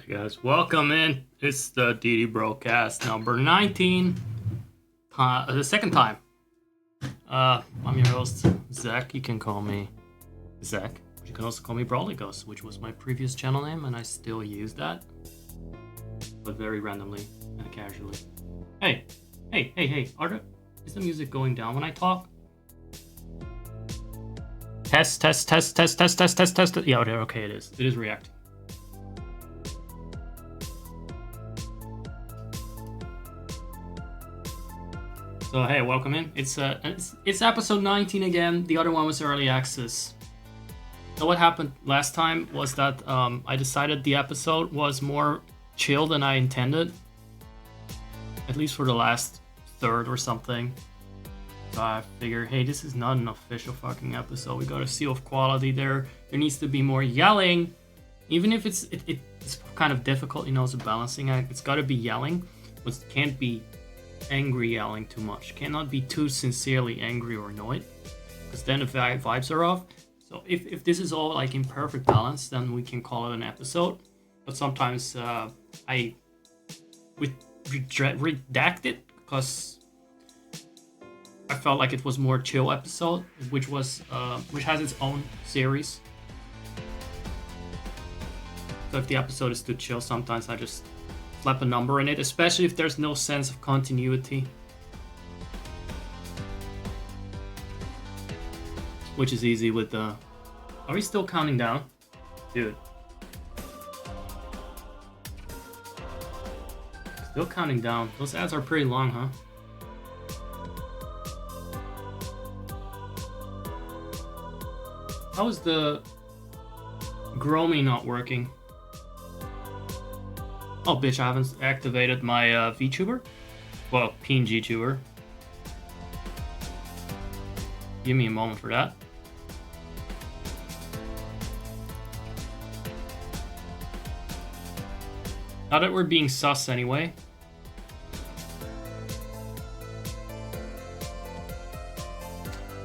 Hey guys, welcome in. It's the Deity Brocast number 19. The second time. I'm your host, Zach. You can call me Zach. You can also call me Brawly Ghost, which was my previous channel name, and I still use that. But very randomly and casually. Hey! Is the music going down when I talk? Test. Yeah, okay, it is. It is reacting. So hey, welcome in. It's episode 19 again. The other one was early access. So what happened last time was that I decided the episode was more chill than I intended, at least for the last third or something. So I figured, hey, this is not an official fucking episode. We gotta see off quality there. There needs to be more yelling, even if it's kind of difficult, it's a balancing act. It's gotta be yelling, but it can't be angry yelling too much. Cannot be too sincerely angry or annoyed, because then the vibes are off. So if this is all like in perfect balance, then we can call it an episode. But sometimes I redact it because I felt like it was more chill episode, which has its own series. So if the episode is too chill, sometimes I just slap a number in it, especially if there's no sense of continuity. Which is easy with the... Are we still counting down? Dude. Still counting down. Those ads are pretty long, huh? How is the Gromy not working? Oh, bitch, I haven't activated my VTuber? Well, PNG tuber. Give me a moment for that. Now that we're being sus anyway.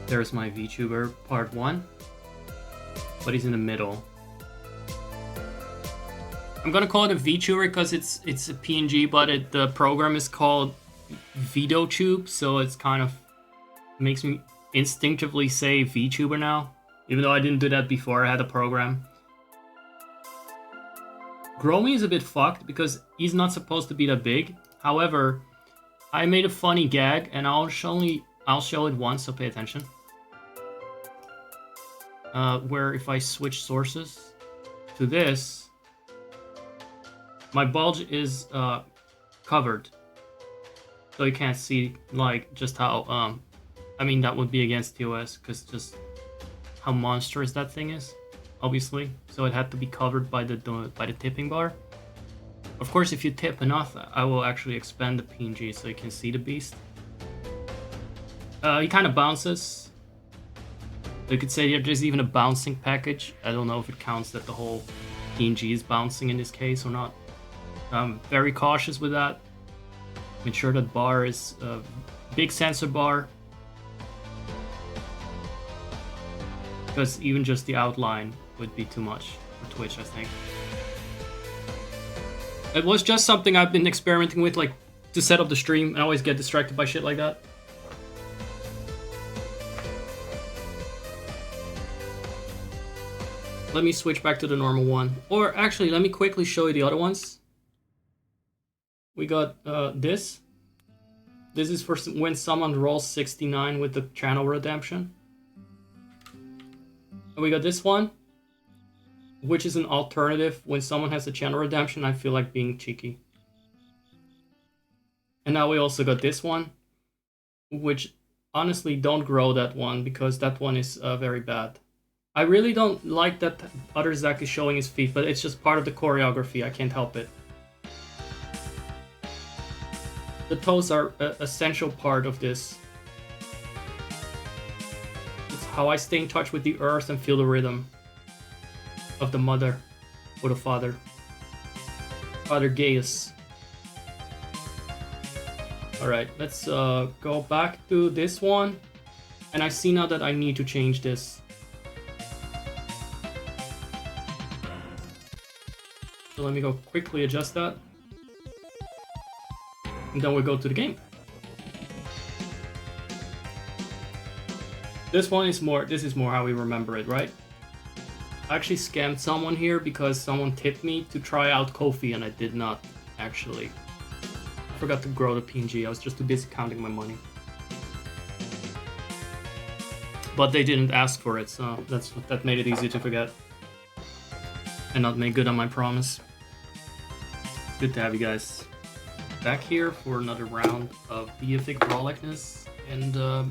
There's my VTuber part 1. But he's in the middle. I'm gonna call it a VTuber because it's a PNG, but the program is called VideoTube, so it's kind of makes me instinctively say VTuber now, even though I didn't do that before I had a program. Gromy is a bit fucked because he's not supposed to be that big. However, I made a funny gag, and I'll show it once, so pay attention. Where if I switch sources to this, my bulge is covered, so you can't see like just how I mean that would be against TOS because just how monstrous that thing is, obviously. So it had to be covered by the tipping bar. Of course, if you tip enough, I will actually expand the PNG so you can see the beast. He kind of bounces. You could say there's even a bouncing package. I don't know if it counts that the whole PNG is bouncing in this case or not. I'm very cautious with that. Make sure that bar is a big sensor bar, because even just the outline would be too much for Twitch, I think. It was just something I've been experimenting with, like to set up the stream. I always get distracted by shit like that. Let me switch back to the normal one. Or actually, let me quickly show you the other ones. We got this. This is for when someone rolls 69 with the channel redemption. And we got this one, which is an alternative. When someone has a channel redemption, I feel like being cheeky. And now we also got this one, which honestly don't grow that one because that one is very bad. I really don't like that other Zach is showing his feet, but it's just part of the choreography. I can't help it. The toes are an essential part of this. It's how I stay in touch with the earth and feel the rhythm of the mother or the father. Father Gaius. Alright, let's go back to this one. And I see now that I need to change this. So let me go quickly adjust that. And then we go to the game. This is more how we remember it, right? I actually scammed someone here because someone tipped me to try out Ko-fi and I did not, actually. I forgot to grow the PNG, I was just too busy counting my money. But they didn't ask for it, so that made it easy to forget. And not make good on my promise. Good to have you guys back here for another round of Beefic Brawlicness and a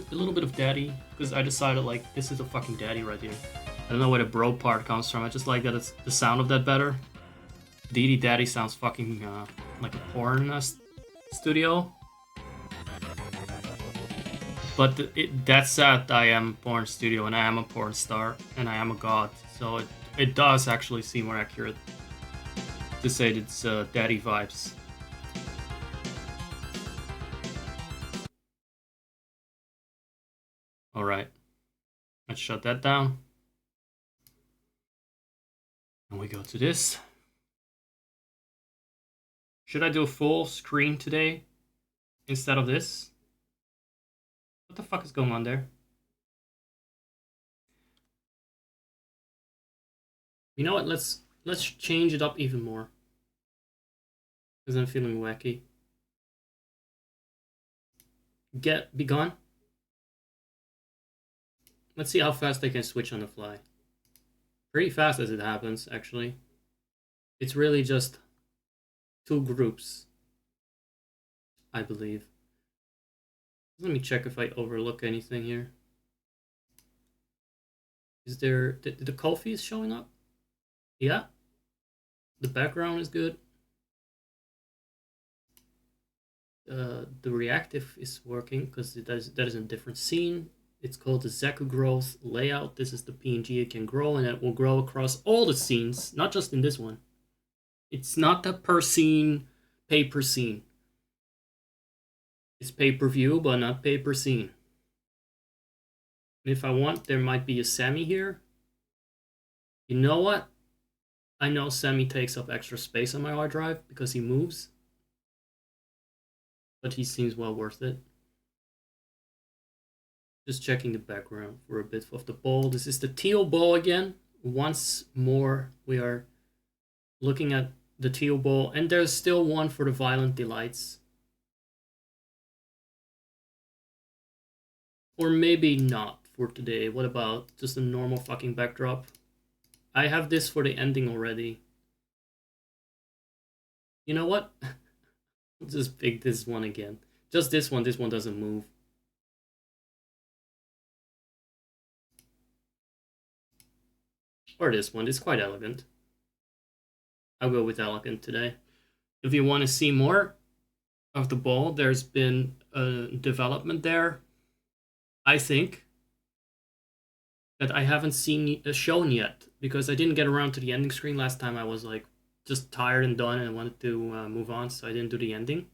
little bit of daddy, because I decided like this is a fucking daddy right here. I don't know where the bro part comes from, I just like that it's the sound of that better. Deity Daddy sounds fucking like a porn studio. But that's sad, I am a porn studio and I am a porn star and I am a god, so it does actually seem more accurate to say it's daddy vibes. Alright, let's shut that down. And we go to this. Should I do a full screen today instead of this? What the fuck is going on there? You know what, let's change it up even more. Because I'm feeling wacky. Be gone. Let's see how fast I can switch on the fly. Pretty fast as it happens, actually. It's really just 2 groups, I believe. Let me check if I overlook anything here. Is there... the Ko-fi is showing up? Yeah. The background is good. The reactive is working because that is a different scene. It's called the Zaku growth layout. This is the PNG it can grow, and it will grow across all the scenes, not just in this one. It's not a per scene, pay per scene. It's pay per view, but not pay per scene. And if I want, there might be a Sammy here. You know what? I know Sammy takes up extra space on my hard drive because he moves. But he seems well worth it. Just checking the background for a bit of the ball. This is the teal ball again. Once more, we are looking at the teal ball. And there's still one for the Violent Delights. Or maybe not for today. What about just a normal fucking backdrop? I have this for the ending already. You know what? I'll just pick this one again. Just this one. This one doesn't move. Or this one. It's quite elegant. I'll go with elegant today. If you want to see more of the ball, there's been a development there, I think, that I haven't seen shown yet, because I didn't get around to the ending screen last time. I was like just tired and done and I wanted to move on, so I didn't do the ending.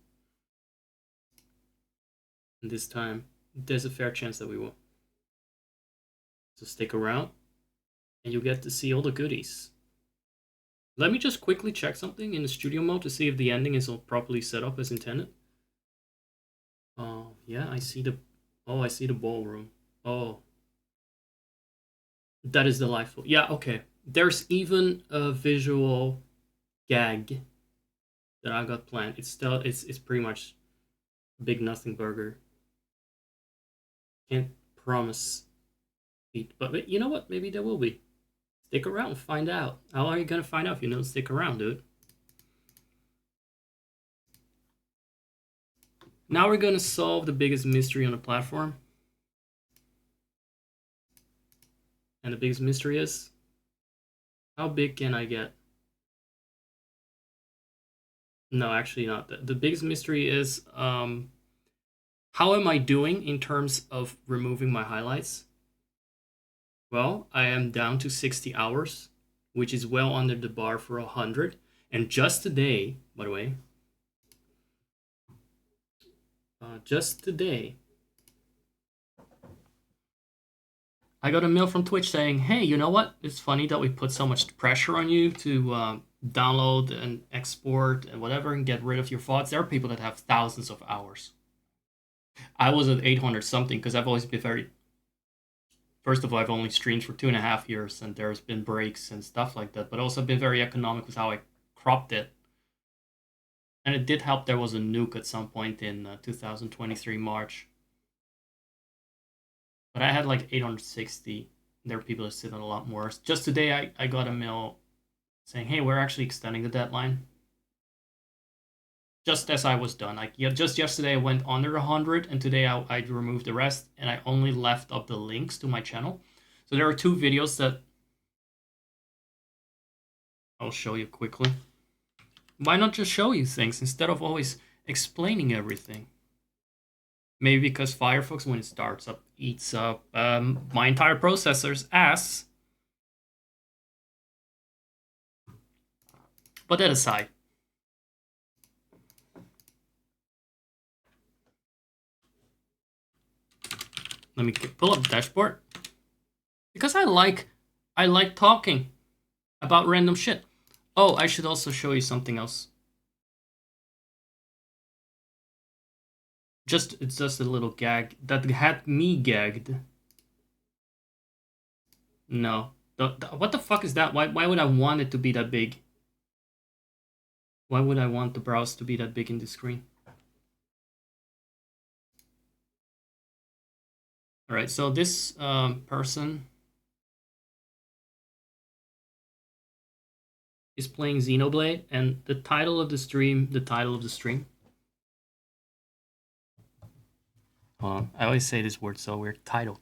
And this time, there's a fair chance that we will. So stick around, and you get to see all the goodies. Let me just quickly check something in the studio mode to see if the ending is all properly set up as intended. Oh, yeah, I see the... Oh, I see the ballroom. Oh. That is delightful. Yeah, okay. There's even a visual gag that I got planned. It's pretty much big nothing burger. Can't promise it, but you know what? Maybe there will be. Stick around, find out. How are you gonna find out if you don't stick around, dude? Now we're gonna solve the biggest mystery on the platform. And the biggest mystery is, how big can I get? No, actually not. The biggest mystery is, how am I doing in terms of removing my highlights? Well, I am down to 60 hours, which is well under the bar for 100. And just today, by the way, just today, I got a mail from Twitch saying, hey, you know what? It's funny that we put so much pressure on you to download and export and whatever and get rid of your VODs. There are people that have thousands of hours. I was at 800 something because I've always been very. First of all, I've only streamed for 2.5 years and there's been breaks and stuff like that, but also been very economic with how I cropped it. And it did help there was a nuke at some point in 2023 March. But I had like 860. There are people that sit on a lot more. Just today, I got a mail saying, hey, we're actually extending the deadline. Just as I was done. Like, yeah, just yesterday I went under 100, and today I removed the rest, and I only left up the links to my channel. So there are 2 videos that I'll show you quickly. Why not just show you things instead of always explaining everything? Maybe because Firefox, when it starts up, eats up my entire processor's ass. But that aside. Let me pull up the dashboard. Because I like talking about random shit. Oh, I should also show you something else. It's just a little gag that had me gagged. No. What the fuck is that? Why would I want it to be that big? Why would I want the browse to be that big in the screen? Alright, so this person is playing Xenoblade, and the title of the stream. I always say this word so weird. Title.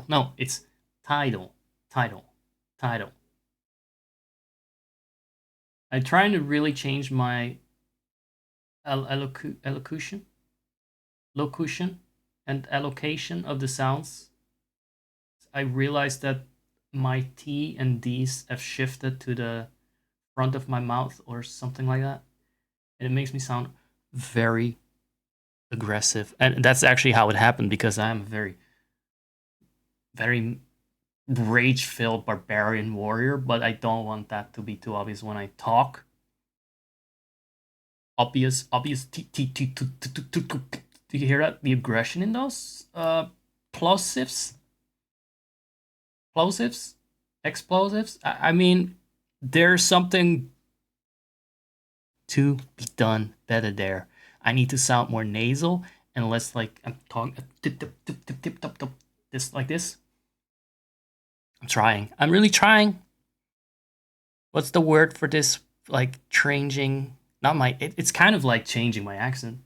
No, it's title. I'm trying to really change my locution and allocation of the sounds. I realized that my T and D's have shifted to the front of my mouth or something like that. And it makes me sound very aggressive. And that's actually how it happened because I'm a very, very rage-filled barbarian warrior, but I don't want that to be too obvious when I talk. Obvious. Do you hear that? The aggression in those plosives? Explosives? I mean, there's something to be done better there. I need to sound more nasal and less like I'm talking this like this. I'm trying. I'm really trying. What's the word for this? Like changing? Not my. It's kind of like changing my accent.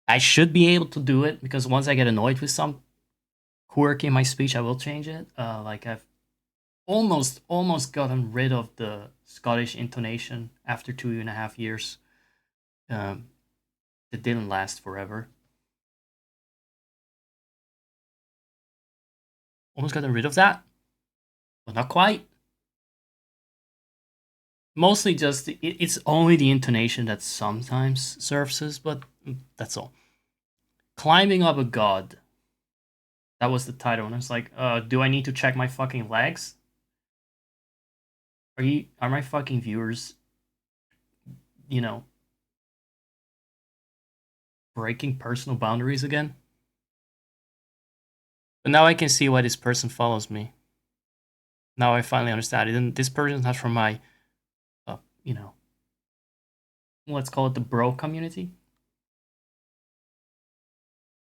I should be able to do it because once I get annoyed with some quirk in my speech, I will change it. Like I've almost gotten rid of the Scottish intonation after 2.5 years. It didn't last forever. Almost gotten rid of that, but not quite. Mostly just, it's only the intonation that sometimes surfaces, but that's all. Climbing Up a God. That was the title, and I was like, do I need to check my fucking legs? Are my fucking viewers, you know, breaking personal boundaries again? But now I can see why this person follows me. Now I finally understand it. And this person is not from my, you know, let's call it the bro community.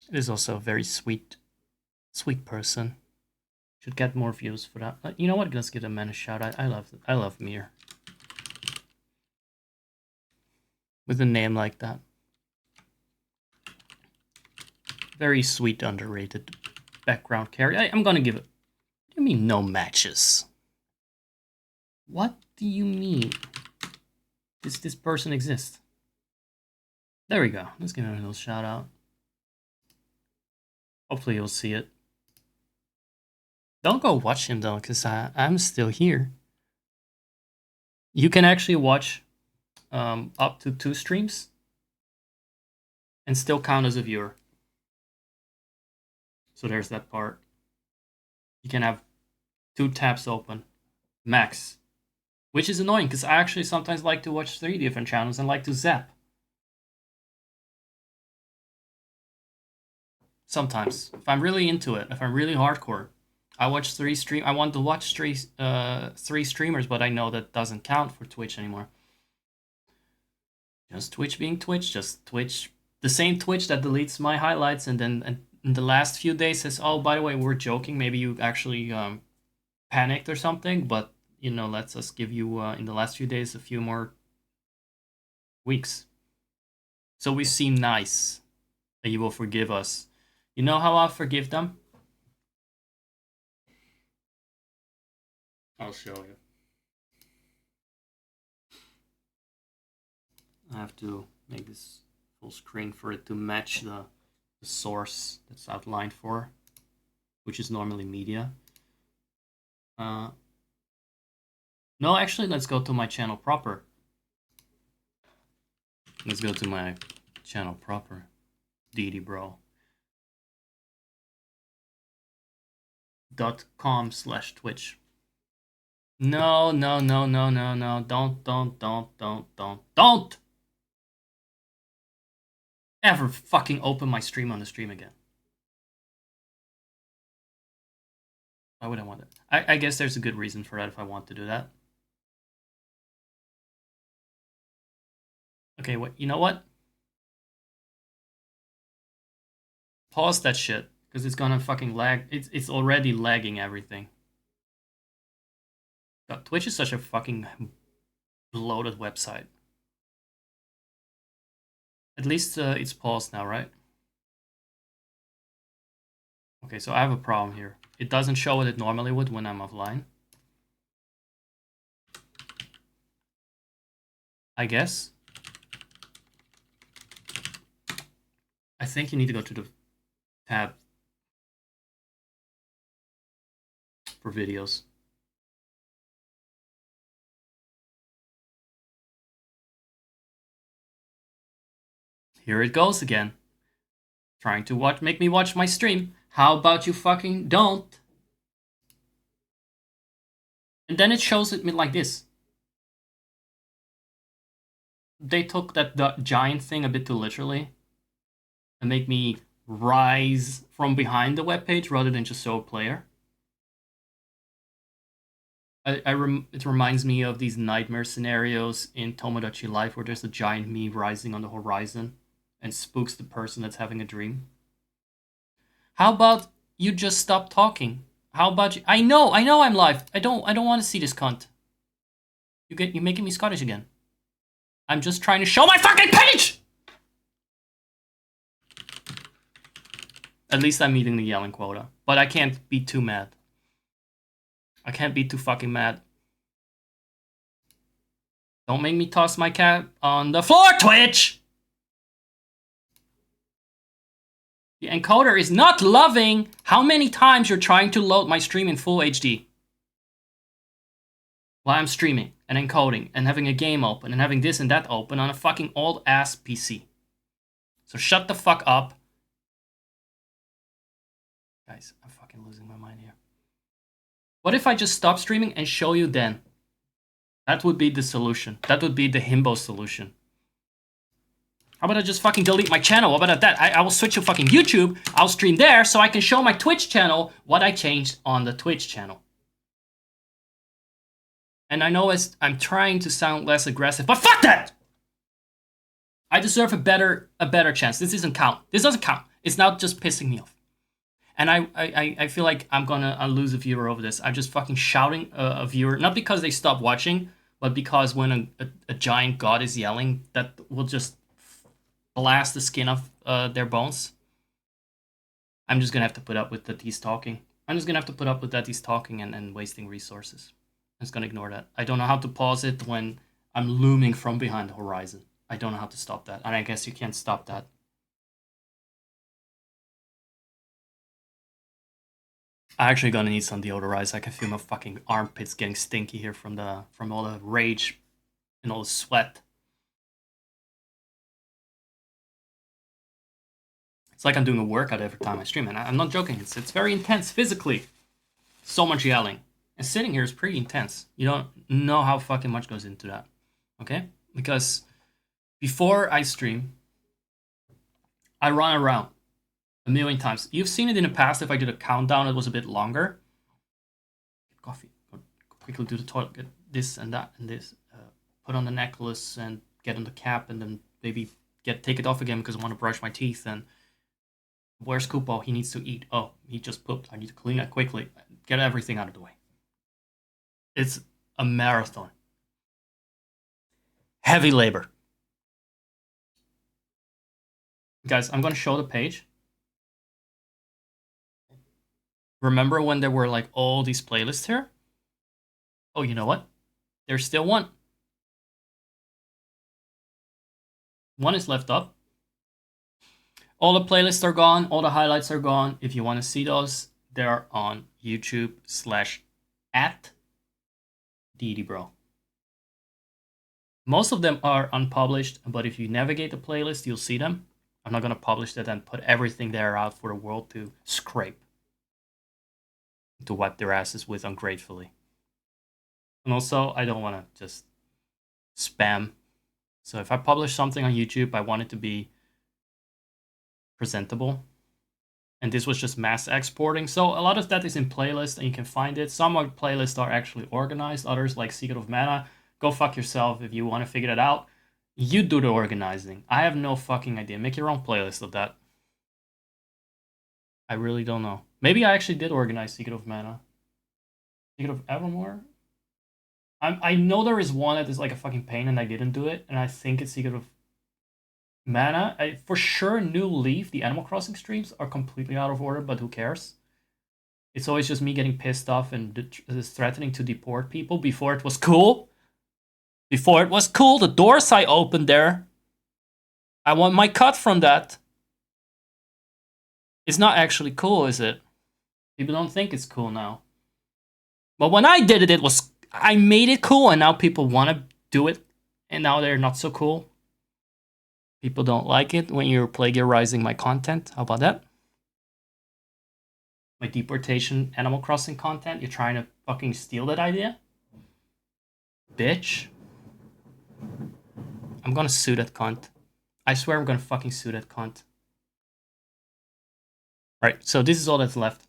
It is also a very sweet person. Should get more views for that. You know what? Let's give a man a shout out. I love Mir. With a name like that. Very sweet, underrated background carry. I'm gonna give it. What do you mean no matches? What do you mean? Does this person exist? There we go. Let's give him a little shout out. Hopefully you'll see it. Don't go watch him though, because I'm still here. You can actually watch up to 2 streams and still count as a viewer. So there's that part. You can have 2 tabs open, max. Which is annoying, because I actually sometimes like to watch 3 different channels and like to zap. Sometimes. If I'm really into it, if I'm really hardcore. I watch 3 stream. I want to watch 3 streamers, but I know that doesn't count for Twitch anymore. Just Twitch being Twitch, just Twitch. The same Twitch that deletes my highlights and then in the last few days says, oh, by the way, we're joking. Maybe you actually panicked or something, but, you know, let's us give you, in the last few days, a few more weeks. So we seem nice, and you will forgive us. You know how I'll forgive them? I'll show you. I have to make this full screen for it to match the source that's outlined for, which is normally media. No, actually, let's go to my channel proper. Let's go to my channel proper. Deity Bro. .com/Twitch. No. Don't ever fucking open my stream on the stream again. Why would I want it? I guess there's a good reason for that if I want to do that. Okay, you know what? Pause that shit, because it's gonna fucking lag. It's already lagging everything. God, Twitch is such a fucking bloated website. At least it's paused now, right? Okay, so I have a problem here. It doesn't show what it normally would when I'm offline. I guess. I think you need to go to the tab for videos. Here it goes again. Trying to make me watch my stream. How about you fucking don't? And then it shows it me like this. They took that giant thing a bit too literally and make me rise from behind the webpage rather than just show a player. It reminds me of these nightmare scenarios in Tomodachi Life where there's a giant me rising on the horizon and spooks the person that's having a dream. How about you just stop talking? How about you? I know I'm live. I don't want to see this cunt. You're making me Scottish again. I'm just trying to show my fucking page! At least I'm meeting the yelling quota. But I can't be too mad. I can't be too fucking mad. Don't make me toss my cat on the floor, Twitch! The encoder is not loving how many times you're trying to load my stream in full HD. While I'm streaming and encoding and having a game open and having this and that open on a fucking old ass PC. So shut the fuck up. Guys, I'm fucking losing my mind here. What if I just stop streaming and show you then? That would be the solution. That would be the himbo solution. How about I just fucking delete my channel? What about that? I will switch to fucking YouTube. I'll stream there so I can show my Twitch channel what I changed on the Twitch channel. And I know I'm trying to sound less aggressive, but fuck that! I deserve a better chance. This doesn't count. This doesn't count. It's not just pissing me off. And I feel like I'm gonna lose a viewer over this. I'm just fucking shouting a viewer, not because they stop watching, but because when a giant god is yelling, that will just blast the skin off their bones. I'm just gonna have to put up with that he's talking. I'm just gonna have to put up with that he's talking and wasting resources. I'm just gonna ignore that. I don't know how to pause it when I'm looming from behind the horizon. I don't know how to stop that. And I guess you can't stop that. I'm actually gonna need some deodorizer. I can feel my fucking armpits getting stinky here from all the rage and all the sweat. It's like I'm doing a workout every time I stream, and I'm not joking. It's very intense physically. So much yelling. And sitting here is pretty intense. You don't know how fucking much goes into that. Okay? Because before I stream, I run around a million times. You've seen it in the past. If I did a countdown, it was a bit longer. Get coffee. Go quickly to the toilet. Get this and that and this. Put on the necklace and get on the cap, and then maybe take it off again because I want to brush my teeth. And where's Koopo? He needs to eat. Oh, he just pooped. I need to clean that quickly. Get everything out of the way. It's a marathon. Heavy labor. Guys, I'm going to show the page. Remember when there were like all these playlists here? Oh, you know what? There's still one. One is left up. All the playlists are gone. All the highlights are gone. If you want to see those, they're on YouTube /@Deity Bro. Most of them are unpublished, but if you navigate the playlist, you'll see them. I'm not going to publish that and put everything there out for the world to scrape, to wipe their asses with ungratefully. And also, I don't want to just spam. So if I publish something on YouTube, I want it to be presentable. And this was just mass exporting. So a lot of that is in playlist, and you can find it. Some of the playlists are actually organized. Others, like Secret of Mana, go fuck yourself if you want to figure that out. You do the organizing. I have no fucking idea. Make your own playlist of that. I really don't know. Maybe I actually did organize Secret of Mana. Secret of Evermore? I know there is one that is like a fucking pain and I didn't do it. And I think it's Secret of Mana. For sure, New Leaf, the Animal Crossing streams, are completely out of order, but who cares? It's always just me getting pissed off and threatening to deport people before it was cool. Before it was cool, the doors I opened there. I want my cut from that. It's not actually cool, is it? People don't think it's cool now. But when I did it, I made it cool, and now people want to do it, and now they're not so cool. People don't like it when you're plagiarizing my content. How about that? My deportation Animal Crossing content? You're trying to fucking steal that idea? Bitch. I'm gonna sue that cunt. I swear I'm gonna fucking sue that cunt. Right, so this is all that's left.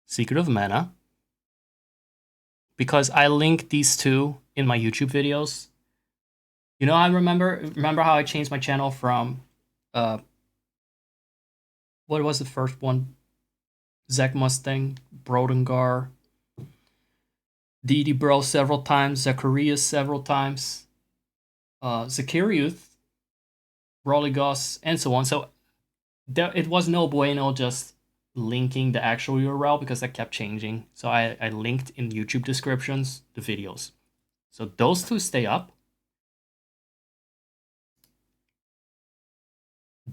Secret of Mana. Because I linked these two in my YouTube videos. You know, I remember how I changed my channel from what was the first one? Zack Mustang, Brodengar, Deity Bro several times, Zacharias several times, Zakariuth, Rolligos, and so on. So it was no bueno just linking the actual URL because that kept changing. So I linked in YouTube descriptions the videos. So those two stay up.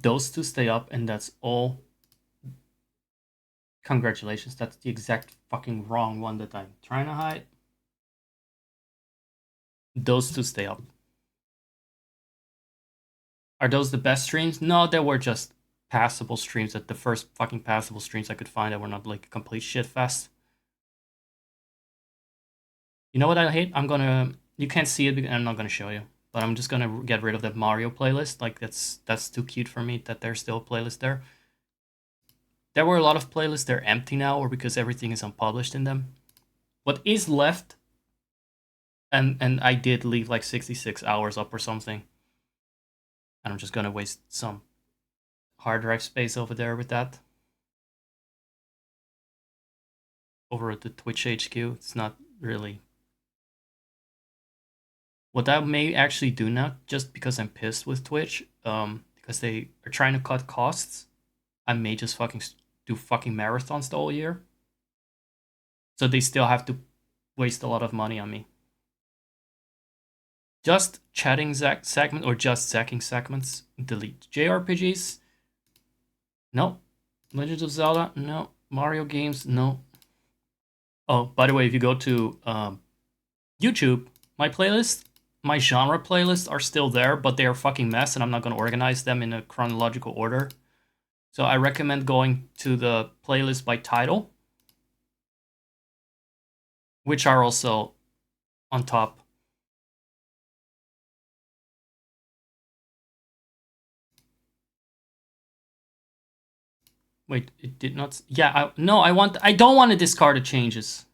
Those two stay up, and that's all. Congratulations, that's the exact fucking wrong one that I'm trying to hide. Those two stay up. Are those the best streams? No, they were just passable streams. At the first fucking passable streams I could find that were not like a complete shit fest. You know what I hate? You can't see it because I'm not gonna show you. But I'm just gonna get rid of that Mario playlist. Like that's too cute for me that there's still a playlist there. There were a lot of playlists, they're empty now, or because everything is unpublished in them. What is left, and I did leave like 66 hours up or something. And I'm just gonna waste some hard drive space over there with that. Over at the Twitch HQ, it's not really. What I may actually do now, just because I'm pissed with Twitch, because they are trying to cut costs, I may just fucking do fucking marathons the whole year. So they still have to waste a lot of money on me. Just chatting segment or just zacking segments, delete. JRPGs, no. Legends of Zelda, no. Mario games, no. Oh, by the way, if you go to YouTube, my playlist, my genre playlists are still there, but they are fucking mess, and I'm not gonna organize them in a chronological order. So I recommend going to the playlist by title, which are also on top. Wait, it did not. Yeah, I don't want to discard the changes.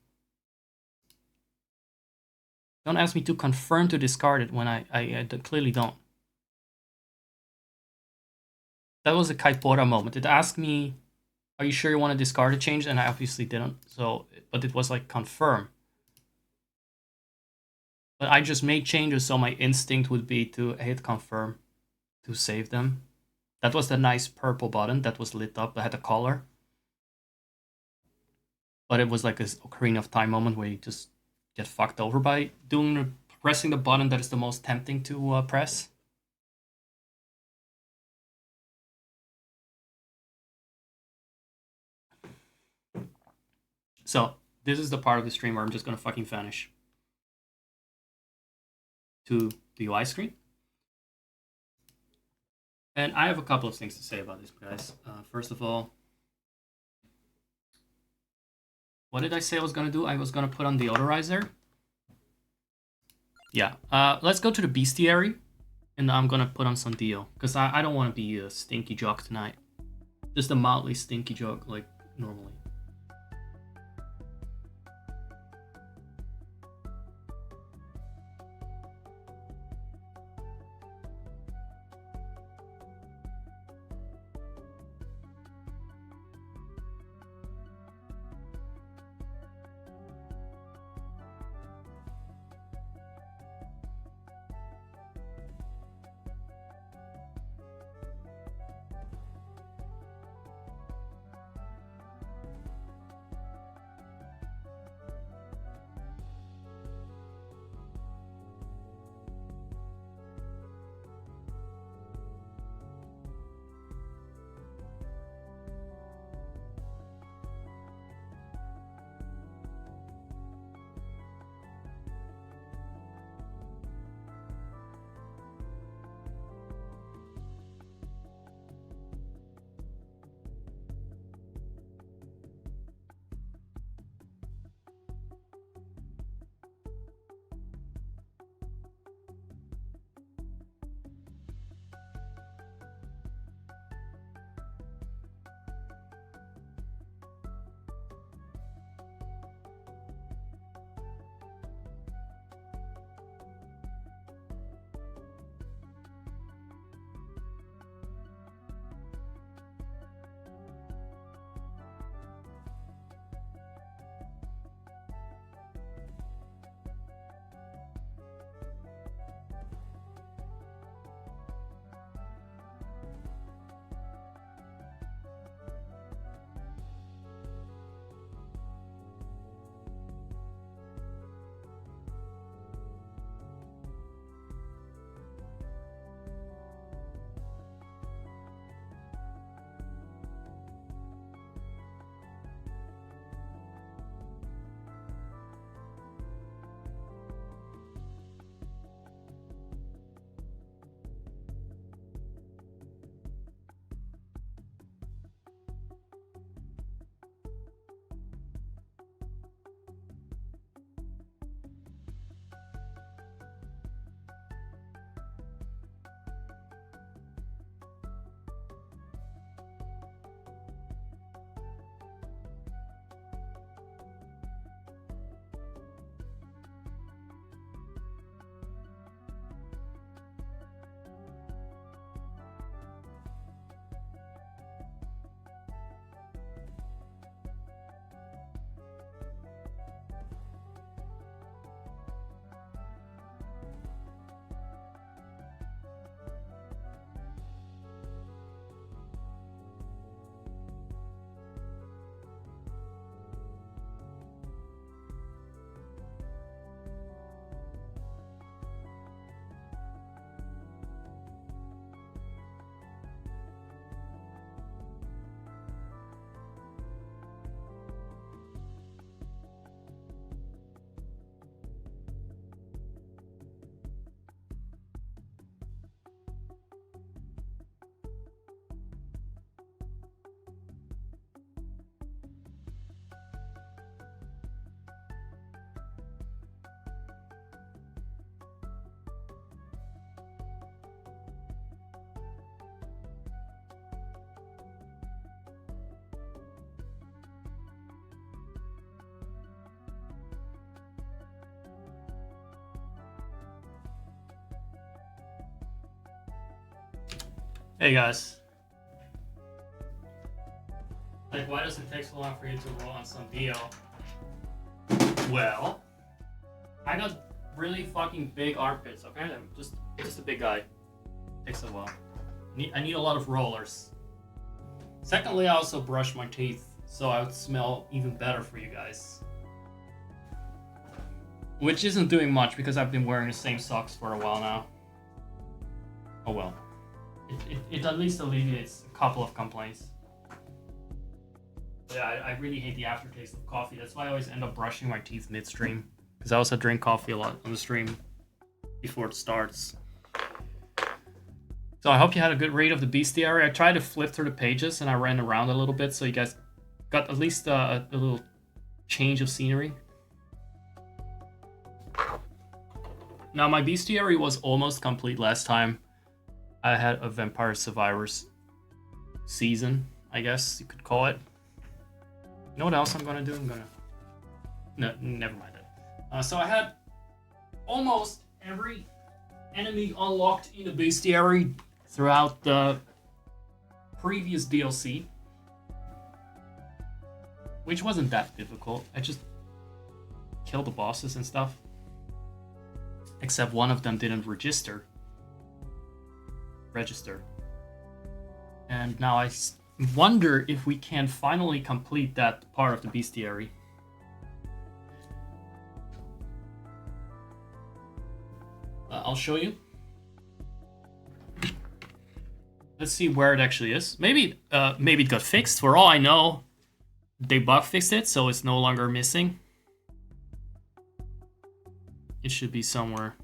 Don't ask me to confirm to discard it when I clearly don't. That was a Kaipora moment. It asked me, "Are you sure you want to discard a change?" And I obviously didn't. So, but it was like confirm. But I just made changes, so my instinct would be to hit confirm to save them. That was the nice purple button that was lit up. That had a color. But it was like a Ocarina of Time moment where you just get fucked over by pressing the button that is the most tempting to press. So this is the part of the stream where I'm just gonna fucking vanish to the UI screen. And I have a couple of things to say about this, guys. First of all, what did I say I was gonna do? I was gonna put on the odorizer. Yeah. Let's go to the bestiary, and I'm gonna put on some Dio because I don't want to be a stinky jock tonight. Just a mildly stinky jock like normally. Hey guys. Like, why does it take so long for you to roll on some deal? Well, I got really fucking big armpits, okay? I'm just a big guy. Takes a while. I need a lot of rollers. Secondly, I also brush my teeth so I would smell even better for you guys. Which isn't doing much because I've been wearing the same socks for a while now. Oh well. It at least alleviates a couple of complaints. But yeah, I really hate the aftertaste of coffee. That's why I always end up brushing my teeth midstream. Because I also drink coffee a lot on the stream before it starts. So I hope you had a good read of the bestiary. I tried to flip through the pages and I ran around a little bit so you guys got at least a little change of scenery. Now my bestiary was almost complete last time. I had a Vampire Survivors season, I guess you could call it. You know what else I'm gonna do? No, never mind that. So I had almost every enemy unlocked in the bestiary throughout the previous DLC, which wasn't that difficult. I just killed the bosses and stuff. Except one of them didn't register. And now I wonder if we can finally complete that part of the bestiary. I'll show you. Let's see where it actually is. Maybe it got fixed. For all I know, they bug fixed it, so it's no longer missing. It should be somewhere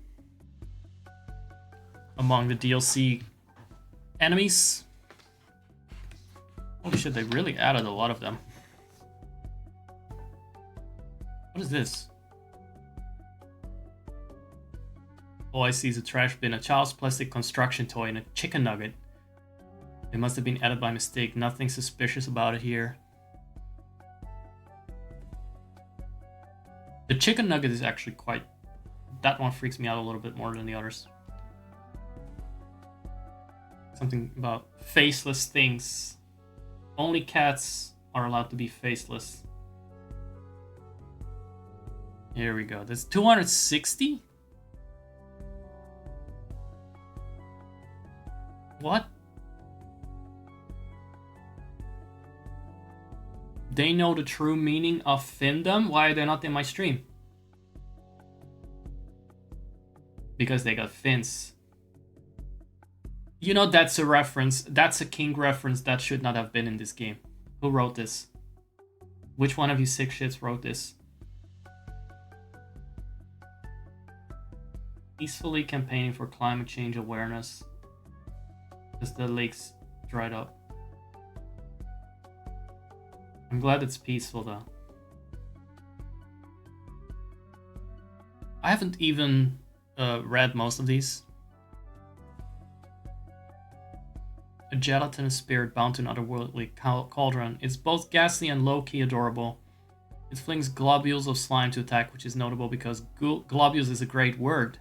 among the DLC enemies. Holy shit, they really added a lot of them. What is this? All I see is a trash bin, a child's plastic construction toy, and a chicken nugget. They must have been added by mistake. Nothing suspicious about it here. The chicken nugget is actually quite... That one freaks me out a little bit more than the others. Something about faceless things. Only cats are allowed to be faceless. Here we go. There's 260? What? They know the true meaning of findom? Why are they not in my stream? Because they got fins. You know, that's a reference. That's a King reference that should not have been in this game. Who wrote this? Which one of you sick shits wrote this? Peacefully campaigning for climate change awareness. As the lakes dried up. I'm glad it's peaceful though. I haven't even read most of these. A gelatinous spirit bound to an otherworldly cauldron. It's both ghastly and low-key adorable. It flings globules of slime to attack, which is notable because globules is a great word.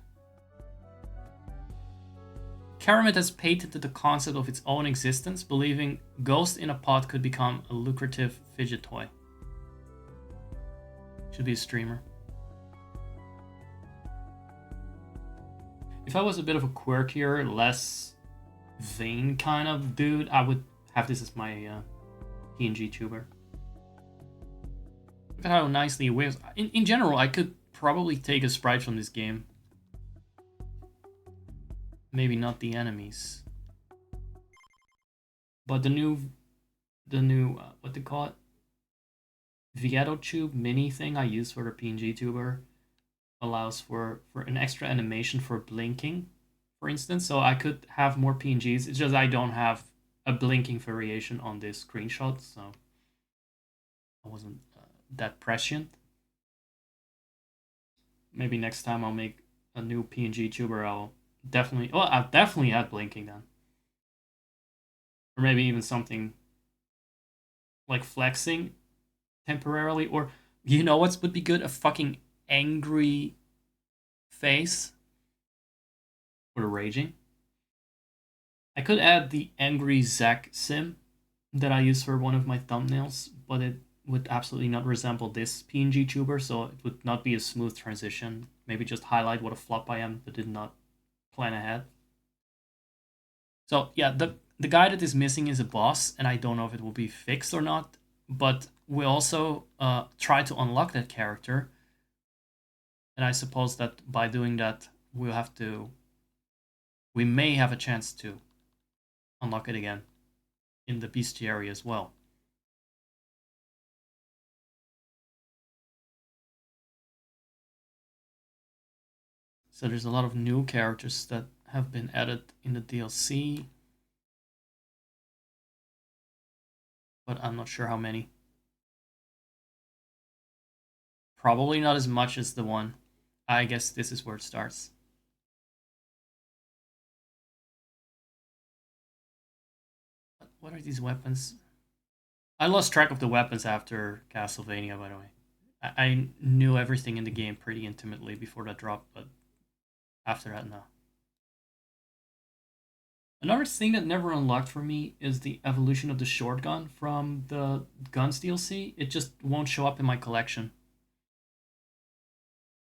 Karamid has patented the concept of its own existence, believing Ghost in a Pot could become a lucrative fidget toy. Should be a streamer. If I was a bit of a quirkier, less vain kind of dude, I would have this as my PNG tuber. Look at how nicely it waves. In general, I could probably take a sprite from this game. Maybe not the enemies. But the new what they call it? Vieto tube mini thing I use for the PNG tuber allows for an extra animation for blinking, for instance. So I could have more PNGs. It's just I don't have a blinking variation on this screenshot, so I wasn't that prescient. Maybe next time I'll make a new PNG tuber. I'll definitely add blinking then. Or maybe even something like flexing temporarily. Or, you know what would be good? A fucking angry face. Or raging. I could add the Angry Zack sim that I use for one of my thumbnails, but it would absolutely not resemble this PNG tuber, so it would not be a smooth transition. Maybe just highlight what a flop I am, but did not plan ahead. So yeah, the guy that is missing is a boss, and I don't know if it will be fixed or not, but we also try to unlock that character, and I suppose that by doing that, we may have a chance to unlock it again in the bestiary as well. So there's a lot of new characters that have been added in the DLC, but I'm not sure how many. Probably not as much as the one. I guess this is where it starts. What are these weapons? I lost track of the weapons after Castlevania, by the way. I knew everything in the game pretty intimately before that drop, but after that, no. Another thing that never unlocked for me is the evolution of the shotgun from the Guns DLC. It just won't show up in my collection.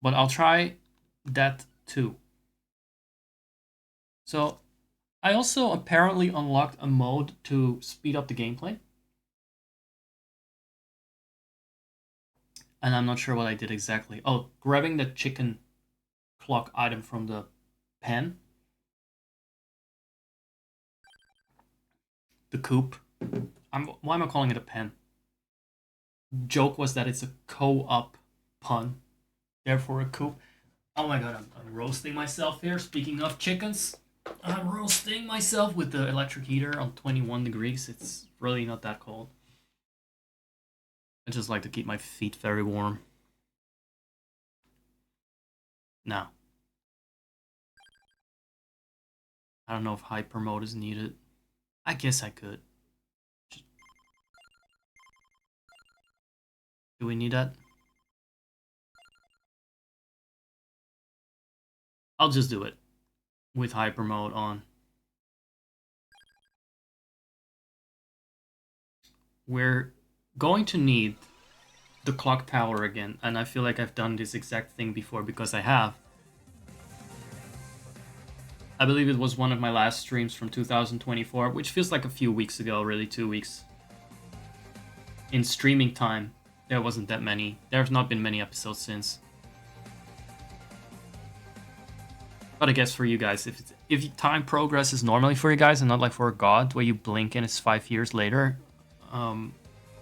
But I'll try that too. So I also apparently unlocked a mode to speed up the gameplay. And I'm not sure what I did exactly. Oh, grabbing the chicken clock item from the pen. The coop. Why am I calling it a pen? Joke was that it's a co-op pun. Therefore a coop. Oh my god, I'm roasting myself here. Speaking of chickens, I'm roasting myself with the electric heater on 21 degrees. It's really not that cold. I just like to keep my feet very warm. Now, I don't know if hyper mode is needed. I guess I could. Do we need that? I'll just do it with hyper mode on. We're going to need the clock tower again, and I feel like I've done this exact thing before because I have. I believe it was one of my last streams from 2024, which feels like a few weeks ago, really 2 weeks. In streaming time, there wasn't that many. There have not been many episodes since. But I guess for you guys, if time progresses normally for you guys and not like for a god, where you blink and it's 5 years later,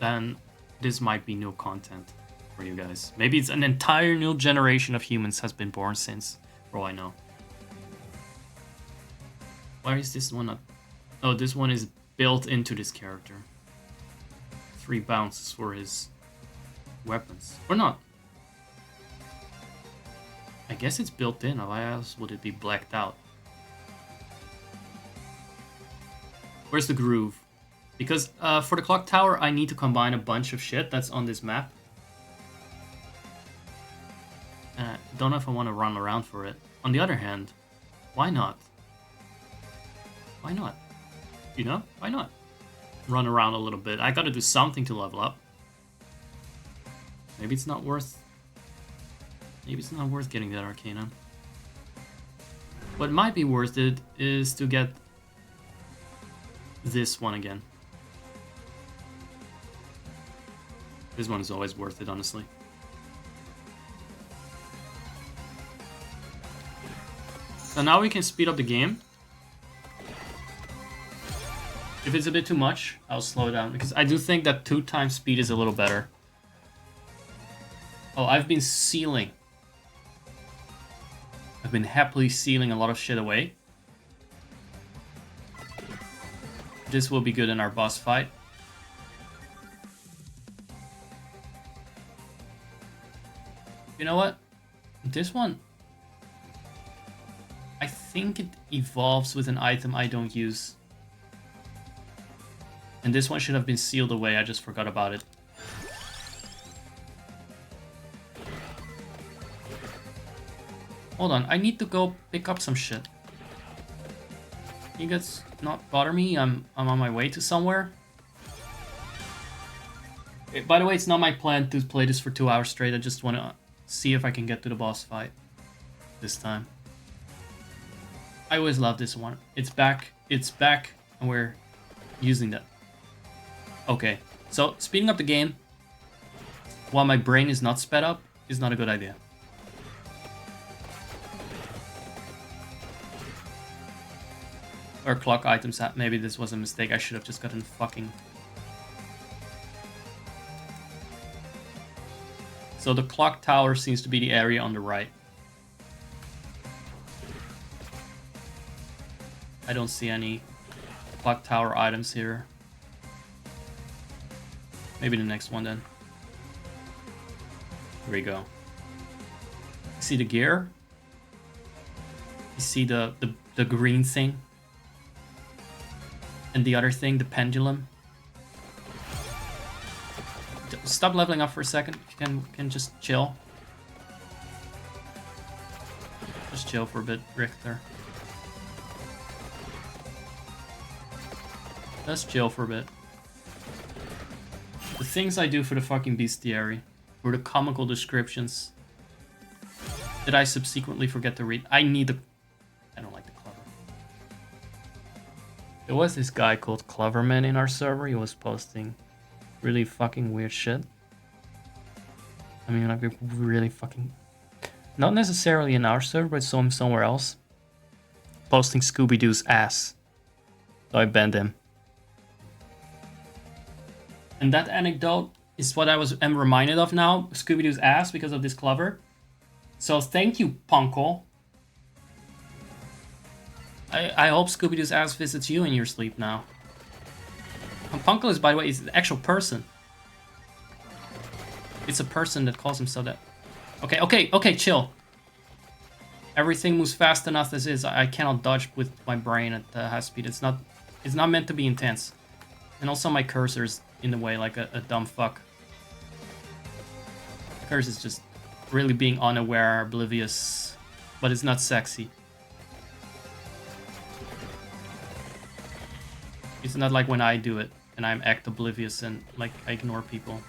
then this might be new content for you guys. Maybe it's an entire new generation of humans has been born since, for all I know. Why is this one up? Oh, this one is built into this character. 3 bounces for his weapons. Or not. I guess it's built in. Why else would it be blacked out? Where's the groove? Because for the clock tower, I need to combine a bunch of shit that's on this map. Don't know if I want to run around for it. On the other hand, why not? Why not? You know? Why not? Run around a little bit. I gotta do something to level up. Maybe it's not worth... Maybe it's not worth getting that Arcana. What might be worth it is to get this one again. This one is always worth it, honestly. So now we can speed up the game. If it's a bit too much, I'll slow it down, because I do think that 2 times speed is a little better. Oh, I've been sealing. I've been happily sealing a lot of shit away. This will be good in our boss fight. You know what? This one... I think it evolves with an item I don't use. And this one should have been sealed away, I just forgot about it. Hold on, I need to go pick up some shit. You guys not bother me. I'm on my way to somewhere. By the way, it's not my plan to play this for 2 hours straight. I just want to see if I can get to the boss fight this time. I always love this one. It's back, and we're using that. Okay, so speeding up the game while my brain is not sped up is not a good idea. Or clock items, maybe this was a mistake. I should have just gotten fucking... So the clock tower seems to be the area on the right. I don't see any clock tower items here. Maybe the next one then. Here we go. You see the gear? You see the green thing? And the other thing, the pendulum. Stop leveling up for a second. If you can just chill. Just chill for a bit, Richter. Just chill for a bit. The things I do for the fucking bestiary were the comical descriptions that I subsequently forget to read. I need the... I don't like the clever. There was this guy called Cleverman in our server. He was posting really fucking weird shit. I mean, like, really fucking... Not necessarily in our server, but somewhere else. Posting Scooby-Doo's ass. So I banned him. And that anecdote is what I am reminded of now. Scooby-Doo's ass because of this clever. So thank you, Punkle. I hope Scooby-Doo's ass visits you in your sleep now. And Punkle is, by the way, is an actual person. It's a person that calls himself that. Okay, chill. Everything moves fast enough as is. I cannot dodge with my brain at high speed. It's not meant to be intense. And also my cursor's in the way like a dumb fuck. Curse is just really being unaware, oblivious, but it's not sexy. It's not like when I do it and I'm act oblivious and like I ignore people.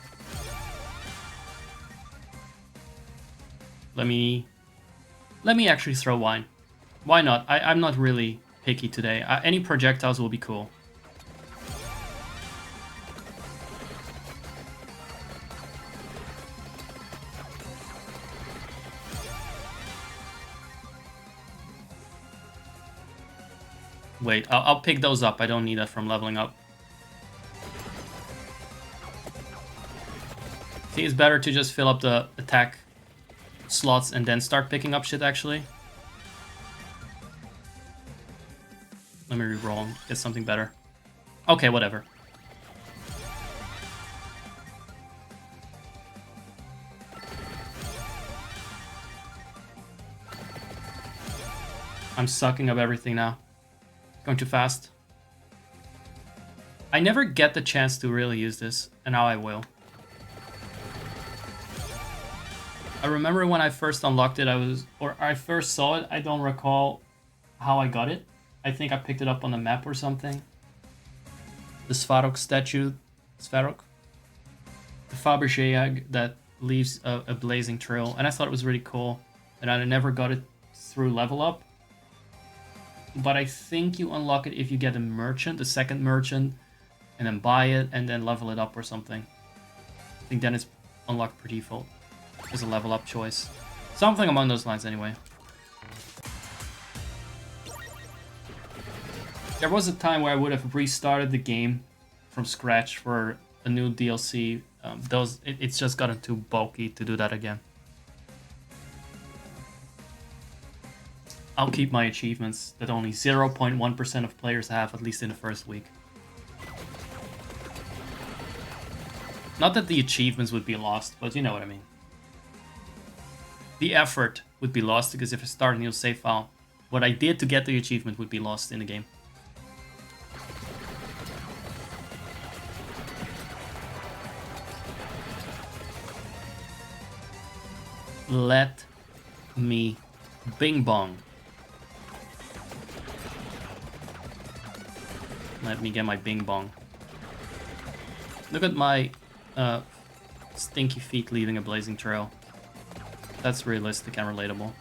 Let me actually throw wine. Why not? I'm not really picky today. Any projectiles will be cool. Wait, I'll pick those up. I don't need that from leveling up. I think it's better to just fill up the attack slots and then start picking up shit, actually. Let me reroll and get something better. Okay, whatever. I'm sucking up everything now. Going too fast. I never get the chance to really use this, and now I will. I remember when I first unlocked it, I first saw it, I don't recall how I got it. I think I picked it up on the map or something. The Svarog statue. Svarog? The Fabergé egg that leaves a blazing trail, and I thought it was really cool. And I never got it through level up. But I think you unlock it if you get a merchant, a second merchant, and then buy it and then level it up or something. I think then it's unlocked per default as a level up choice. Something along those lines anyway. There was a time where I would have restarted the game from scratch for a new DLC. It's just gotten too bulky to do that again. I'll keep my achievements that only 0.1% of players have, at least in the first week. Not that the achievements would be lost, but you know what I mean. The effort would be lost because if I start a new save file, what I did to get the achievement would be lost in the game. Let me bing bong. Let me get my bing bong. Look at my stinky feet leaving a blazing trail. That's realistic and relatable.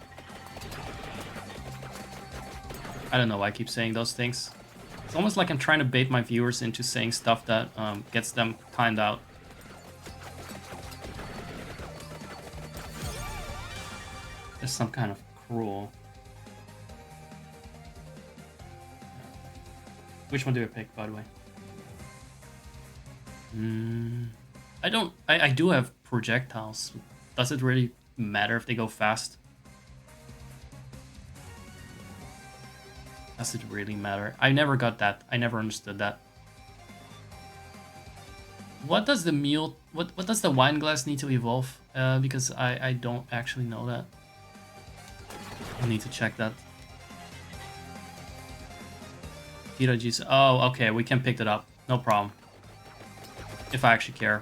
I don't know why I keep saying those things. It's almost like I'm trying to bait my viewers into saying stuff that gets them timed out. There's some kind of cruel. Which one do I pick, by the way? I do have projectiles. Does it really matter if they go fast? Does it really matter? I never got that. I never understood that. What does the mule... What does the wine glass need to evolve? Because I don't actually know that. I need to check that. Oh, okay, we can pick it up. No problem. If I actually care.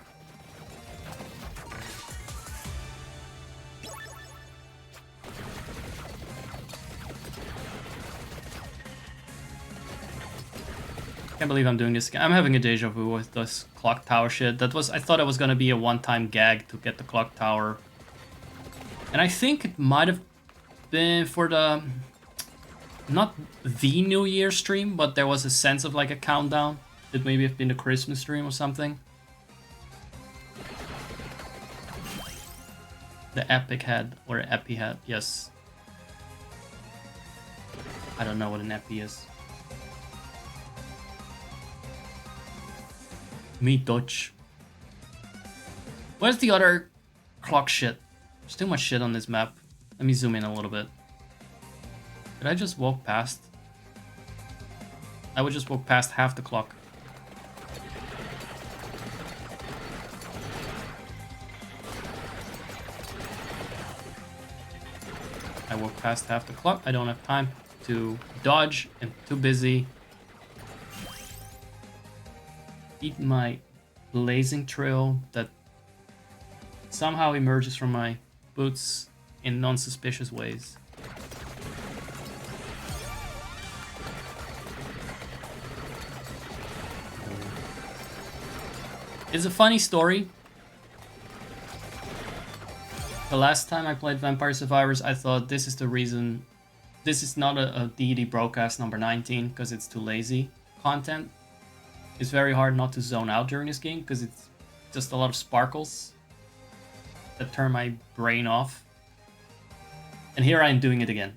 Can't believe I'm doing this again. I'm having a deja vu with this clock tower shit. I thought it was gonna be a one-time gag to get the clock tower. And I think it might have been for the... Not the New Year stream, but there was a sense of like a countdown. It maybe have been the Christmas stream or something. The epic head, or epi head, yes. I don't know what an epi is. Me Dutch. Where's the other clock shit? There's too much shit on this map. Let me zoom in a little bit. Did I just walk past? I would just walk past half the clock. I walked past half the clock. I don't have time to dodge. I'm too busy eating my blazing trail that somehow emerges from my boots in non-suspicious ways. It's a funny story. The last time I played Vampire Survivors, I thought this is the reason... This is not a Deity Brocast number 19, because it's too lazy content. It's very hard not to zone out during this game, because it's just a lot of sparkles that turn my brain off. And here I am doing it again.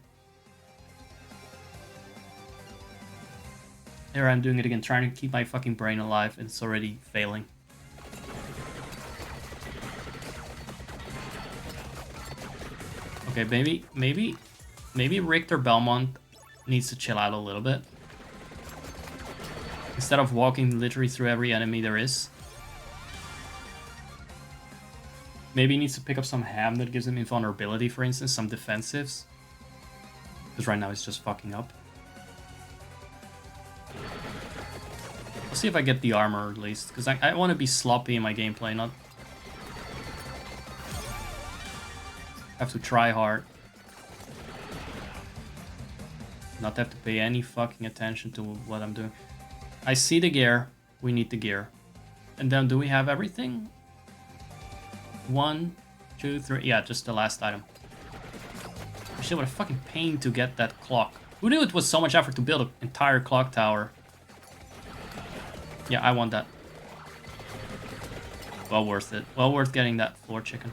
Here I'm doing it again, trying to keep my fucking brain alive, and it's already failing. Okay, maybe Richter Belmont needs to chill out a little bit. Instead of walking literally through every enemy there is. Maybe he needs to pick up some ham that gives him invulnerability, for instance, some defensives. Because right now he's just fucking up. I'll see if I get the armor at least, because I want to be sloppy in my gameplay, not... have to try hard. Not have to pay any fucking attention to what I'm doing. I see the gear. We need the gear. And then do we have everything? 1, 2, 3. Yeah, just the last item. Shit, what a fucking pain to get that clock. Who knew it was so much effort to build an entire clock tower? Yeah, I want that. Well worth it. Well worth getting that floor chicken.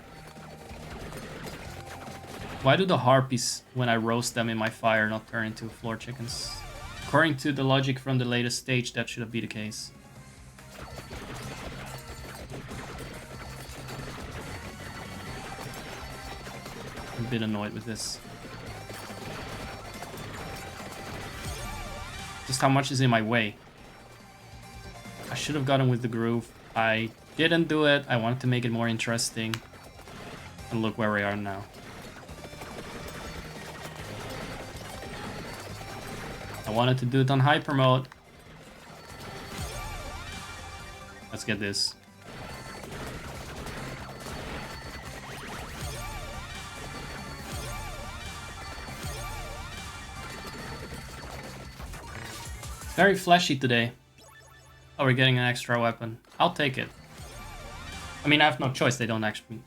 Why do the harpies, when I roast them in my fire, not turn into floor chickens? According to the logic from the latest stage, that should be the case. I'm a bit annoyed with this. Just how much is in my way. I should have gotten with the groove. I didn't do it. I wanted to make it more interesting. And look where we are now. I wanted to do it on hyper mode. Let's get this. Very fleshy today. Oh, we're getting an extra weapon. I'll take it. I mean, I have no choice. They don't actually...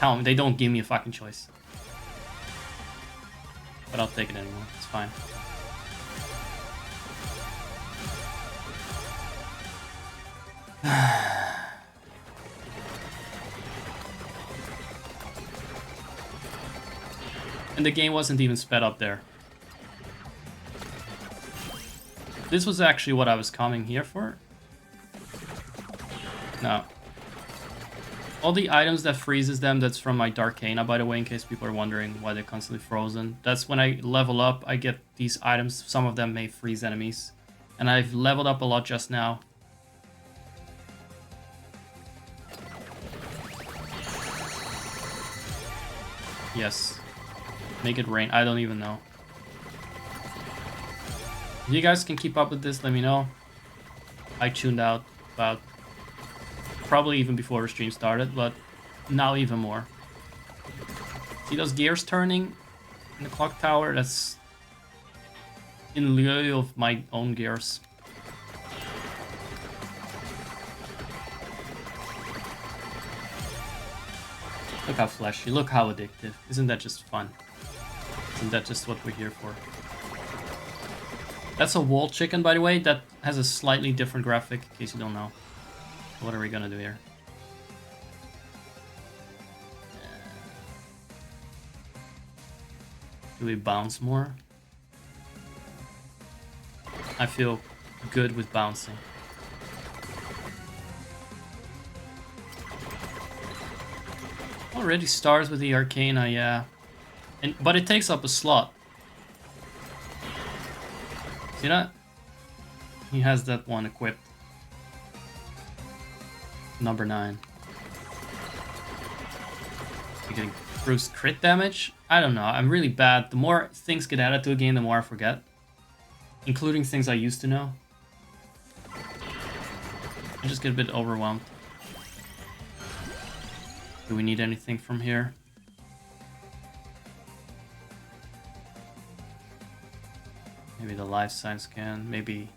Hell, they don't give me a fucking choice. But I'll take it anyway. It's fine. And the game wasn't even sped up there. This was actually what I was coming here for. No. All the items that freezes them, that's from my Darkana, by the way, in case people are wondering why they're constantly frozen. That's when I level up, I get these items. Some of them may freeze enemies. And I've leveled up a lot just now. Yes. Make it rain. I don't even know. If you guys can keep up with this, let me know. I tuned out about... probably even before the stream started, but now even more. See those gears turning in the clock tower? That's in lieu of my own gears. Look how fleshy, look how addictive. Isn't that just fun? Isn't that just what we're here for? That's a wall chicken, by the way, that has a slightly different graphic, in case you don't know. What are we gonna do here? Do we bounce more? I feel good with bouncing. Already starts with the Arcana, yeah. But it takes up a slot. See that? He has that one equipped. Number 9. You're getting Bruce crit damage? I don't know, I'm really bad. The more things get added to a game, the more I forget. Including things I used to know. I just get a bit overwhelmed. Do we need anything from here? Maybe the life science scan, maybe...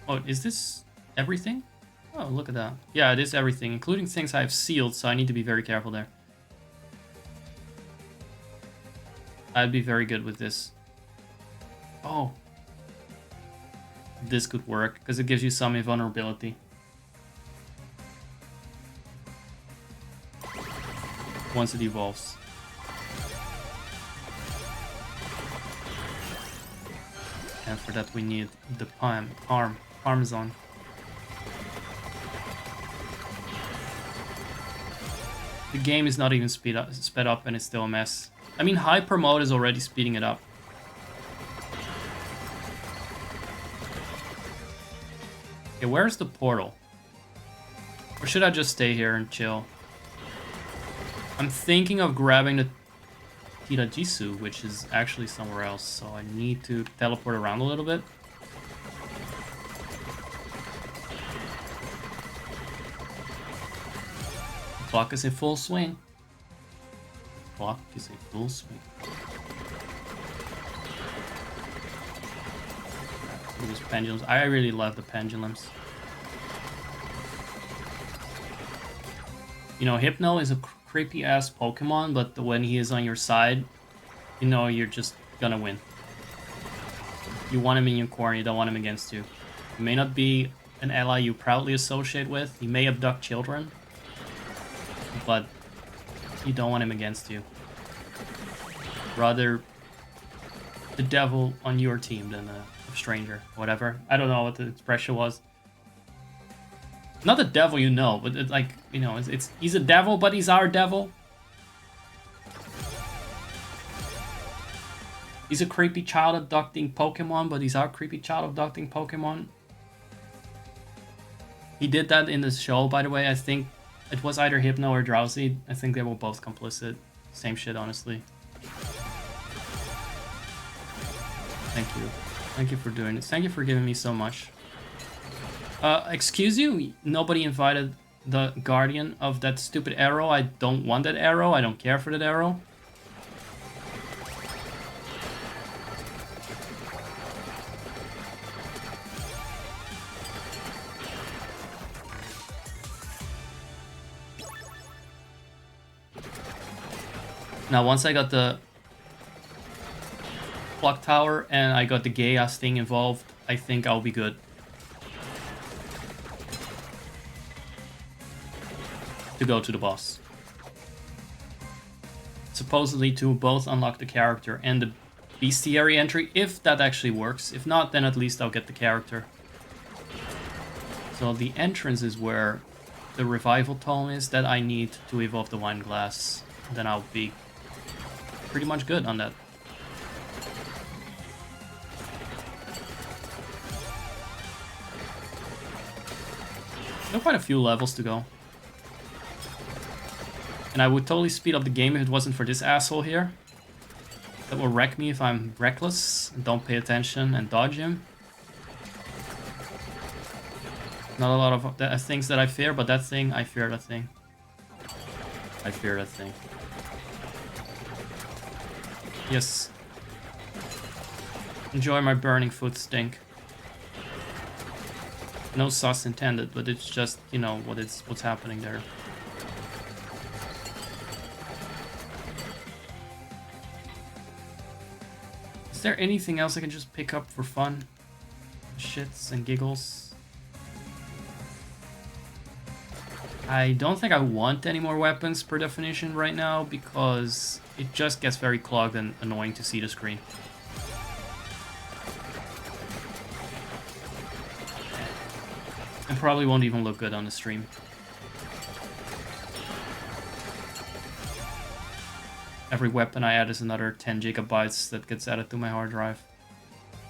Oh, is this everything? Oh, look at that. Yeah, it is everything, including things I've sealed, so I need to be very careful there. I'd be very good with this. Oh. This could work, because it gives you some invulnerability. Once it evolves. And for that we need the Parmesan. The game is not even sped up and it's still a mess. I mean, hyper mode is already speeding it up. Okay, where's the portal? Or should I just stay here and chill? I'm thinking of grabbing the Hirajisu, which is actually somewhere else, so I need to teleport around a little bit. The clock is in full swing. The clock is in full swing. These pendulums. I really love the pendulums. You know, Hypno is a creepy ass Pokemon, but when he is on your side, you know you're just gonna win. You want him in your corner, you don't want him against you. He may not be an ally you proudly associate with, he may abduct children, but you don't want him against you. Rather the devil on your team than a stranger, whatever. I don't know what the expression was. Not the devil you know, but it's like, you know, he's a devil, but he's our devil. He's a creepy child abducting Pokemon, but he's our creepy child abducting Pokemon. He did that in the show, by the way. I think it was either Hypno or Drowsy. I think they were both complicit. Same shit, honestly. Thank you. Thank you for doing this. Thank you for giving me so much. Excuse you? Nobody invited the guardian of that stupid arrow. I don't want that arrow. I don't care for that arrow. Now, once I got the clock tower and I got the Gaia's thing involved, I think I'll be good. To go to the boss. Supposedly to both unlock the character and the bestiary entry, if that actually works. If not, then at least I'll get the character. So the entrance is where the revival tome is that I need to evolve the wine glass. Then I'll be pretty much good on that. Still quite a few levels to go. And I would totally speed up the game if it wasn't for this asshole here. That will wreck me if I'm reckless and don't pay attention and dodge him. Not a lot of things that I fear, but that thing, I fear that thing. I fear that thing. Yes. Enjoy my burning foot stink. No sauce intended, but it's just, you know, what's happening there. Is there anything else I can just pick up for fun? Shits and giggles. I don't think I want any more weapons per definition right now because it just gets very clogged and annoying to see the screen. And probably won't even look good on the stream. Every weapon I add is another 10 gigabytes that gets added to my hard drive.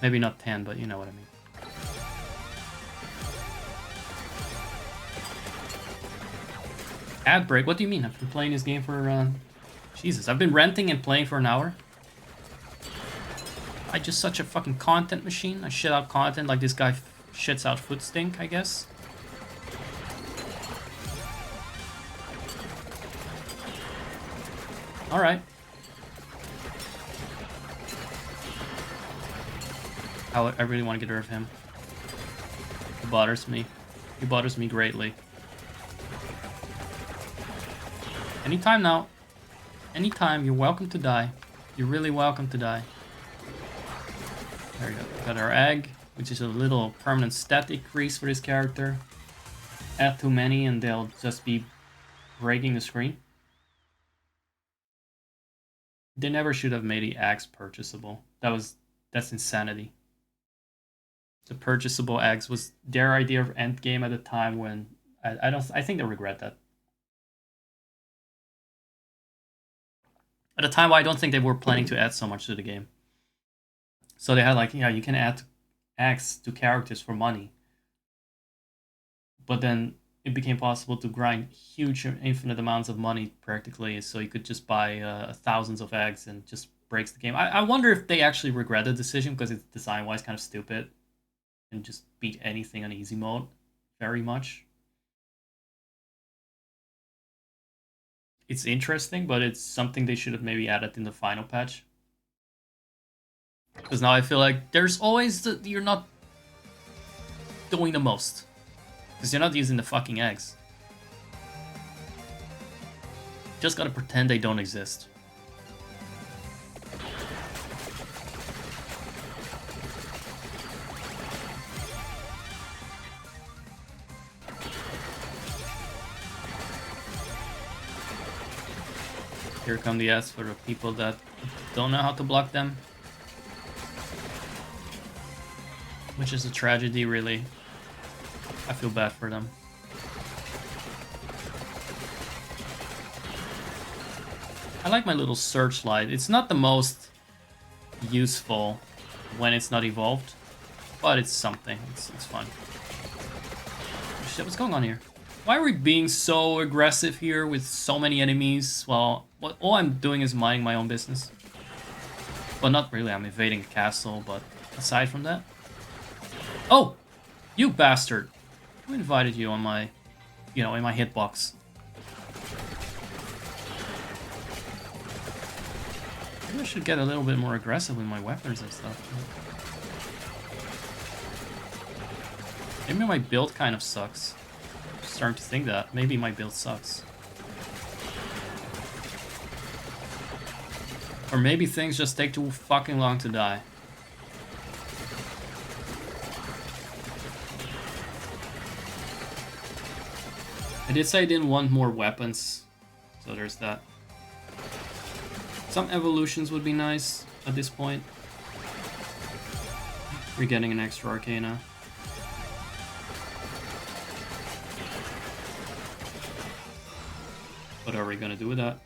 Maybe not 10, but you know what I mean. Ad break? What do you mean? I've been playing this game for, Jesus, I've been renting and playing for an hour. I'm just such a fucking content machine. I shit out content like this guy shits out foot stink, I guess. Alright. I really want to get rid of him. He bothers me. He bothers me greatly. Anytime now. Anytime, you're welcome to die. You're really welcome to die. There we go. Got our egg, which is a little permanent stat decrease for this character. Add too many and they'll just be breaking the screen. They never should have made the eggs purchasable. That's insanity. The purchasable eggs was their idea of endgame at the time when I think they regret that. At a time where I don't think they were planning to add so much to the game. So they had like, yeah, you can add eggs to characters for money. But then it became possible to grind huge infinite amounts of money practically, so you could just buy thousands of eggs and just breaks the game. I wonder if they actually regret the decision because it's design-wise kind of stupid and just beat anything on easy mode very much. It's interesting, but it's something they should have maybe added in the final patch. Because now I feel like there's always you're not doing the most. Because you're not using the fucking eggs. Just gotta pretend they don't exist. Here come the ads for the people that don't know how to block them. Which is a tragedy, really. I feel bad for them. I like my little searchlight. It's not the most useful when it's not evolved, but it's something. It's fun. Shit, what's going on here? Why are we being so aggressive here with so many enemies? Well, all I'm doing is minding my own business. Well, not really. I'm invading a castle, but aside from that... Oh! You bastard! Who invited you on my... You know, in my hitbox? Maybe I should get a little bit more aggressive with my weapons and stuff. Maybe my build kind of sucks. I'm starting to think that. Maybe my build sucks. Or maybe things just take too fucking long to die. I did say I didn't want more weapons, so there's that. Some evolutions would be nice at this point. We're getting an extra Arcana. What are we gonna do with that?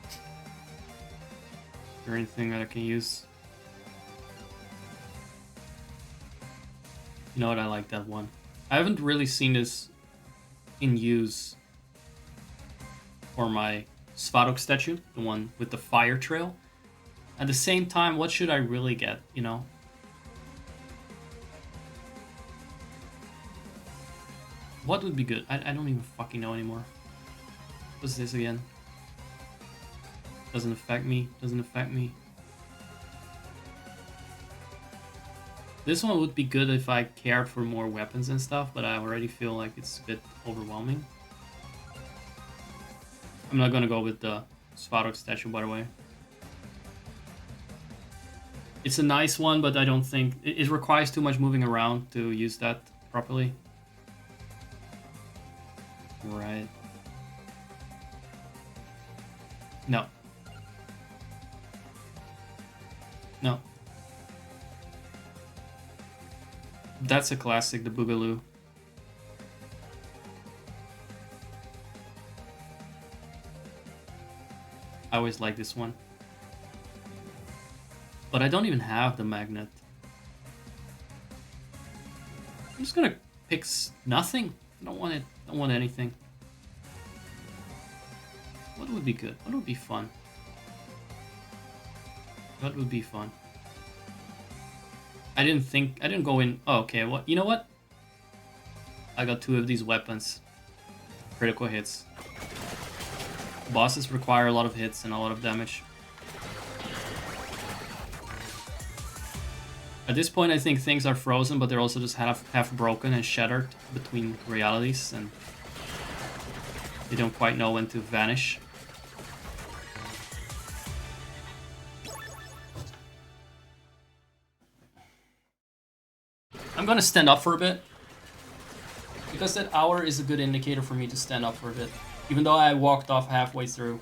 Is there anything that I can use? You know what, I like that one. I haven't really seen this in use for my Svadok statue, the one with the fire trail. At the same time, what should I really get, you know? What would be good? I don't even fucking know anymore. What's this again? Doesn't affect me, doesn't affect me. This one would be good if I cared for more weapons and stuff, but I already feel like it's a bit overwhelming. I'm not gonna go with the Svadok statue, by the way. It's a nice one, but I don't think... It requires too much moving around to use that properly. Right. No. No. That's a classic, the Boogaloo. I always like this one. But I don't even have the magnet. I'm just gonna pick nothing. I don't want it. I don't want anything. What would be good? What would be fun? What would be fun? I didn't go in. Oh, okay, what? You know what? I got 2 of these weapons. Critical hits. Bosses require a lot of hits and a lot of damage. At this point, I think things are frozen, but they're also just half broken and shattered between realities, and they don't quite know when to vanish. I'm gonna stand up for a bit, because that hour is a good indicator for me to stand up for a bit, even though I walked off halfway through.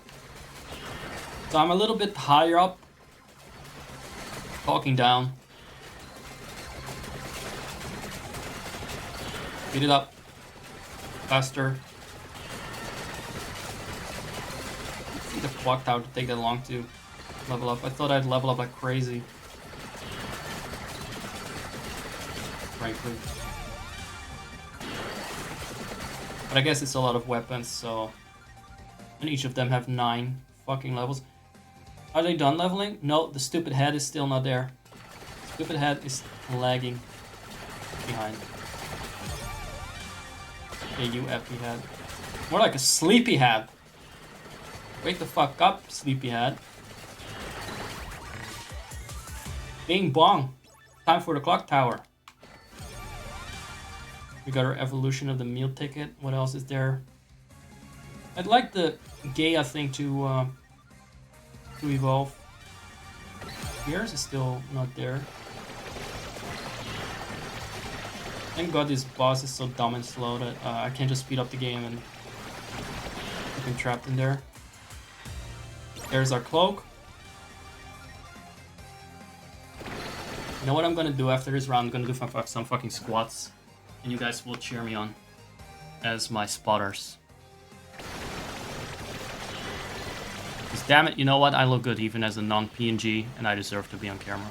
So I'm a little bit higher up, talking down. Speed it up. Faster. I think the clock tower to take that long to level up. I thought I'd level up like crazy. Frankly. But I guess it's a lot of weapons, so... And each of them have 9 fucking levels. Are they done leveling? No, the stupid head is still not there. Stupid head is lagging behind. Hey, you epi head. More like a sleepy head. Wake the fuck up, sleepy head. Bing bong. Time for the clock tower. We got our evolution of the meal ticket. What else is there? I'd like the Gaia thing to evolve. Yours is still not there. Thank God this boss is so dumb and slow that I can't just speed up the game and keep him trapped in there. There's our cloak. You know what I'm gonna do after this round? I'm gonna do some fucking squats. And you guys will cheer me on as my spotters. Because damn it, you know what? I look good even as a non-PNG, and I deserve to be on camera.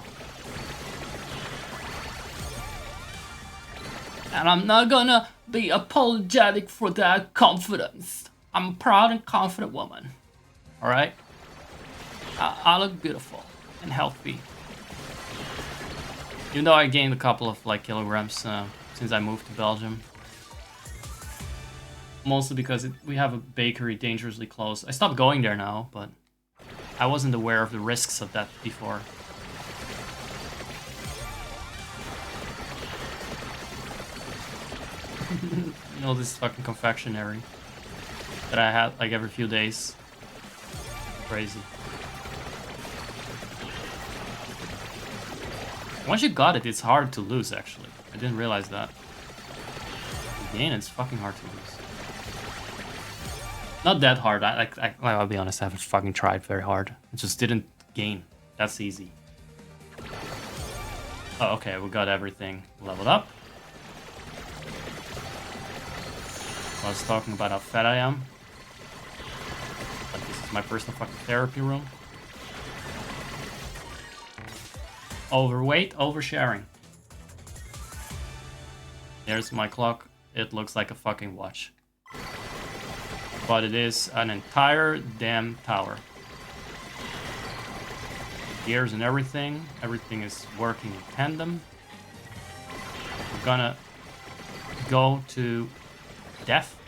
And I'm not gonna be apologetic for that confidence. I'm a proud and confident woman. Alright? I look beautiful and healthy. Even though I gained a couple of like kilograms since I moved to Belgium. Mostly because we have a bakery dangerously close. I stopped going there now, but I wasn't aware of the risks of that before. You know, this fucking confectionery that I had like every few days. crazy. Once you got it, it's hard to lose, actually. I didn't realize that. Again, it's fucking hard to lose. Not that hard. I'll be honest, I haven't fucking tried very hard. It just didn't gain. That's easy. Oh, okay, we got everything leveled up. I was talking about how fat I am. But this is my personal fucking therapy room. Overweight, oversharing. There's my clock. It looks like a fucking watch. But it is an entire damn tower. Gears and everything. Everything is working in tandem. We're gonna go to death.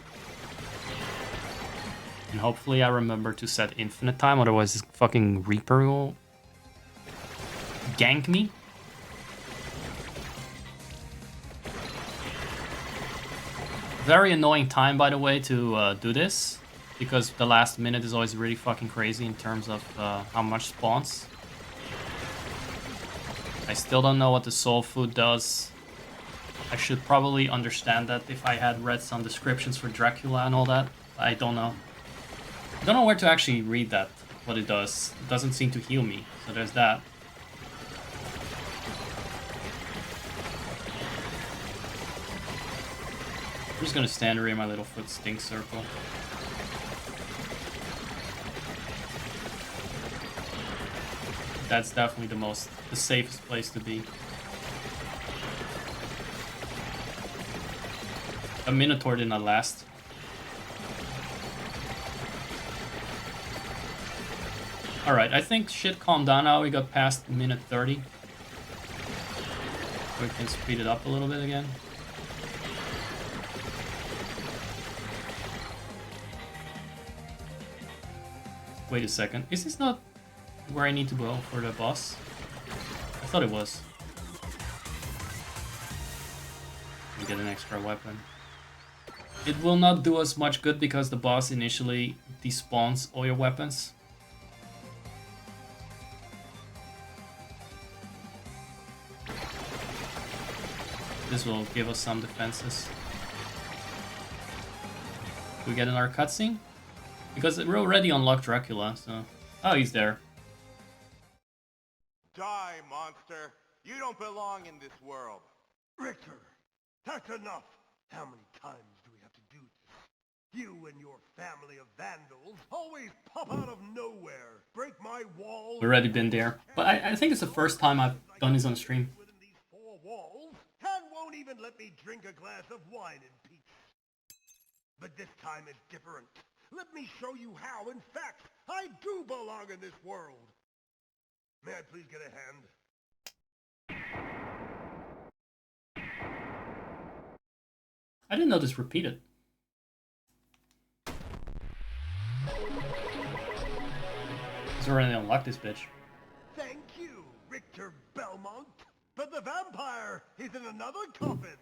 And hopefully I remember to set infinite time, otherwise this fucking Reaper will gank me. Very annoying time, by the way, to do this, because the last minute is always really fucking crazy in terms of how much spawns. I still don't know what the soul food does. I should probably understand that if I had read some descriptions for Dracula and all that. I don't know. I don't know where to actually read that, what it does. It doesn't seem to heal me, so there's that. I'm just gonna stand here in my little foot stink circle. That's definitely the safest place to be. A Minotaur did not last. Alright, I think shit calmed down now. We got past minute 30. We can speed it up a little bit again. Wait a second. Is this not where I need to go for the boss? I thought it was. We get an extra weapon. It will not do us much good because the boss initially despawns all your weapons. This will give us some defenses. Do we get another cutscene? Because we already unlocked Dracula, so... Oh, he's there. Die, monster! You don't belong in this world! Richter, that's enough! How many times do we have to do this? You and your family of vandals always pop out of nowhere, break my walls... We've already been there. But I think it's the first time I've done this on stream. ...within these four walls, and won't even let me drink a glass of wine in peace. But this time it's different. Let me show you how, in fact, I do belong in this world. May I please get a hand? I didn't know this repeated. He's already unlocked this bitch. Thank you, Richter Belmont. But the vampire is in another coffin.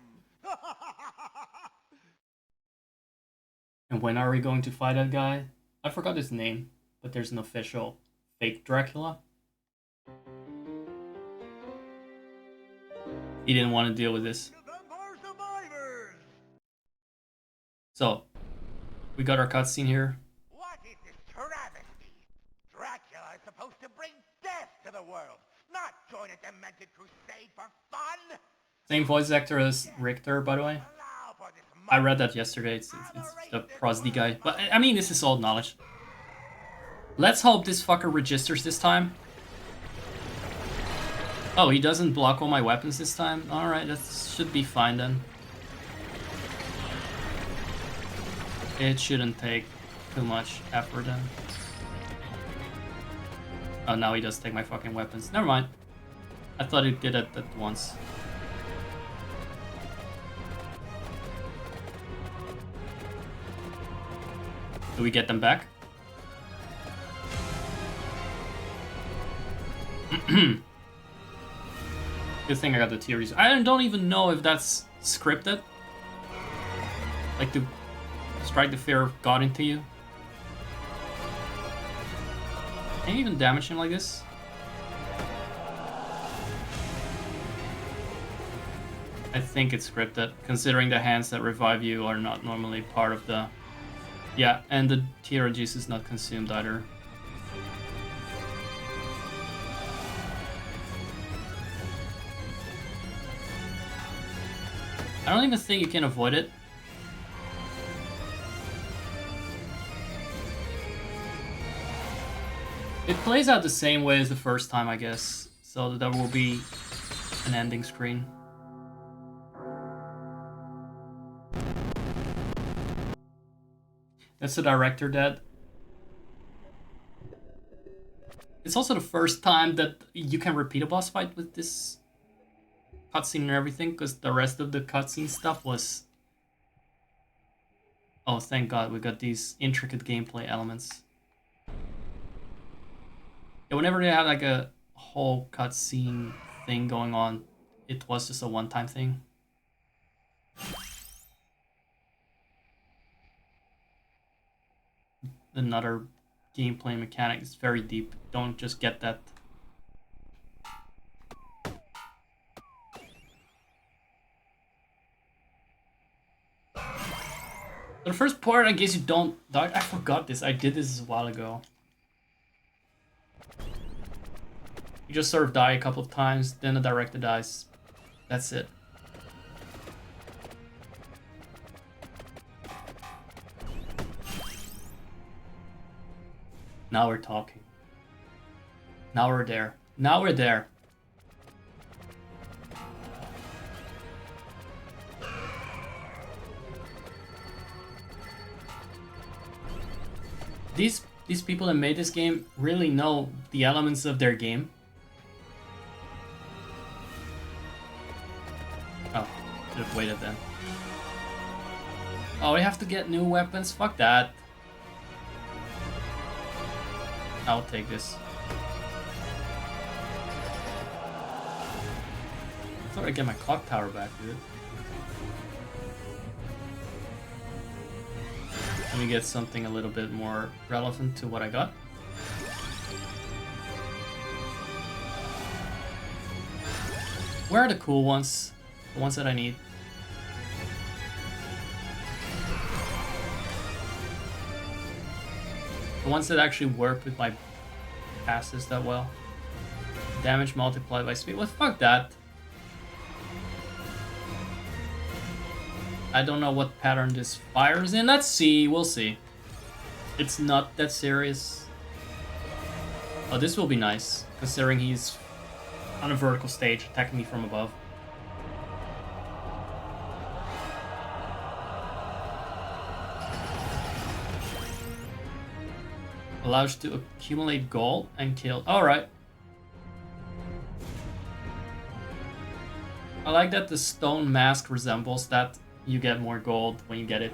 And when are we going to fight that guy? I forgot his name, but there's an official fake Dracula. He didn't want to deal with this. Vampire survivors! So, we got our cutscene here. What is this travesty? Dracula is supposed to bring death to the world, not join a demented crusade for fun! Same voice actor as Richter, by the way. I read that yesterday. It's the Prosdy guy. But I mean, this is old knowledge. Let's hope this fucker registers this time. Oh, he doesn't block all my weapons this time? Alright, that should be fine then. It shouldn't take too much effort then. Oh, now he does take my fucking weapons. Never mind. I thought he did it at once. Do we get them back? Good thing I got the theories. I don't even know if that's scripted. Like to strike the fear of God into you. Can you even damage him like this? I think it's scripted, considering the hands that revive you are not normally part of the... Yeah, and the Tear juice is not consumed either. I don't even think you can avoid it. It plays out the same way as the first time, I guess. So there will be an ending screen. That's the director dead. It's also the first time that you can repeat a boss fight with this cutscene and everything, because the rest of the cutscene stuff was... Oh, thank God, we got these intricate gameplay elements. Yeah, whenever they had like a whole cutscene thing going on, it was just a one-time thing. Another gameplay mechanic is very deep. Don't just get that. The first part, I guess you don't die. I forgot this. I did this a while ago. You just sort of die a couple of times, then the director dies. That's it. Now we're talking. Now we're there. Now we're there. These people that made this game really know the elements of their game. Oh, should have waited then. Oh, we have to get new weapons? Fuck that. I'll take this. I thought I'd get my clock tower back, dude. Let me get something a little bit more relevant to what I got. Where are the cool ones? The ones that I need. The ones that actually work with my passes that well. Damage multiplied by speed. Well, fuck that. I don't know what pattern this fires in. Let's see. We'll see. It's not that serious. Oh, this will be nice, considering he's on a vertical stage attacking me from above. Allows you to accumulate gold and kill. Alright. I like that the stone mask resembles that. You get more gold when you get it.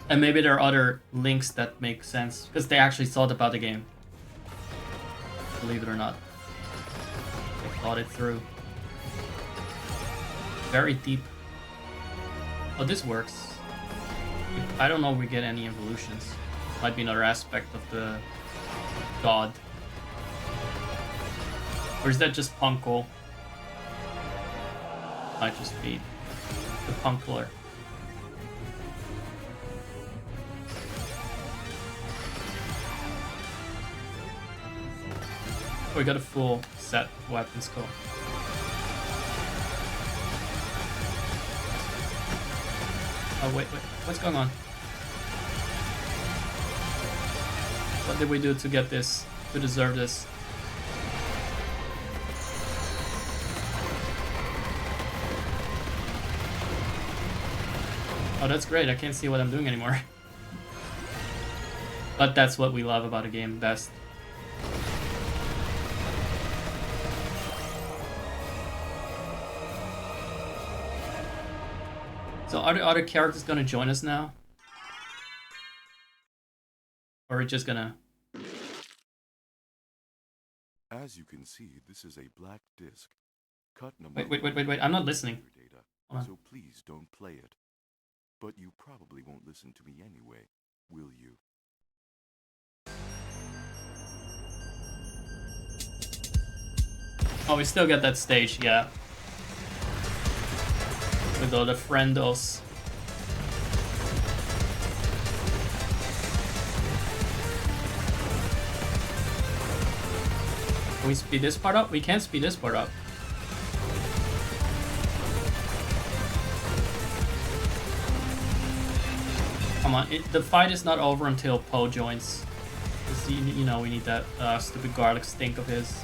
And maybe there are other links that make sense, because they actually thought about the game. Believe it or not. They thought it through. Very deep. Oh, this works. I don't know if we get any evolutions. Might be another aspect of the god. Or is that just Punkle? Might just be the Punkler. Oh, we got a full set of weapons, cool. Oh wait, what's going on? What did we do to get this, to deserve this? Oh, that's great. I can't see what I'm doing anymore. But that's what we love about a game best. So are the other characters gonna join us now? Or are we just gonna... As you can see, this is a black disc. Cut number... Wait. I'm not listening. Data, so please don't play it. But you probably won't listen to me anyway, will you? Oh, we still get that stage, yeah. With all the friendos. Can we speed this part up? We can't speed this part up. Come on, the fight is not over until Poe joins. You know, we need that stupid garlic stink of his.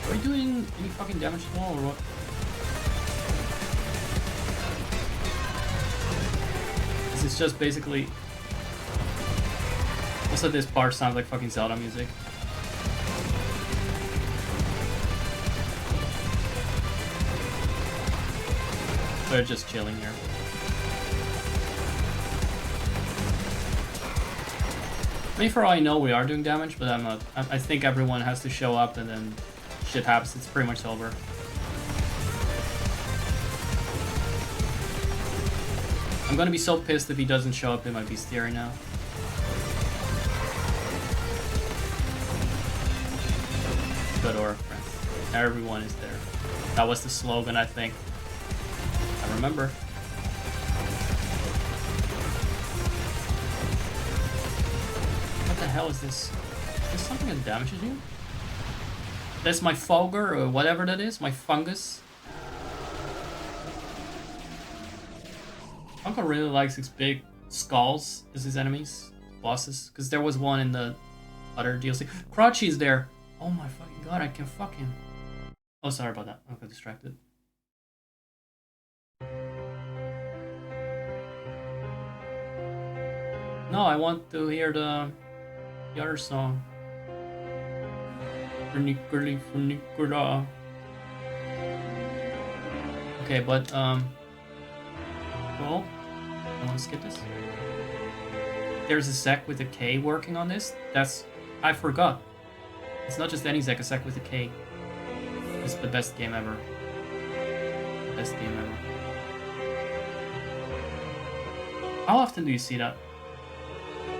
Are we doing any fucking damage at all, or what? This is just basically... Also, this part sounds like fucking Zelda music. We're just chilling here. I mean, for all I know, we are doing damage, but I'm not. I think everyone has to show up, and then shit happens. It's pretty much over. I'm gonna be so pissed if he doesn't show up in my bestiary now. Good aura, friends. Everyone is there. That was the slogan, I think. I remember. What the hell is this? Is this something that damages you? That's my Fogger, or whatever that is, my fungus. Uncle really likes his big skulls as his enemies, bosses, because there was one in the other DLC. Crouchy's there! Oh my fucking god, I can fuck him. Oh, sorry about that. I got distracted. No, I want to hear the other song. Okay, but well, I want to skip this. There's a Zek with a K working on this. I forgot. It's not just any Zek, a Zek with a K. It's the best game ever. Best game ever. How often do you see that?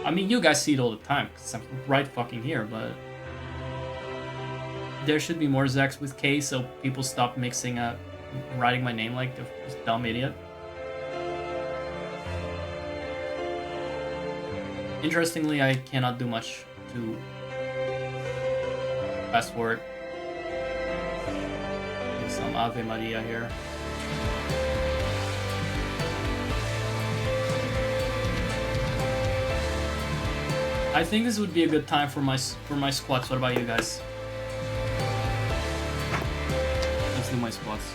I mean, you guys see it all the time, because I'm right fucking here, but... There should be more Zeks with K, so people stop mixing up, writing my name like a dumb idiot. Interestingly, I cannot do much to fast forward. Get some Ave Maria here. I think this would be a good time for my squats. What about you guys? Let's do my squats.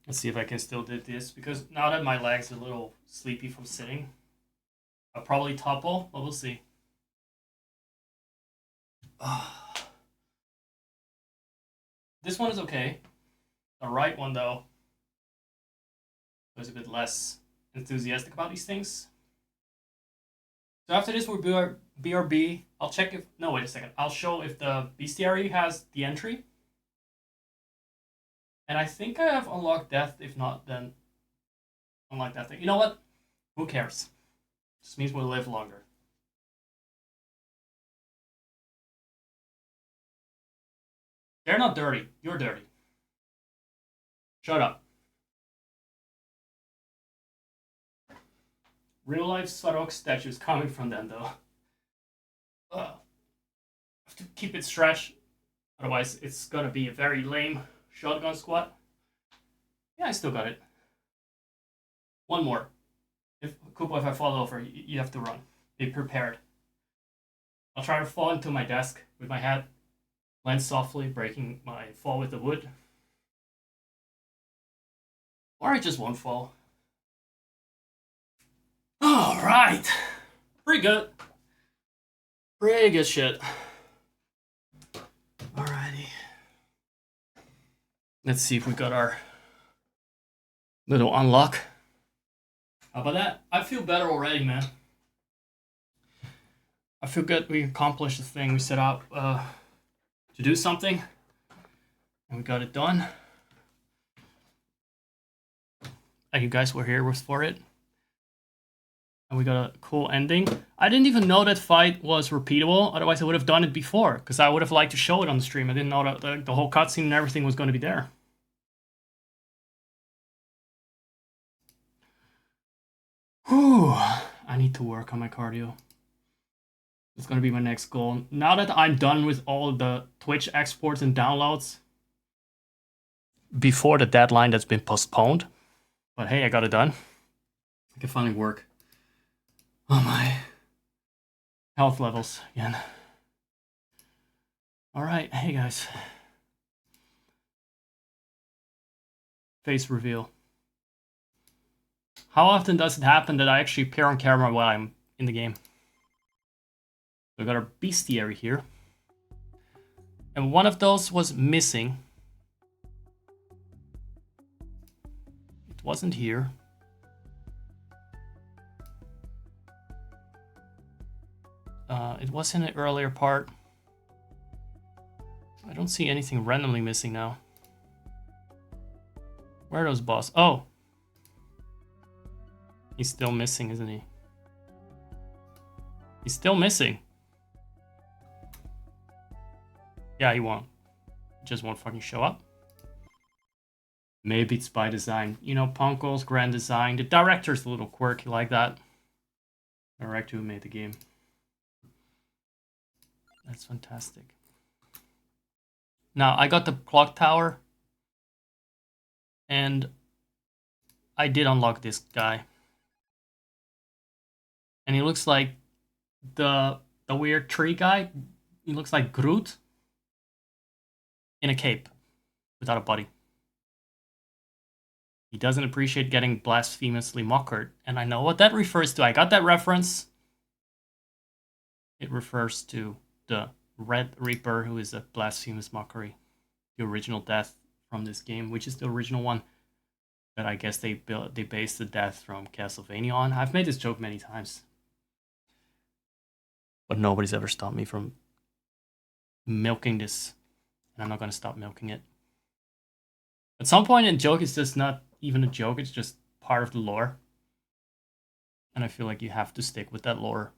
Let's see if I can still do this, because now that my leg's a little sleepy from sitting, I'll probably topple, but we'll see. This one is okay. The right one, though, was a bit less enthusiastic about these things. So after this, we'll BRB. I'll check if... No, wait a second. I'll show if the bestiary has the entry. And I think I have unlocked death. If not, then unlock that thing. You know what? Who cares? Just means we'll live longer. They're not dirty. You're dirty. Shut up. Real life Svarog statues coming from them, though. I have to keep it stretched. Otherwise, it's gonna be a very lame shotgun squad. Yeah, I still got it. One more. If Koopa, if I fall over, you have to run. Be prepared. I'll try to fall into my desk with my head. Land softly, breaking my fall with the wood. Or I just won't fall. Alright. Pretty good. Pretty good shit. Alrighty. Let's see if we got our little unlock. How about that? I feel better already, man. I feel good. We accomplished the thing. We set out to do something. And we got it done. And you guys were here for it. And we got a cool ending. I didn't even know that fight was repeatable. Otherwise, I would have done it before. Because I would have liked to show it on the stream. I didn't know that the whole cutscene and everything was going to be there. Whew. I need to work on my cardio. It's going to be my next goal. Now that I'm done with all the Twitch exports and downloads. Before the deadline that's been postponed. But hey, I got it done. I can finally work on my health levels again. Alright, hey guys. Face reveal. How often does it happen that I actually appear on camera while I'm in the game? We got our bestiary here. And one of those was missing. It wasn't here. It was in an earlier part. I don't see anything randomly missing now. Where are those boss? Oh! He's still missing, isn't he? He's still missing. Yeah, he won't. He just won't fucking show up. Maybe it's by design. You know, Punko's grand design. The director's a little quirky like that. The director who made the game. That's fantastic. Now, I got the clock tower. And I did unlock this guy. And he looks like the weird tree guy. He looks like Groot. In a cape. Without a body. He doesn't appreciate getting blasphemously mocked. And I know what that refers to. I got that reference. It refers to the Red Reaper, who is a blasphemous mockery. The original death from this game, which is the original one that I guess they based the death from Castlevania on. I've made this joke many times. But nobody's ever stopped me from milking this. And I'm not going to stop milking it. At some point, a joke is just not even a joke. It's just part of the lore. And I feel like you have to stick with that lore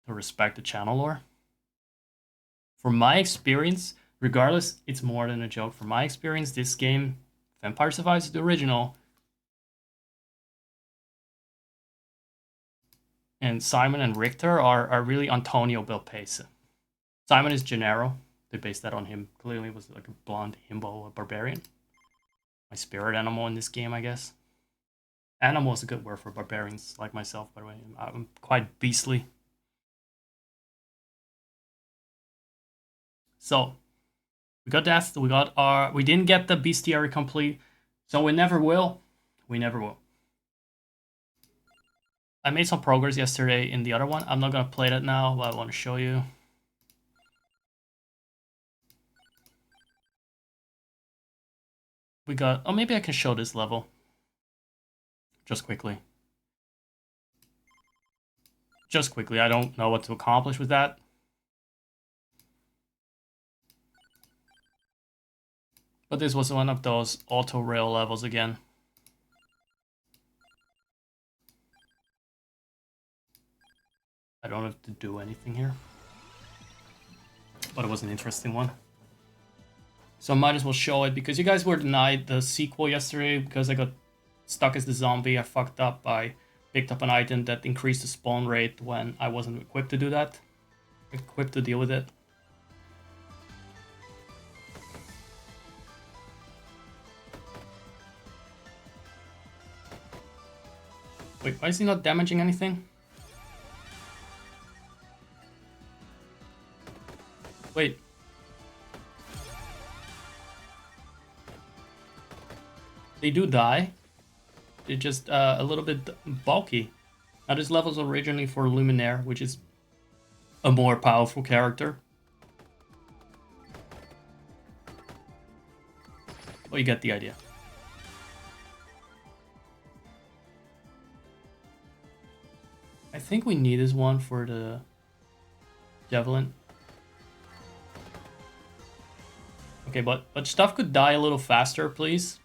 to respect the channel lore. From my experience, regardless, it's more than a joke. From my experience, this game, Vampire Survivors, the original, and Simon and Richter are really Antonio Belpace. Simon is Gennaro. They based that on him. Clearly was like a blonde himbo, a barbarian. My spirit animal in this game, I guess. Animal is a good word for barbarians like myself, by the way. I'm quite beastly. So, we got that. We didn't get the bestiary complete, so we never will. We never will. I made some progress yesterday in the other one. I'm not gonna play that now, but I want to show you. we got... Oh, maybe I can show this level. Just quickly. Just quickly, I don't know what to accomplish with that. But this was one of those auto rail levels again. I don't have to do anything here. But it was an interesting one. So I might as well show it because you guys were denied the sequel yesterday because I got stuck as the zombie. I fucked up. I picked up an item that increased the spawn rate when I wasn't equipped to do that. Equipped to deal with it. Wait, why is he not damaging anything? Wait. They do die. They're just a little bit bulky. Now this level is originally for Luminaire, which is a more powerful character. Well, you get the idea. I think we need this one for the Javelin. Okay, but stuff could die a little faster, please.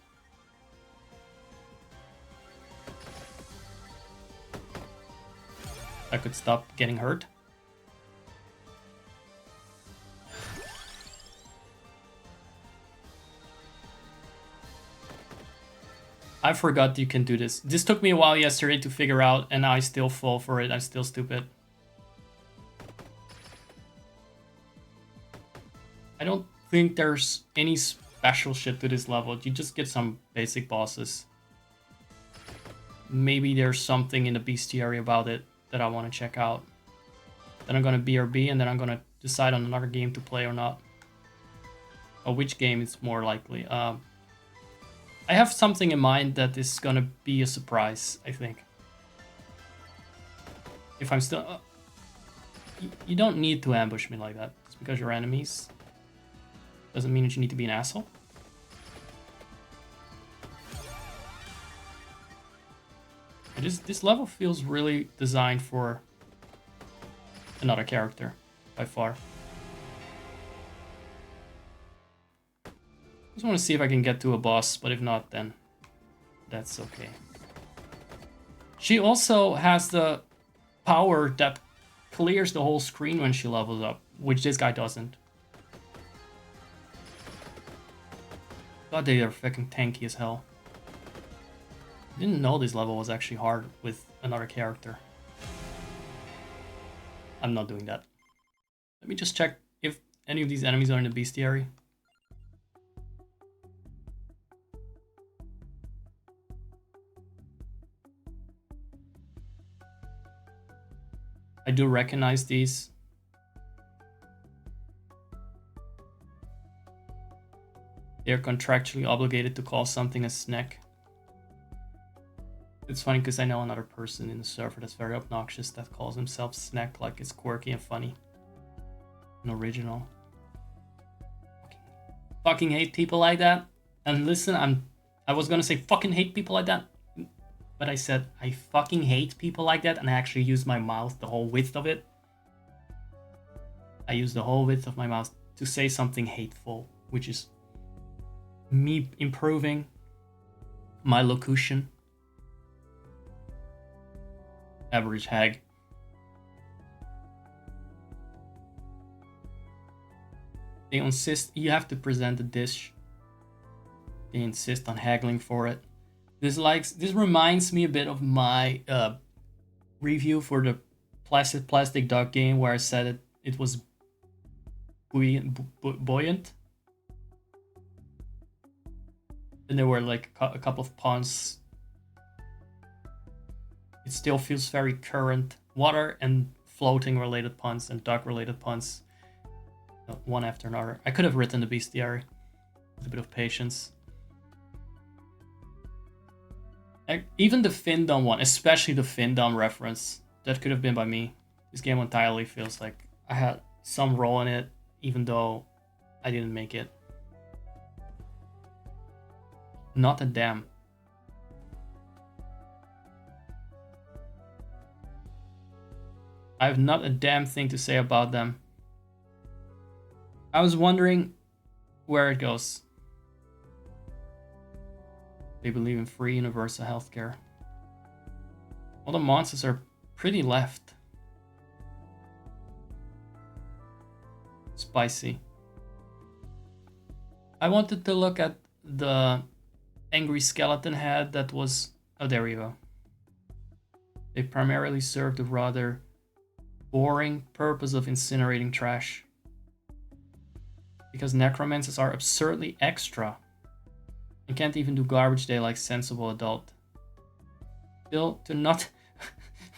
I could stop getting hurt. I forgot you can do this. This took me a while yesterday to figure out, and I still fall for it. I'm still stupid. I don't think there's any special shit to this level. You just get some basic bosses. Maybe there's something in the bestiary about it that I want to check out. Then I'm gonna BRB, and then I'm gonna decide on another game to play or not. Or which game is more likely. I have something in mind that is gonna be a surprise, I think. If I'm still... you don't need to ambush me like that. It's because you're enemies. Doesn't mean that you need to be an asshole. This level feels really designed for another character, by far. Just want to see if I can get to a boss, but if not, then that's okay. She also has the power that clears the whole screen when she levels up, which this guy doesn't. God, they are fucking tanky as hell. Didn't know this level was actually hard with another character. I'm not doing that. Let me just check if any of these enemies are in the bestiary. I do recognize these. They're contractually obligated to call something a snack. It's funny because I know another person in the server that's very obnoxious that calls himself Snack like it's quirky and funny. And original. Fucking hate people like that. And listen, I was gonna say fucking hate people like that. But I said I fucking hate people like that, and I actually used my mouth, the whole width of it. I used the whole width of my mouth to say something hateful, which is me improving my locution. Average hag. They insist you have to present a dish. They insist on haggling for it. This reminds me a bit of my review for the plastic duck game where I said it was buoyant. And there were like a couple of puns. It still feels very current. Water and floating related puns and duck related puns. One after another. I could have written the bestiary with a bit of patience. Even the Findom one, especially the Findom reference, that could have been by me. This game entirely feels like I had some role in it, even though I didn't make it. Not a damn. I have not a damn thing to say about them. I was wondering where it goes. They believe in free universal healthcare. All the monsters are pretty left. Spicy. I wanted to look at the angry skeleton head that was... Oh, there we go. They primarily serve the rather boring purpose of incinerating trash. Because necromancers are absurdly extra. And can't even do garbage day like sensible adult. Still, to not...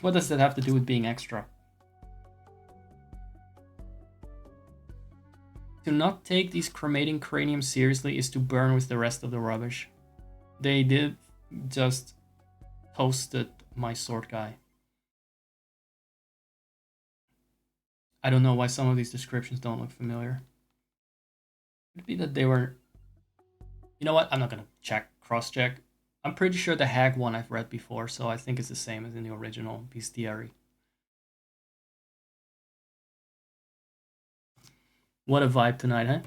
What does that have to do with being extra? To not take these cremating craniums seriously is to burn with the rest of the rubbish. They did just toasted my sword guy. I don't know why some of these descriptions don't look familiar. Could it be that they were... You know what? I'm not gonna cross-check. I'm pretty sure the hag one I've read before, so I think it's the same as in the original bestiary. What a vibe tonight, huh?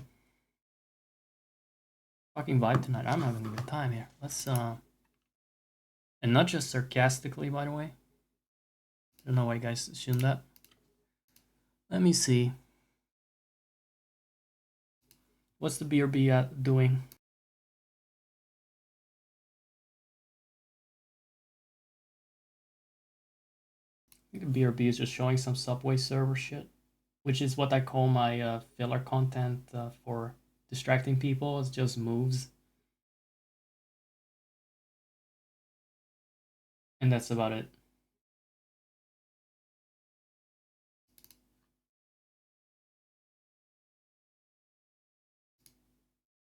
Fucking vibe tonight. I'm having a good time here. Let's, and not just sarcastically, by the way. I don't know why you guys assume that. Let me see. What's the BRB doing? I think the BRB is just showing some Subway server shit, which is what I call my filler content for distracting people. It's just moves. And that's about it.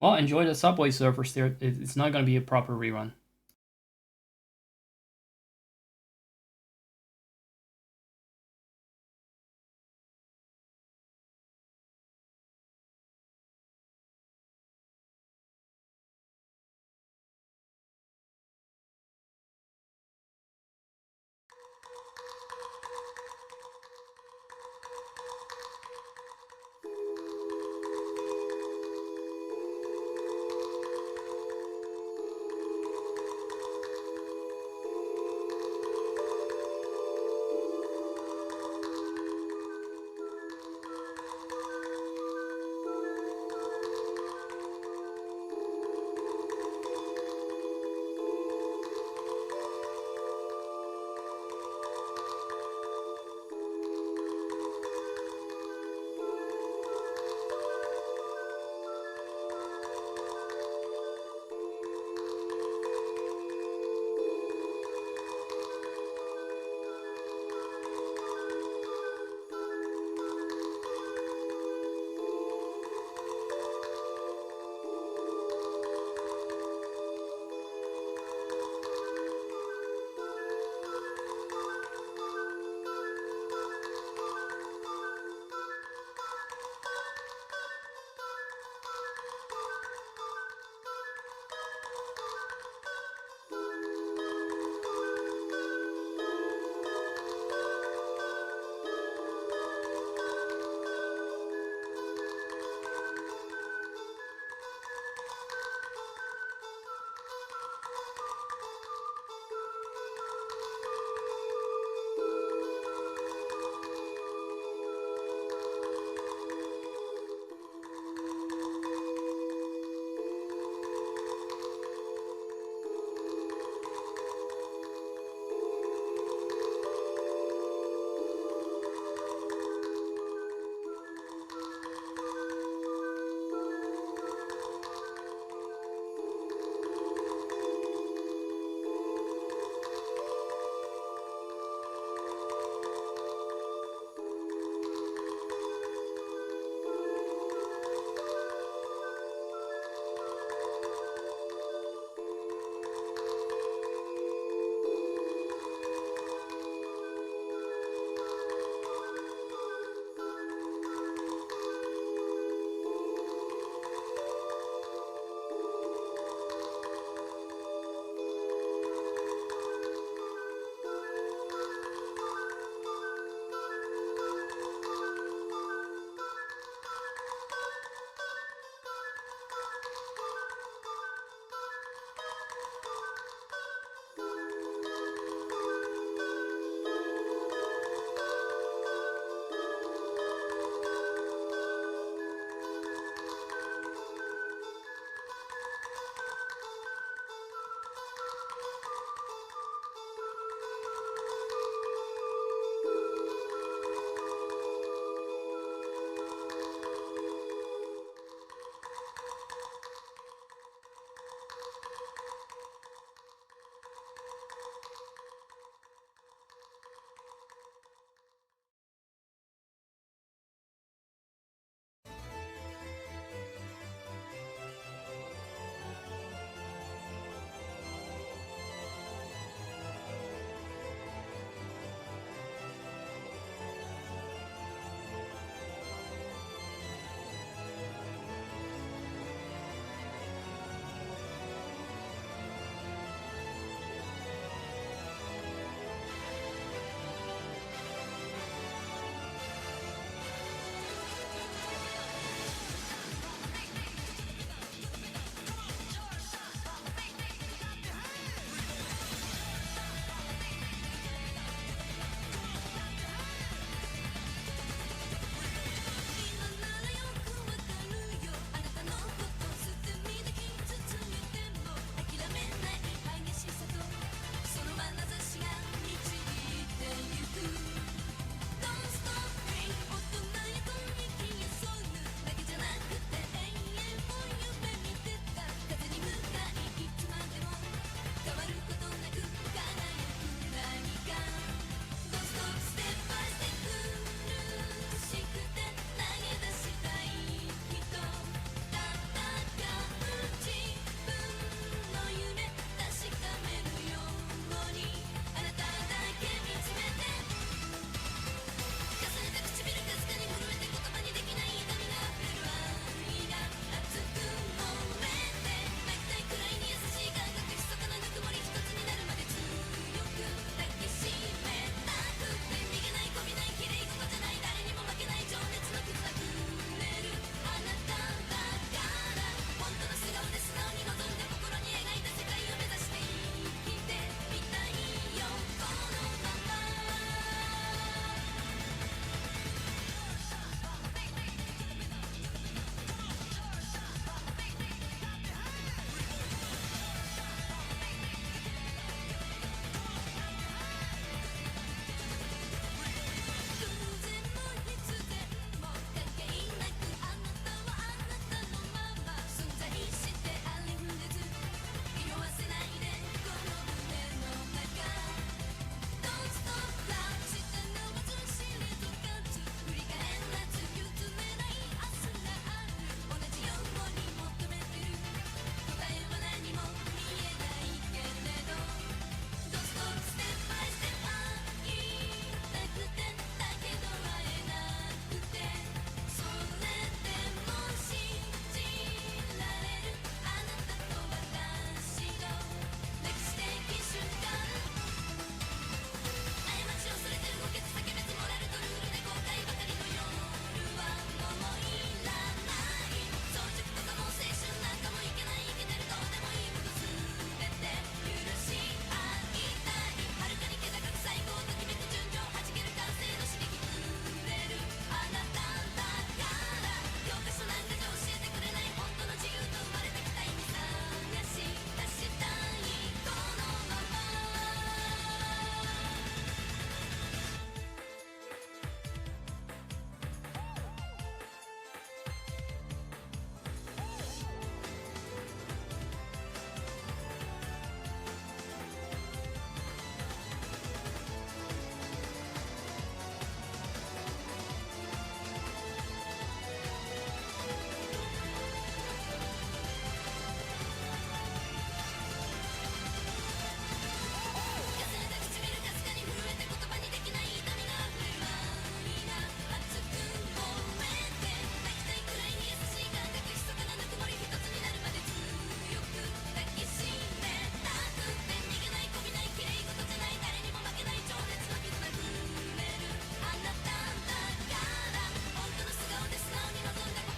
Well, enjoy the Subway servers there. It's not going to be a proper rerun.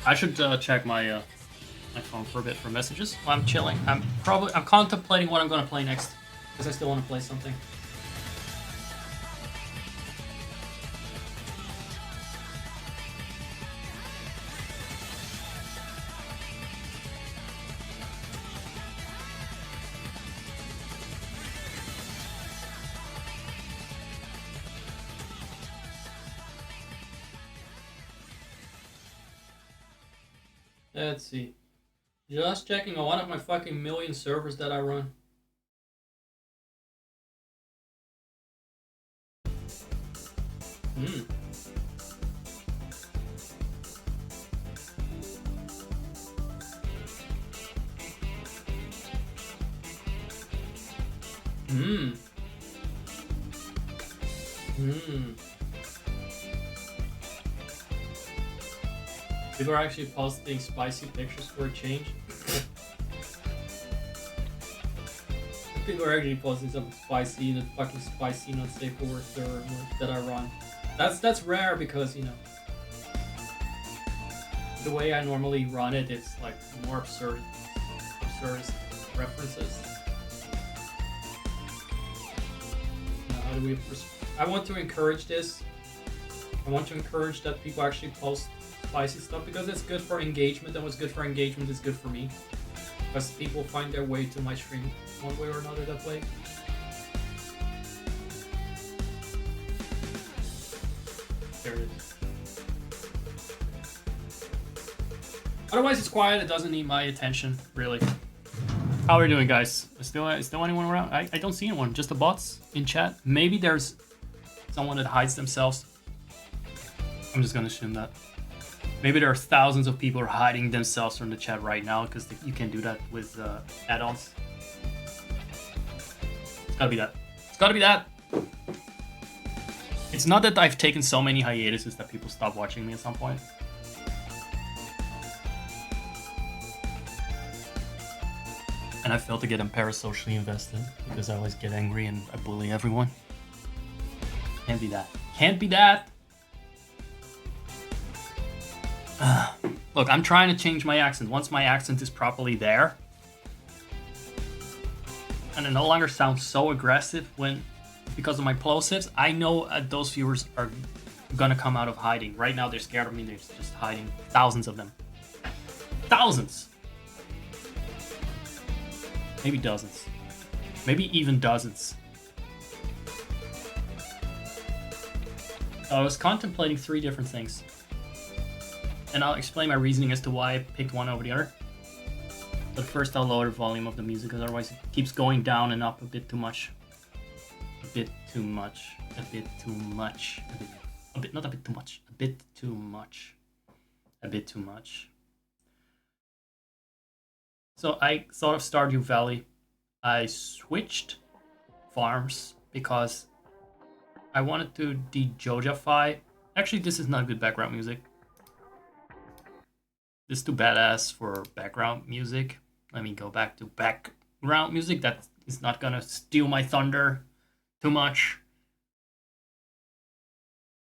I should check my my phone for a bit for messages while I'm chilling. I'm contemplating what I'm gonna play next because I still want to play something. Let's see. Just checking on one of my fucking million servers that I run. Hmm. Hmm. Hmm. People are actually posting spicy pictures for a change. People are actually posting something spicy, the fucking spicy, not safe for work server that I run. That's rare because, you know, the way I normally run it, it's like more absurd references. Now, how do we? I want to encourage this. I want to encourage that people actually post spicy stuff because it's good for engagement, and what's good for engagement is good for me. Because people find their way to my stream one way or another that way. There it is. Otherwise, it's quiet. It doesn't need my attention, really. How are we doing, guys? Is still anyone around? I don't see anyone. Just the bots in chat. Maybe there's someone that hides themselves. I'm just gonna assume that. Maybe there are thousands of people hiding themselves from the chat right now because you can do that with add-ons. It's gotta be that. It's gotta be that. It's not that I've taken so many hiatuses that people stop watching me at some point. And I fail to get parasocially invested because I always get angry and I bully everyone. Can't be that. Can't be that. Look, I'm trying to change my accent. Once my accent is properly there, and it no longer sounds so aggressive because of my plosives, I know those viewers are gonna come out of hiding. Right now, they're scared of me. They're just hiding. Thousands of them. Thousands. Maybe dozens. Maybe even dozens. I was contemplating 3 different things. And I'll explain my reasoning as to why I picked one over the other. But first I'll lower the volume of the music, because otherwise it keeps going down and up a bit too much. A bit too much. A bit too much. Not a bit too much. A bit too much. A bit too much. So I thought of Stardew Valley. I switched farms because I wanted to de-Jojafy. Actually, this is not good background music. This is too badass for background music. Let me go back to background music. That is not gonna steal my thunder too much.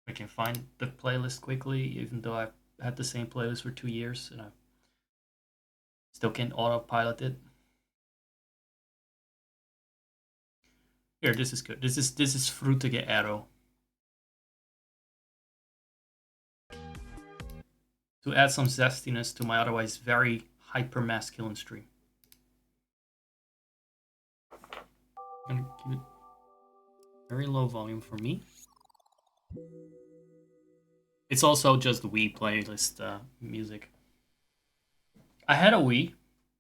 I can find the playlist quickly, even though I've had the same playlist for 2 years and I still can't autopilot it. Here, this is good. This is Frutige Arrow. To add some zestiness to my otherwise very hyper-masculine stream. I'm gonna keep it very low volume for me. It's also just Wii playlist music. I had a Wii,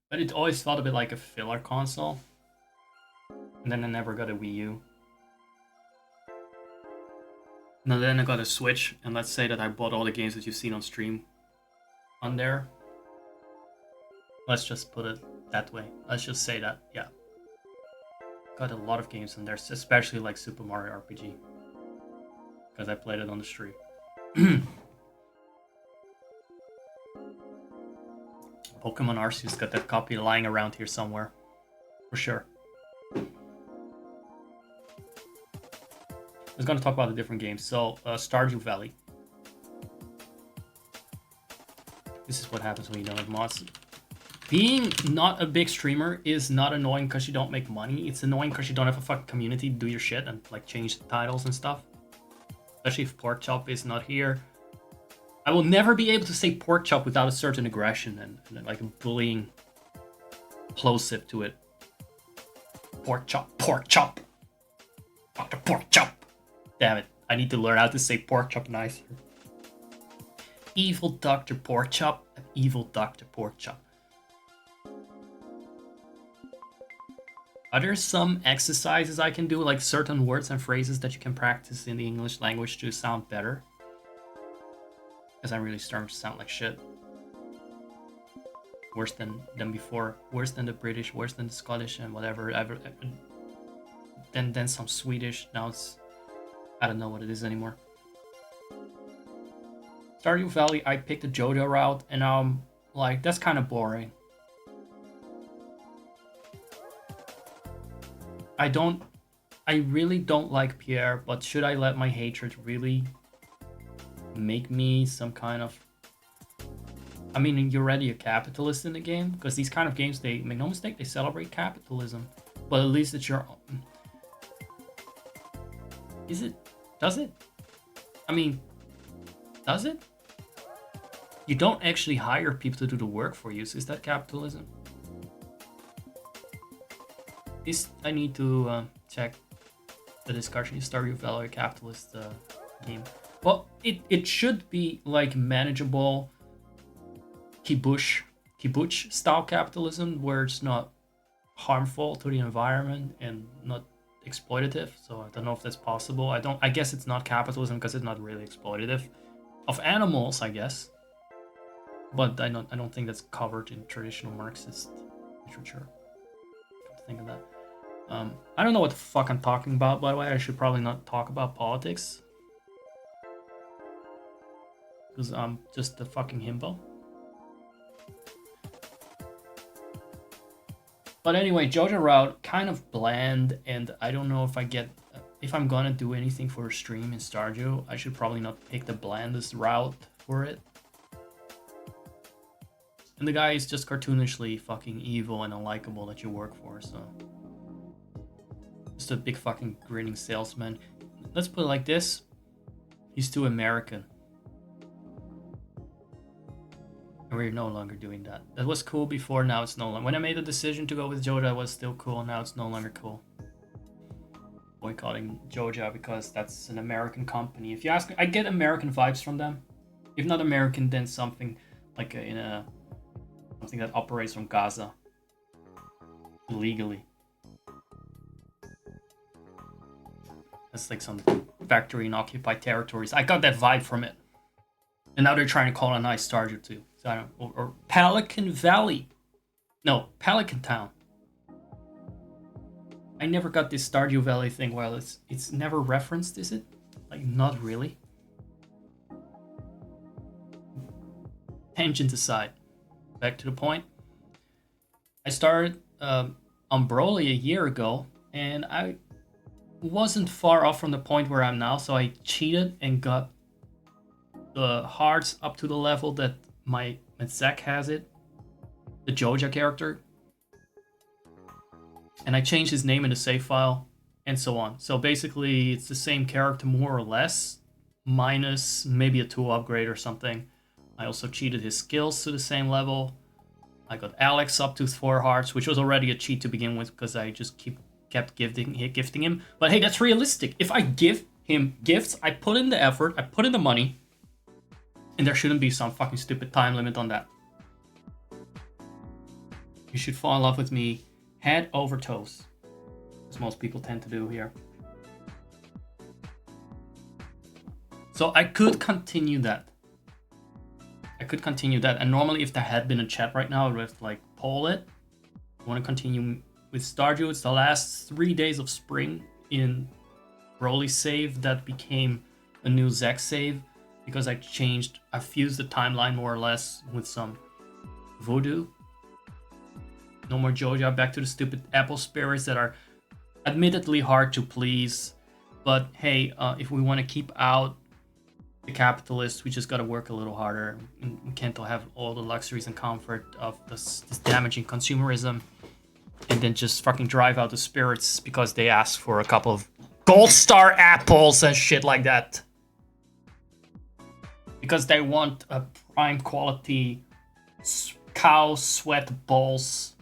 but it always felt a bit like a filler console. And then I never got a Wii U. And then I got a Switch, and let's say that I bought all the games that you've seen on stream on there. Let's just put it that way. Let's just say that, yeah. Got a lot of games on there, especially like Super Mario RPG. Because I played it on the stream. Pokemon Arceus got that copy lying around here somewhere. For sure. I was going to talk about the different games. So, Stardew Valley. This is that's what happens when you don't have mods. Being not a big streamer is not annoying because you don't make money. It's annoying because you don't have a fucking community to do your shit and like change the titles and stuff. Especially if Pork Chop is not here. I will never be able to say Pork Chop without a certain aggression and like a bullying plosive to it. Pork Chop, Pork Chop. Dr. Pork Chop. Damn it. I need to learn how to say Pork Chop nicer. Evil Dr. Pork Chop. Evil Dr. Pork Chop. Are there some exercises I can do, like certain words and phrases that you can practice in the English language to sound better? Because I'm really starting to sound like shit. Worse than before. Worse than the British, worse than the Scottish and whatever. Then some Swedish. Now it's... I don't know what it is anymore. Stardew Valley, I picked the JoJo route and now I'm like, that's kind of boring. I really don't like Pierre, but should I let my hatred really make me some kind of... I mean, you're already a capitalist in the game, because these kind of games, they make no mistake, they celebrate capitalism. But at least it's your own. Is it? Does it? I mean, does it? You don't actually hire people to do the work for you, so is that capitalism? I need to check the discussion. Is Stardew Valley a capitalist game? Well, it should be like manageable kibush style capitalism where it's not harmful to the environment and not exploitative. So I don't know if that's possible. I guess it's not capitalism because it's not really exploitative of animals, I guess. But I don't think that's covered in traditional Marxist literature. Come to think of that. I don't know what the fuck I'm talking about, by the way. I should probably not talk about politics. Because I'm just a fucking himbo. But anyway, JoJo route, kind of bland, and I don't know if I'm gonna do anything for a stream in Stardew, I should probably not pick the blandest route for it. And the guy is just cartoonishly fucking evil and unlikable that you work for, so... Just a big fucking grinning salesman. Let's put it like this. He's too American. And we're no longer doing that. That was cool before, now it's no longer. When I made the decision to go with Joja, it was still cool, now it's no longer cool. Boycotting Joja because that's an American company. If you ask me, I get American vibes from them. If not American, then something like something that operates from Gaza. Illegally. That's like some factory in occupied territories. I got that vibe from it. And now they're trying to colonize Stardew too. So I don't, or Pelican Valley. No, Pelican Town. I never got this Stardew Valley thing. Well, it's never referenced, is it? Like, not really. Tangent aside. Back to the point. I started on Broly a year ago, and I wasn't far off from the point where I'm now, so I cheated and got the hearts up to the level that my Zach has it, the Joja character, and I changed his name in the save file and so on. So basically it's the same character more or less, minus maybe a 2 upgrade or something. I also cheated his skills to the same level. I got Alex up to 4 hearts, which was already a cheat to begin with because I just kept gifting him. But hey, that's realistic. If I give him gifts, I put in the effort, I put in the money, and there shouldn't be some fucking stupid time limit on that. You should fall in love with me head over toes, as most people tend to do here. So I could continue that. And normally if there had been a chat right now, I would have like poll it. I want to continue with Stardew. It's the last 3 days of spring in Broly's save that became a new Zek save because I fused the timeline more or less with some voodoo. No more Joja, back to the stupid apple spirits that are admittedly hard to please. But hey, if we want to keep out the capitalists. We just gotta work a little harder. We can't have all the luxuries and comfort of this damaging consumerism, and then just fucking drive out the spirits because they ask for a couple of gold star apples and shit like that. Because they want a prime quality cow sweat balls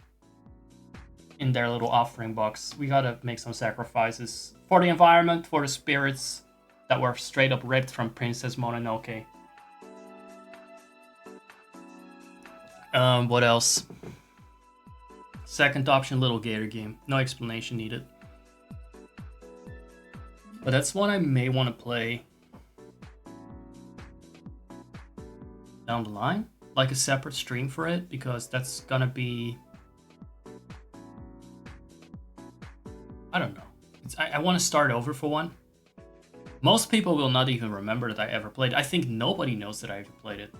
in their little offering box. We gotta make some sacrifices for the environment, for the spirits that were straight up ripped from Princess Mononoke. What else? Second option, Little Gator game. No explanation needed. But that's one I may want to play down the line. Like a separate stream for it, because that's gonna be... I don't know. I want to start over for one. Most people will not even remember that I ever played. I think nobody knows that I ever played it.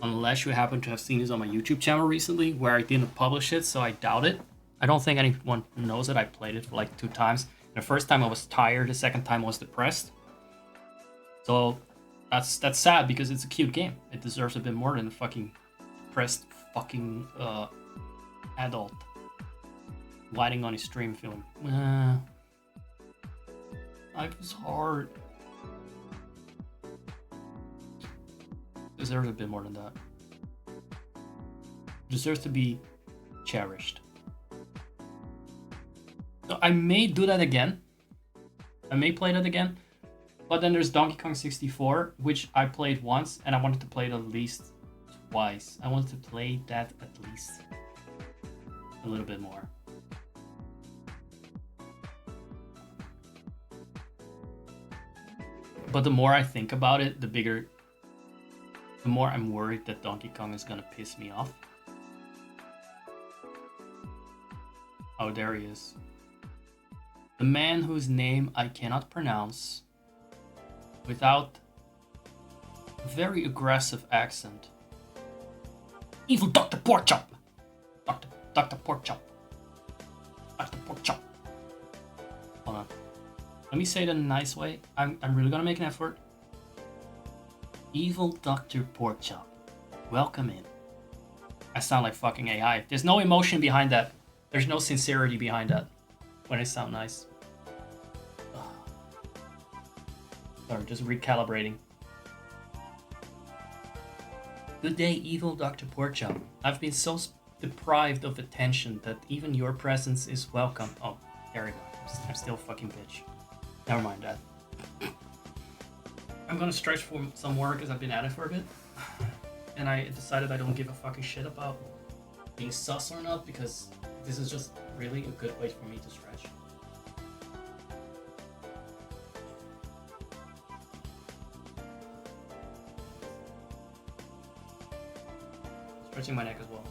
Unless you happen to have seen this on my YouTube channel recently, where I didn't publish it, so I doubt it. I don't think anyone knows that I played it for like 2 times. The first time I was tired, the second time I was depressed. So that's sad because it's a cute game. It deserves a bit more than a fucking depressed fucking adult lighting on his stream feeling, life is hard. Deserves a bit more than that. Deserves to be cherished. So I may do that again. I may play that again. But then there's Donkey Kong 64, which I played once, and I wanted to play it at least twice. I wanted to play that at least a little bit more. But the more I think about it, the more I'm worried that Donkey Kong is gonna piss me off. Oh, there he is. The man whose name I cannot pronounce without a very aggressive accent. Evil Dr. Porkchop! Dr. Porkchop. Dr. Porkchop. Hold on. Let me say it in a nice way. I'm really gonna make an effort. Evil Dr. Porkchop. Welcome in. I sound like fucking AI. There's no emotion behind that. There's no sincerity behind that when I sound nice. Sorry, just recalibrating. Good day, Evil Dr. Porkchop. I've been so deprived of attention that even your presence is welcome. Oh, there we go. I'm still a fucking bitch. Never mind that. I'm gonna stretch for some more because I've been at it for a bit. And I decided I don't give a fucking shit about being sus or not, because this is just really a good way for me to stretch. Stretching my neck as well.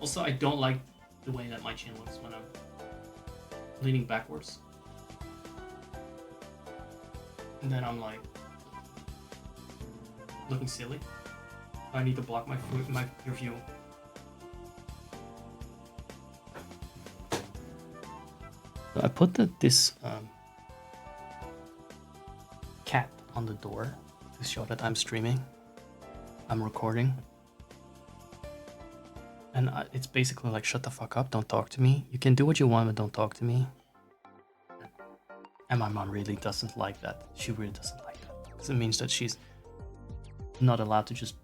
Also, I don't like the way that my chin looks when I'm leaning backwards. And then I'm like looking silly. I need to block your view. So I put this cat on the door to show that I'm streaming. I'm recording. And it's basically like, shut the fuck up, don't talk to me. You can do what you want, but don't talk to me. And my mom really doesn't like that. She really doesn't like that. Because it means that she's not allowed to just...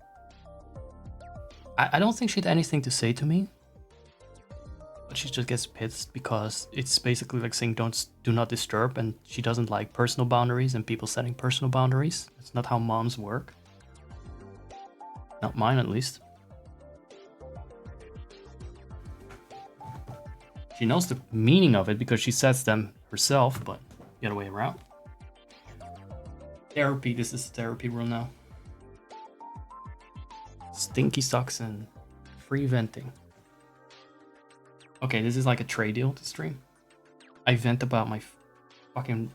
I don't think she had anything to say to me. But she just gets pissed because it's basically like saying do not disturb, and she doesn't like personal boundaries and people setting personal boundaries. That's not how moms work. Not mine, at least. She knows the meaning of it because she sets them herself, but the other way around. Therapy, this is therapy room now. Stinky socks and free venting. Okay, this is like a trade deal to stream. I vent about my fucking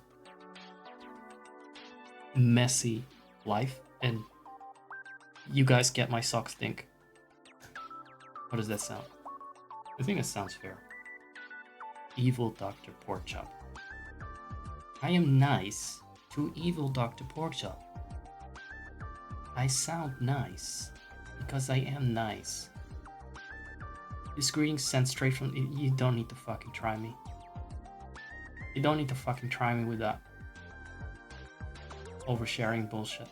messy life, and you guys get my socks stink. How does that sound? I think it sounds fair. Evil Dr. Porkchop. I am nice to Evil Dr. Porkchop. I sound nice. Because I am nice. This greeting sent straight from... You don't need to fucking try me. You don't need to fucking try me with that oversharing bullshit.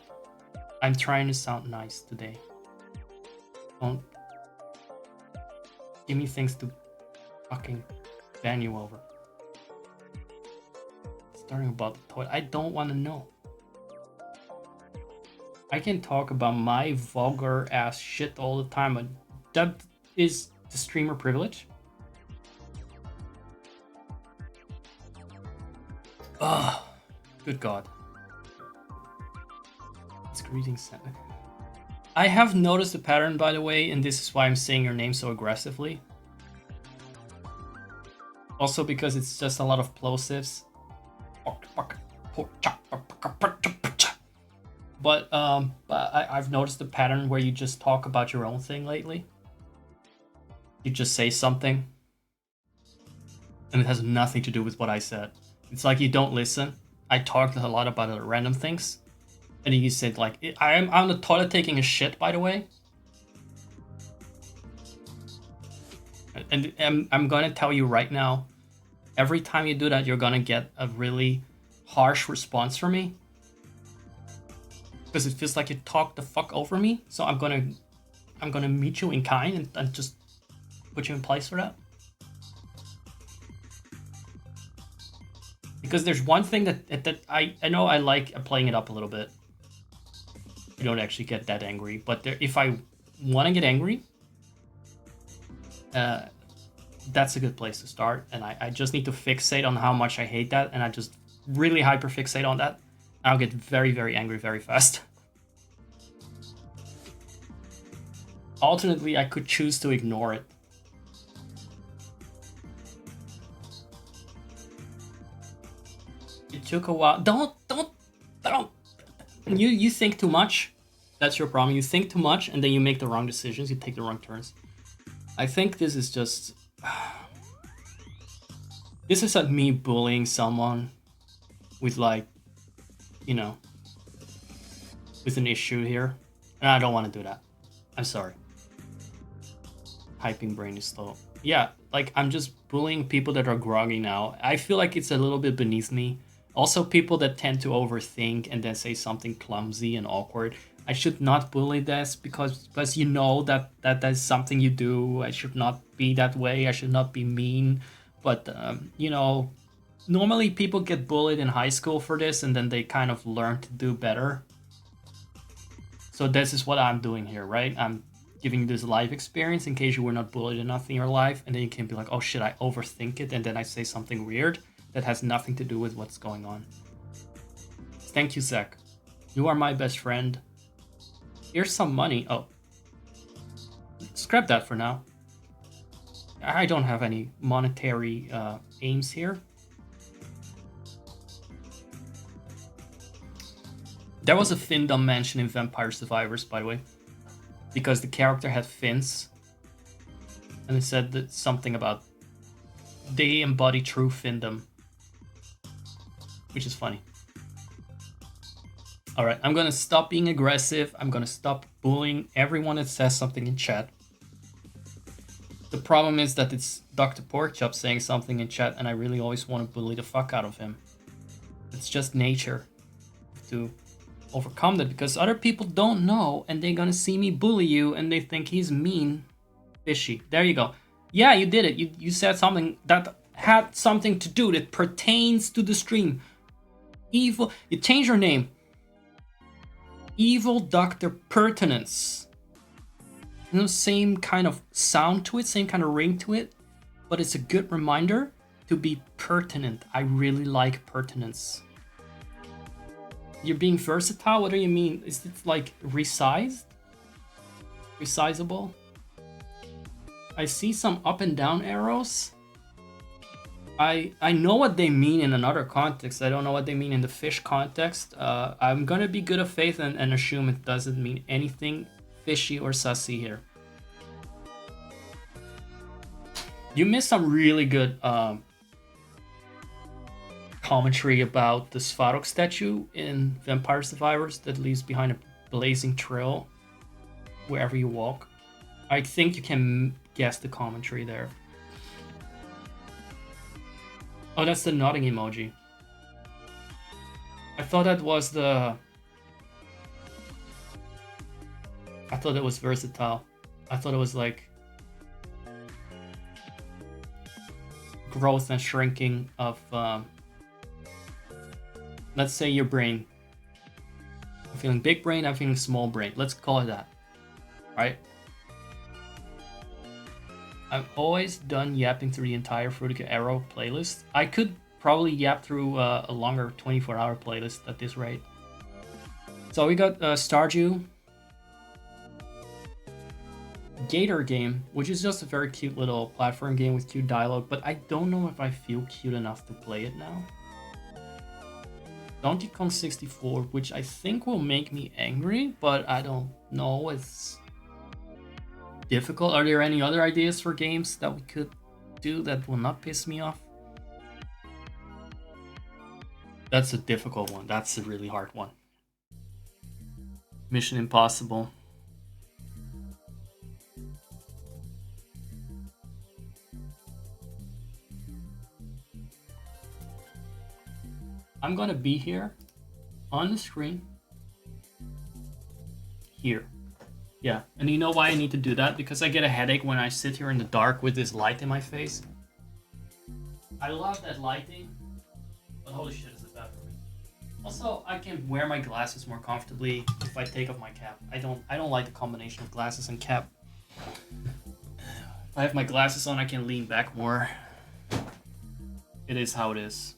I'm trying to sound nice today. Don't give me things to fucking ban you over. Starting about the toilet. I don't want to know. I can talk about my vulgar ass shit all the time, but that is the streamer privilege. Ugh. Good God. It's greeting sent. I have noticed a pattern, by the way, and this is why I'm saying your name so aggressively. Also because it's just a lot of plosives. But I've noticed a pattern where you just talk about your own thing lately. You just say something, and it has nothing to do with what I said. It's like you don't listen. I talked a lot about random things, and you said like, I'm on the toilet taking a shit, by the way. And I'm gonna tell you right now, every time you do that, you're gonna get a really harsh response from me. Because it feels like you talk the fuck over me. So I'm gonna meet you in kind and just put you in place for that. Because there's one thing that I know I like playing it up a little bit. You don't actually get that angry, but if I want to get angry, that's a good place to start. And I just need to fixate on how much I hate that, and I just really hyper fixate on that. I'll get very, very angry very fast. Alternately, I could choose to ignore it. It took a while. Don't. You think too much. That's your problem. You think too much, and then you make the wrong decisions. You take the wrong turns. I think this is just... This is like me bullying someone with, like, you know, with an issue here. And I don't want to do that. I'm sorry. Hyping brain is slow. Yeah, like, I'm just bullying people that are groggy now. I feel like it's a little bit beneath me. Also, people that tend to overthink and then say something clumsy and awkward. I should not bully this because you know that that's something you do. I should not be that way. I should not be mean. But, you know, normally people get bullied in high school for this and then they kind of learn to do better. So this is what I'm doing here, right? I'm giving you this life experience in case you were not bullied enough in your life. And then you can be like, oh shit, I overthink it. And then I say something weird that has nothing to do with what's going on. Thank you, Zach. You are my best friend. Here's some money. Oh. Scrap that for now. I don't have any monetary aims here. There was a findom mentioned in Vampire Survivors, by the way. Because the character had fins. And it said that something about they embody true findom. Which is funny. Alright, I'm gonna stop being aggressive. I'm gonna stop bullying everyone that says something in chat. The problem is that it's Dr. Porkchop saying something in chat and I really always want to bully the fuck out of him. It's just nature to overcome that because other people don't know and they're gonna see me bully you and they think he's mean. Fishy. There you go. Yeah, you did it. You said something that had something to do that pertains to the stream. Evil. You changed your name. Evil Dr. Pertinence. You know, same kind of sound to it, same kind of ring to it, but it's a good reminder to be pertinent. I really like pertinence. You're being versatile? What do you mean? Is it like resized? Resizable? I see some up and down arrows. I know what they mean in another context. I don't know what they mean in the fish context. I'm gonna be good of faith and assume it doesn't mean anything fishy or sussy here. You missed some really good commentary about the Svarog statue in Vampire Survivors that leaves behind a blazing trail wherever you walk. I think you can guess the commentary there. Oh, that's the nodding emoji. I thought that was the... I thought it was versatile. I thought it was like growth and shrinking of, let's say your brain. I'm feeling big brain, I'm feeling small brain. Let's call it that, right? I've always done yapping through the entire Fruitica Arrow playlist. I could probably yap through a longer 24-hour playlist at this rate. So we got Stardew, Gator game, which is just a very cute little platform game with cute dialogue, but I don't know if I feel cute enough to play it now. Donkey Kong 64, which I think will make me angry, but I don't know, it's difficult. Are there any other ideas for games that we could do that will not piss me off? That's a difficult one. That's a really hard one. Mission Impossible. I'm gonna be here on the screen here. Yeah, and you know why I need to do that? Because I get a headache when I sit here in the dark with this light in my face. I love that lighting, but holy shit, is it bad for me. Also, I can wear my glasses more comfortably if I take off my cap. I don't like the combination of glasses and cap. If I have my glasses on, I can lean back more. It is how it is.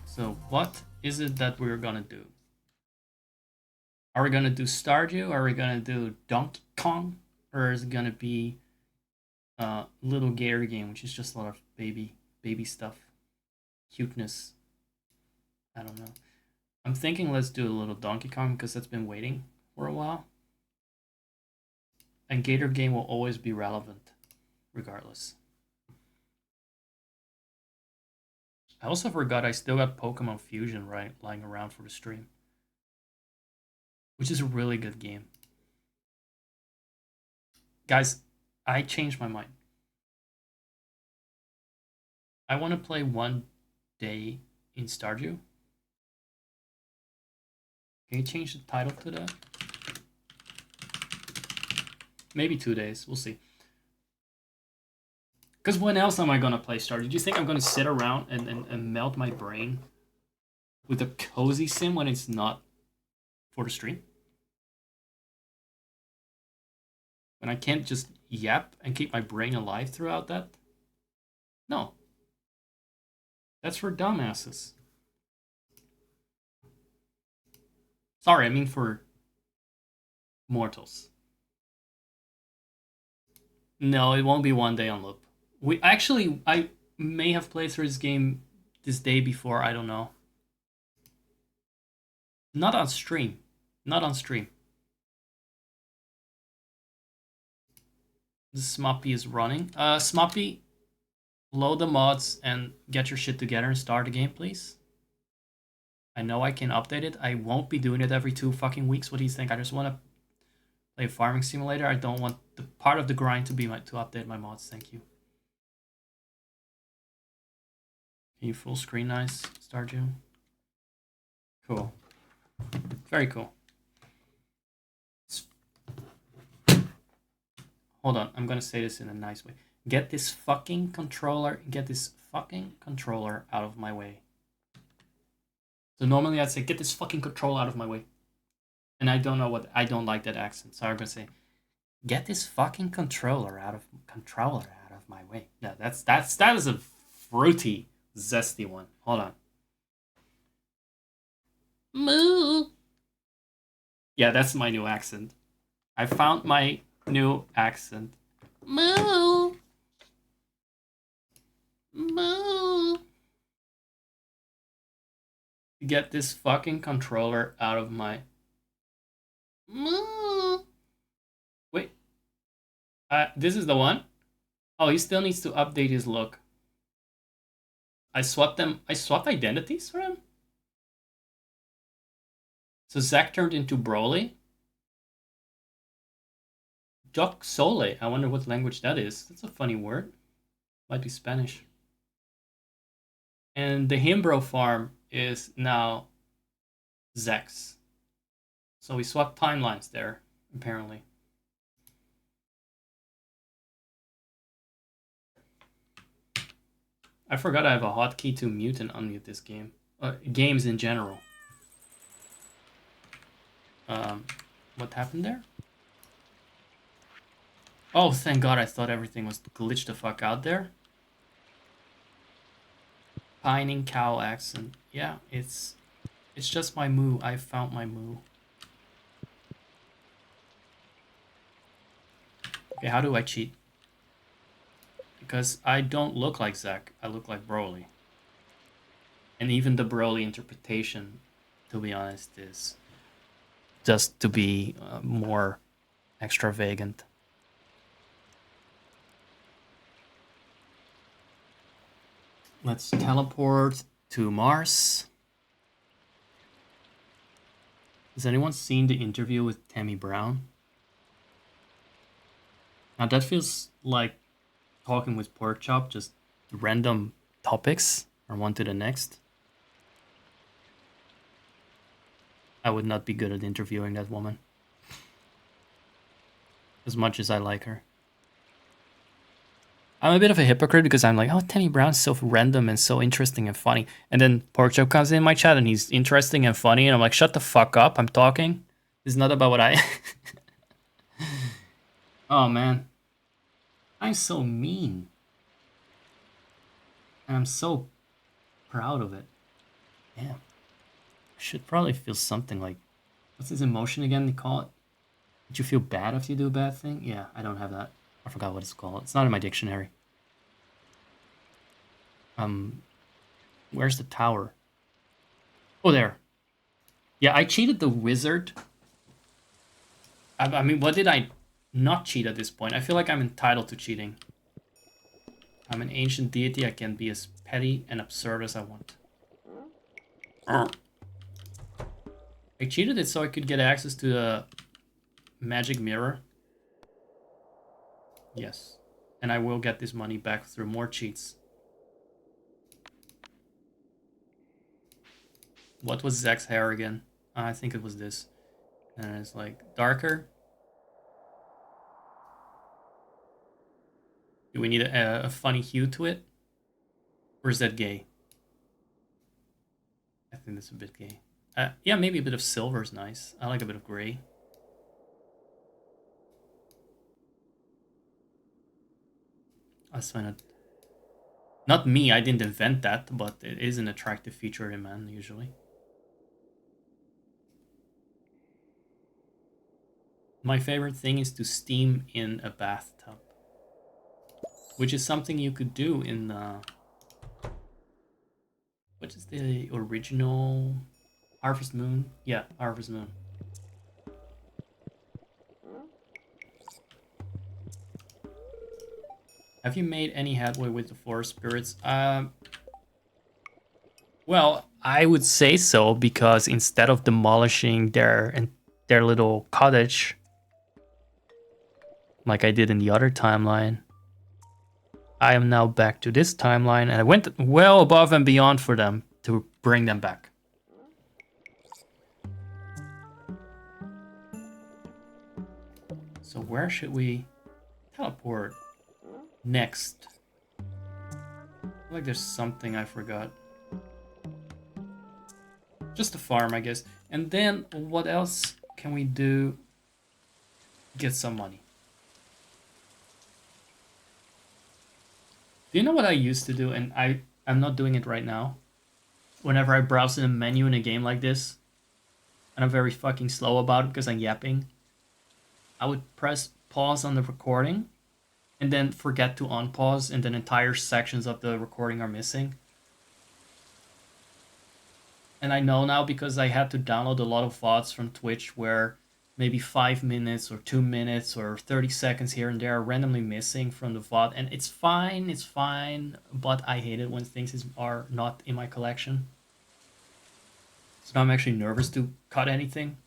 So what is it that we're gonna do? Are we gonna do Stardew? Are we gonna do Donkey Kong? Or is it gonna be little Gator game, which is just a lot of baby stuff, cuteness? I don't know. I'm thinking let's do a little Donkey Kong because that's been waiting for a while. And Gator game will always be relevant, regardless. I also forgot I still got Pokemon Fusion lying around for the stream, which is a really good game. Guys, I changed my mind. I want to play one day in Stardew. Can you change the title to that? Maybe 2 days, we'll see. Because when else am I going to play Stardew? Do you think I'm going to sit around and melt my brain with a cozy sim when it's not for the stream? When I can't just yap and keep my brain alive throughout that? No. That's for dumbasses. Sorry, I mean for mortals. No, it won't be one day on loop. I may have played through this game this day before, I don't know. Not on stream. Not on stream. The Smoppy is running. Smoppy, load the mods and get your shit together and start the game, please. I know I can update it. I won't be doing it every 2 fucking weeks. What do you think? I just want to play a farming simulator. I don't want the part of the grind to be to update my mods. Thank you. Can you full screen nice, Stardew? Cool. Very cool. Hold on, I'm gonna say this in a nice way. Get this fucking controller out of my way. So normally I'd say, get this fucking controller out of my way. And I don't know what, I don't like that accent, so I'm gonna say, get this fucking controller out of my way. Yeah, that is a fruity, zesty one. Hold on. Moo. Yeah, that's my new accent. I found my new accent. Moo. Moo. Get this fucking controller out of my... Moo. Wait. This is the one? Oh, he still needs to update his look. I swapped identities for him? So Zack turned into Broly. Joc Sole. I wonder what language that is. That's a funny word. Might be Spanish. And the Himbro farm is now Zack's. So we swapped timelines there, apparently. I forgot I have a hotkey to mute and unmute this game. Games in general. What happened there? Oh, thank God, I thought everything was glitched the fuck out there. Pining cow accent. Yeah, it's just my moo. I found my moo. Okay, how do I cheat? Because I don't look like Zack. I look like Broly. And even the Broly interpretation, to be honest, is just to be more extravagant. Let's teleport to Mars. Has anyone seen the interview with Tammy Brown? Now that feels like talking with Porkchop, just random topics or one to the next. I would not be good at interviewing that woman. As much as I like her. I'm a bit of a hypocrite because I'm like, oh, Tammy Brown's so random and so interesting and funny. And then Porkchop comes in my chat and he's interesting and funny. And I'm like, shut the fuck up. I'm talking. It's not about what I... Oh, man. I'm so mean. And I'm so proud of it. Damn. I should probably feel something like... What's this emotion again they call it? Did you feel bad if you do a bad thing? Yeah, I don't have that. I forgot what it's called. It's not in my dictionary. Where's the tower? Oh, there. Yeah, I cheated the wizard. I mean, what did I not cheat at this point? I feel like I'm entitled to cheating. I'm an ancient deity. I can be as petty and absurd as I want. I cheated it so I could get access to the magic mirror. Yes. And I will get this money back through more cheats. What was Zack's hair again? I think it was this. And it's like darker. Do we need a funny hue to it? Or is that gay? I think that's a bit gay. Yeah, maybe a bit of silver is nice. I like a bit of gray. That's fine. Not me, I didn't invent that, but it is an attractive feature in man, usually. My favorite thing is to steam in a bathtub. Which is something you could do in... what is the original... Harvest Moon? Yeah, Harvest Moon. Have you made any headway with the forest spirits? Well, I would say so, because instead of demolishing their little cottage, like I did in the other timeline, I am now back to this timeline, and I went well above and beyond for them to bring them back. So where should we teleport next? I feel like there's something I forgot. Just a farm, I guess. And then what else can we do? Get some money. Do you know what I used to do? And I'm not doing it right now. Whenever I browse in a menu in a game like this, and I'm very fucking slow about it because I'm yapping, I would press pause on the recording and then forget to unpause, and then entire sections of the recording are missing. And I know now because I had to download a lot of VODs from Twitch where maybe 5 minutes or 2 minutes or 30 seconds here and there are randomly missing from the VOD. And it's fine, but I hate it when things are not in my collection. So now I'm actually nervous to cut anything.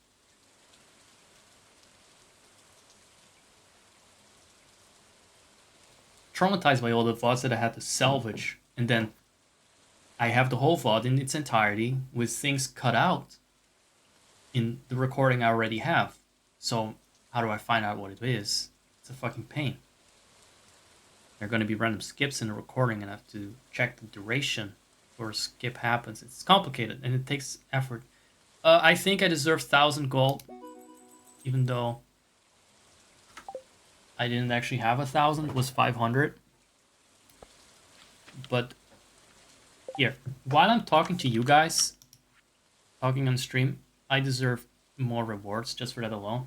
Traumatized by all the VODs that I had to salvage, and then I have the whole VOD in its entirety with things cut out in the recording I already have. So how do I find out what it is? It's a fucking pain. There are going to be random skips in the recording, and I have to check the duration before a skip happens. It's complicated and it takes effort. I think I deserve 1,000 gold, even though I didn't actually have 1,000. It was 500. But here, while I'm talking to you guys, talking on stream, I deserve more rewards just for that alone.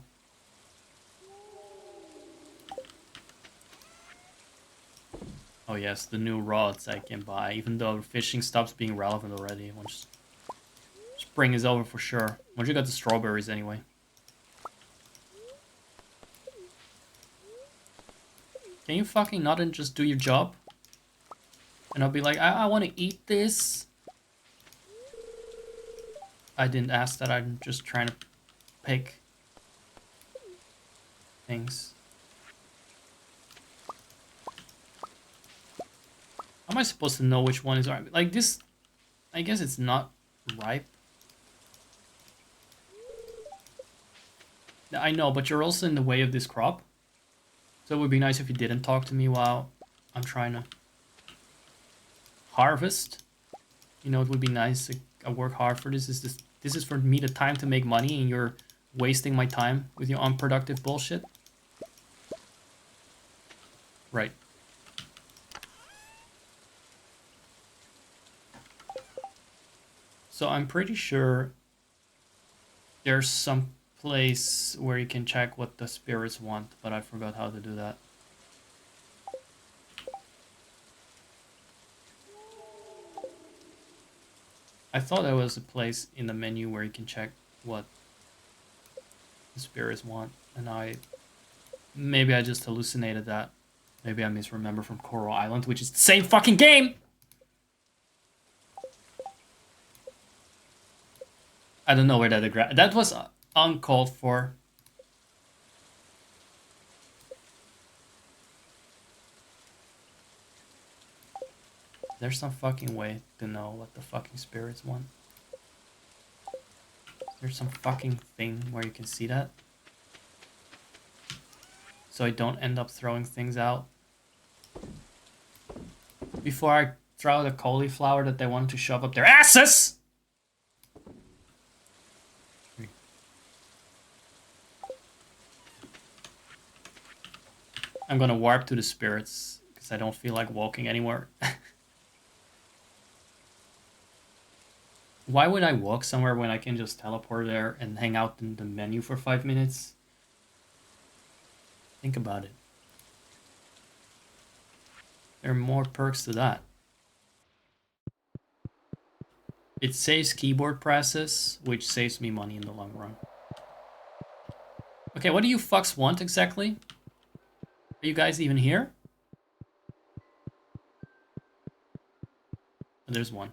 Oh yes, the new rods I can buy, even though fishing stops being relevant already. Once spring is over for sure. Once you got the strawberries anyway. Can you fucking not and just do your job? And I'll be like, I want to eat this. I didn't ask that, I'm just trying to pick things. How am I supposed to know which one is ripe? Like this, I guess it's not ripe. I know, but you're also in the way of this crop. So it would be nice if you didn't talk to me while I'm trying to harvest. You know, it would be nice. I work hard for this. This is for me the time to make money, and you're wasting my time with your unproductive bullshit. Right. So I'm pretty sure there's some place where you can check what the spirits want, but I forgot how to do that. I thought there was a place in the menu where you can check what the spirits want, and maybe I just hallucinated that. Maybe I misremember from Coral Island, which is the same fucking game! I don't know where that was uncalled for. There's some fucking way to know what the fucking spirits want. There's some fucking thing where you can see that. So I don't end up throwing things out. Before I throw out a cauliflower that they want to shove up their asses! I'm gonna warp to the spirits, because I don't feel like walking anymore. Why would I walk somewhere when I can just teleport there and hang out in the menu for 5 minutes? Think about it. There are more perks to that. It saves keyboard presses, which saves me money in the long run. Okay, what do you fucks want exactly? Are you guys even here? Oh, there's one.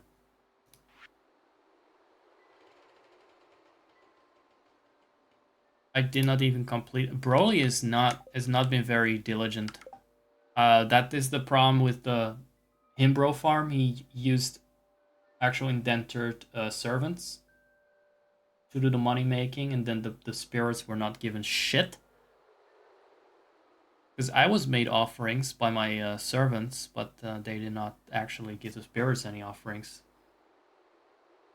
I did not even complete. Broly has not been very diligent. That is the problem with the Himbro farm. He used actual indentured servants to do the money making, and then the spirits were not given shit. Because I was made offerings by my servants, but they did not actually give the spirits any offerings.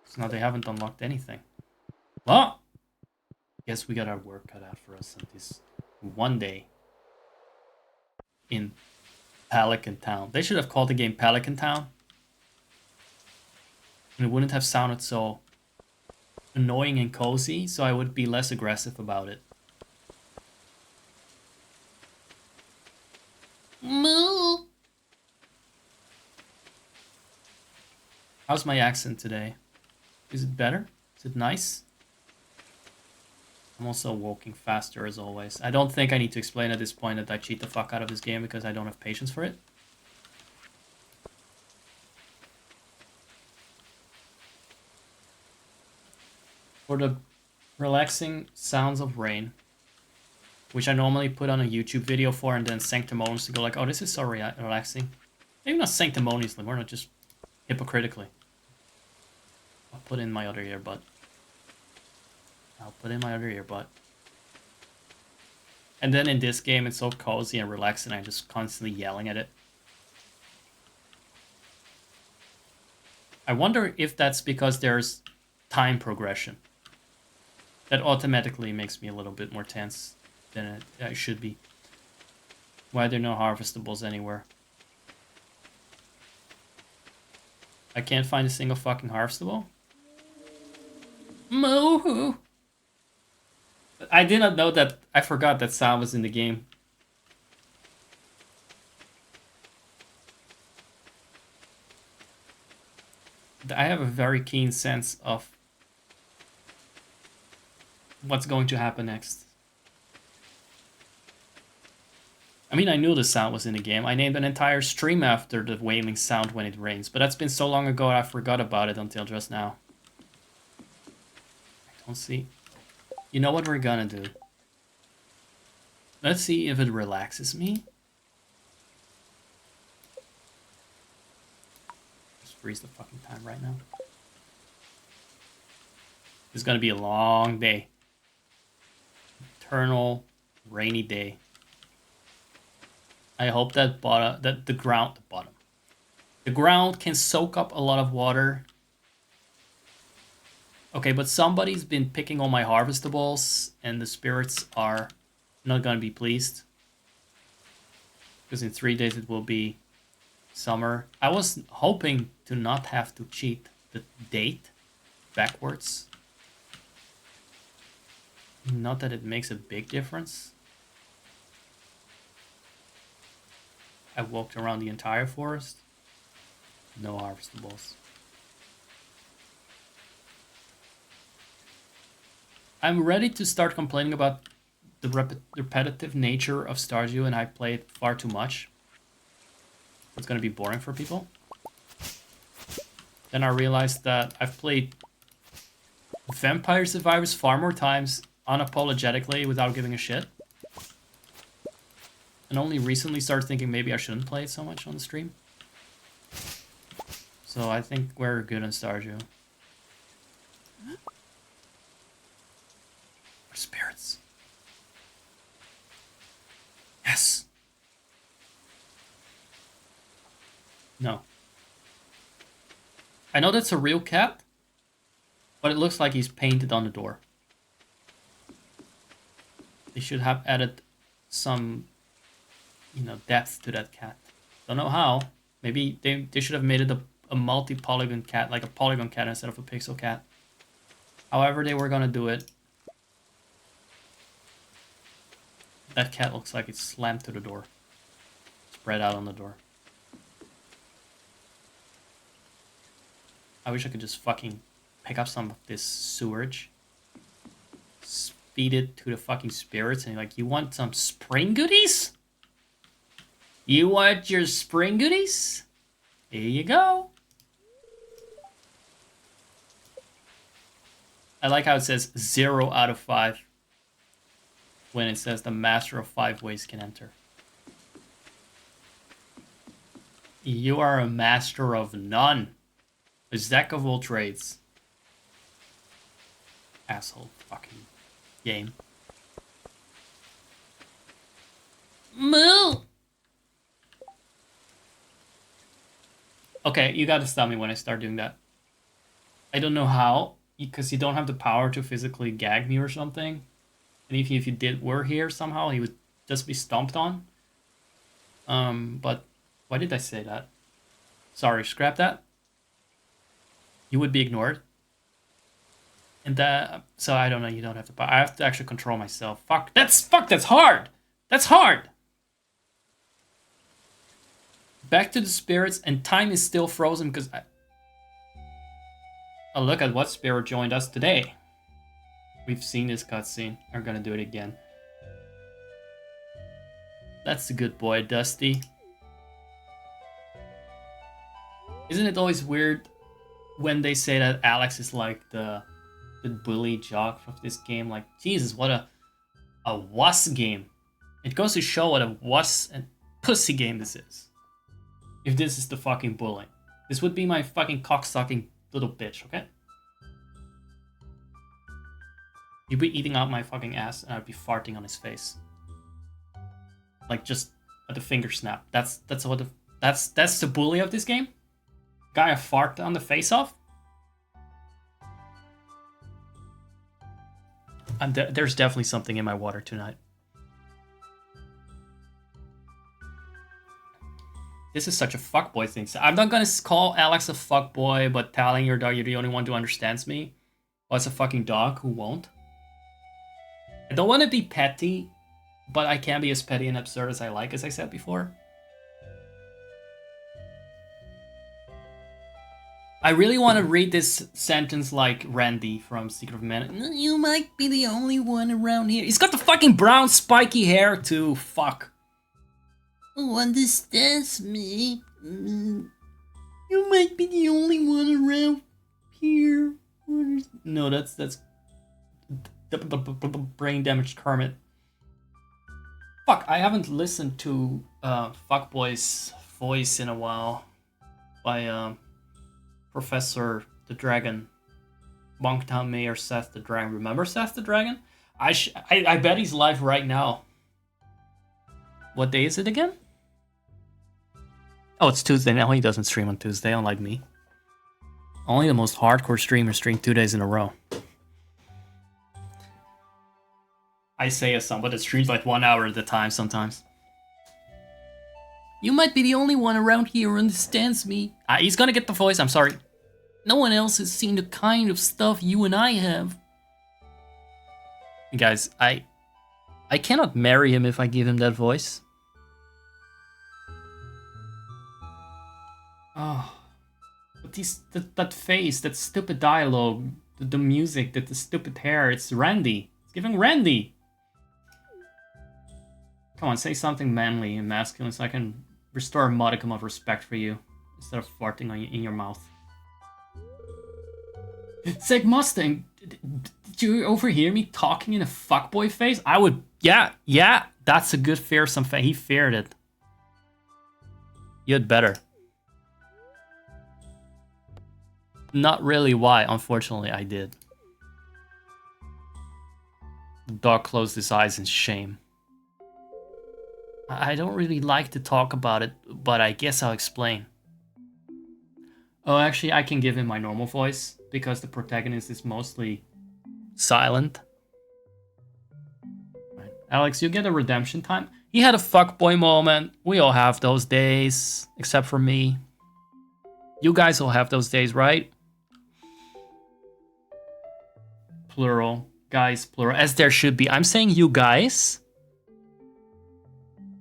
So now they haven't unlocked anything. Well, guess we got our work cut out for us on this one day in Pelican Town. They should have called the game Pelican Town. And it wouldn't have sounded so annoying and cozy, so I would be less aggressive about it. Moo! How's my accent today? Is it better? Is it nice? I'm also walking faster as always. I don't think I need to explain at this point that I cheat the fuck out of this game because I don't have patience for it. For the relaxing sounds of rain, which I normally put on a YouTube video for and then sanctimoniously go like, oh, this is so relaxing. Maybe not sanctimoniously, more not just hypocritically. I'll put in my other earbud. And then in this game, it's so cozy and relaxing, I'm just constantly yelling at it. I wonder if that's because there's time progression. That automatically makes me a little bit more tense than it should be. Why are there no harvestables anywhere? I can't find a single fucking harvestable? Moo! I did not know that. I forgot that sound was in the game. I have a very keen sense of what's going to happen next. I mean, I knew the sound was in the game. I named an entire stream after the wailing sound when it rains, but that's been so long ago I forgot about it until just now. I don't see. You know what we're gonna do? Let's see if it relaxes me. Just freeze the fucking time right now. It's gonna be a long day. Eternal rainy day. I hope that the ground can soak up a lot of water. Okay, but somebody's been picking all my harvestables, and the spirits are not gonna be pleased. Because in 3 days it will be summer. I was hoping to not have to cheat the date backwards. Not that it makes a big difference. I walked around the entire forest. No harvestables. I'm ready to start complaining about the repetitive nature of Stardew, and I play it far too much. It's gonna be boring for people. Then I realized that I've played Vampire Survivors far more times unapologetically without giving a shit. And only recently started thinking maybe I shouldn't play it so much on the stream. So I think we're good on Stardew. Our spirits. Yes. No. I know that's a real cat, but it looks like he's painted on the door. They should have added some, depth to that cat. Don't know how. Maybe they should have made it a multi-polygon cat, like a polygon cat instead of a pixel cat. However they were gonna do it. That cat looks like it's slammed to the door. Spread out on the door. I wish I could just fucking pick up some of this sewage. Feed it to the fucking spirits and like, you want some spring goodies? You want your spring goodies? Here you go. I like how it says 0 out of 5 when it says the master of 5 ways can enter. You are a master of none. A jack of all trades. Asshole fucking game. Moo! Okay, you gotta stop me when I start doing that. I don't know how, because you don't have the power to physically gag me or something. And if you were here somehow, he would just be stomped on. But why did I say that? Sorry, scrap that. You would be ignored. And so I don't know, you don't have to, I have to actually control myself. That's hard! That's hard! Back to the spirits, and time is still frozen because oh, look at what spirit joined us today. We've seen this cutscene. We're gonna do it again. That's a good boy, Dusty. Isn't it always weird when they say that Alex is like the the bully jock of this game. Like, Jesus, what a wuss game. It goes to show what a wuss and pussy game this is. If this is the fucking bullying. This would be my fucking cocksucking little bitch, okay? You'd be eating out my fucking ass and I'd be farting on his face. Like, just at the finger snap. That's the bully of this game? Guy I fart on the face of? There's definitely something in my water tonight. This is such a fuckboy thing. So I'm not gonna call Alex a fuckboy, but telling your dog you're the only one who understands me. Well, it's a fucking dog who won't. I don't want to be petty, but I can be as petty and absurd as I like, as I said before. I really want to read this sentence like Randy from Secret of Man. You might be the only one around here. He's got the fucking brown spiky hair too. Fuck. Who understands me? You might be the only one around here. No, that's brain damaged Kermit. Fuck, I haven't listened to Fuckboy's voice in a while by Professor the Dragon, Monktown Mayor Seth the Dragon. Remember Seth the Dragon? I bet he's live right now. What day is it again? Oh, it's Tuesday now. He doesn't stream on Tuesday, unlike me. Only the most hardcore streamers stream 2 days in a row. I say as someone that streams like 1 hour at a time sometimes. You might be the only one around here who understands me. He's gonna get the voice, I'm sorry. No one else has seen the kind of stuff you and I have. Guys, I cannot marry him if I give him that voice. Oh, but that face, that stupid dialogue, the music, the stupid hair, it's Randy. It's giving Randy. Come on, say something manly and masculine so I can restore a modicum of respect for you instead of farting in your mouth. Zeg Mustang, did you overhear me talking in a fuckboy face? I would, yeah, that's a good fearsome face. He feared it. You'd better. Not really why, unfortunately I did. The dog closed his eyes in shame. I don't really like to talk about it, but I guess I'll explain. Oh, actually, I can give him my normal voice, because the protagonist is mostly silent. Right. Alex, you get a redemption time. He had a fuckboy moment. We all have those days, except for me. You guys all have those days, right? Plural. Guys, plural. As there should be. I'm saying you guys.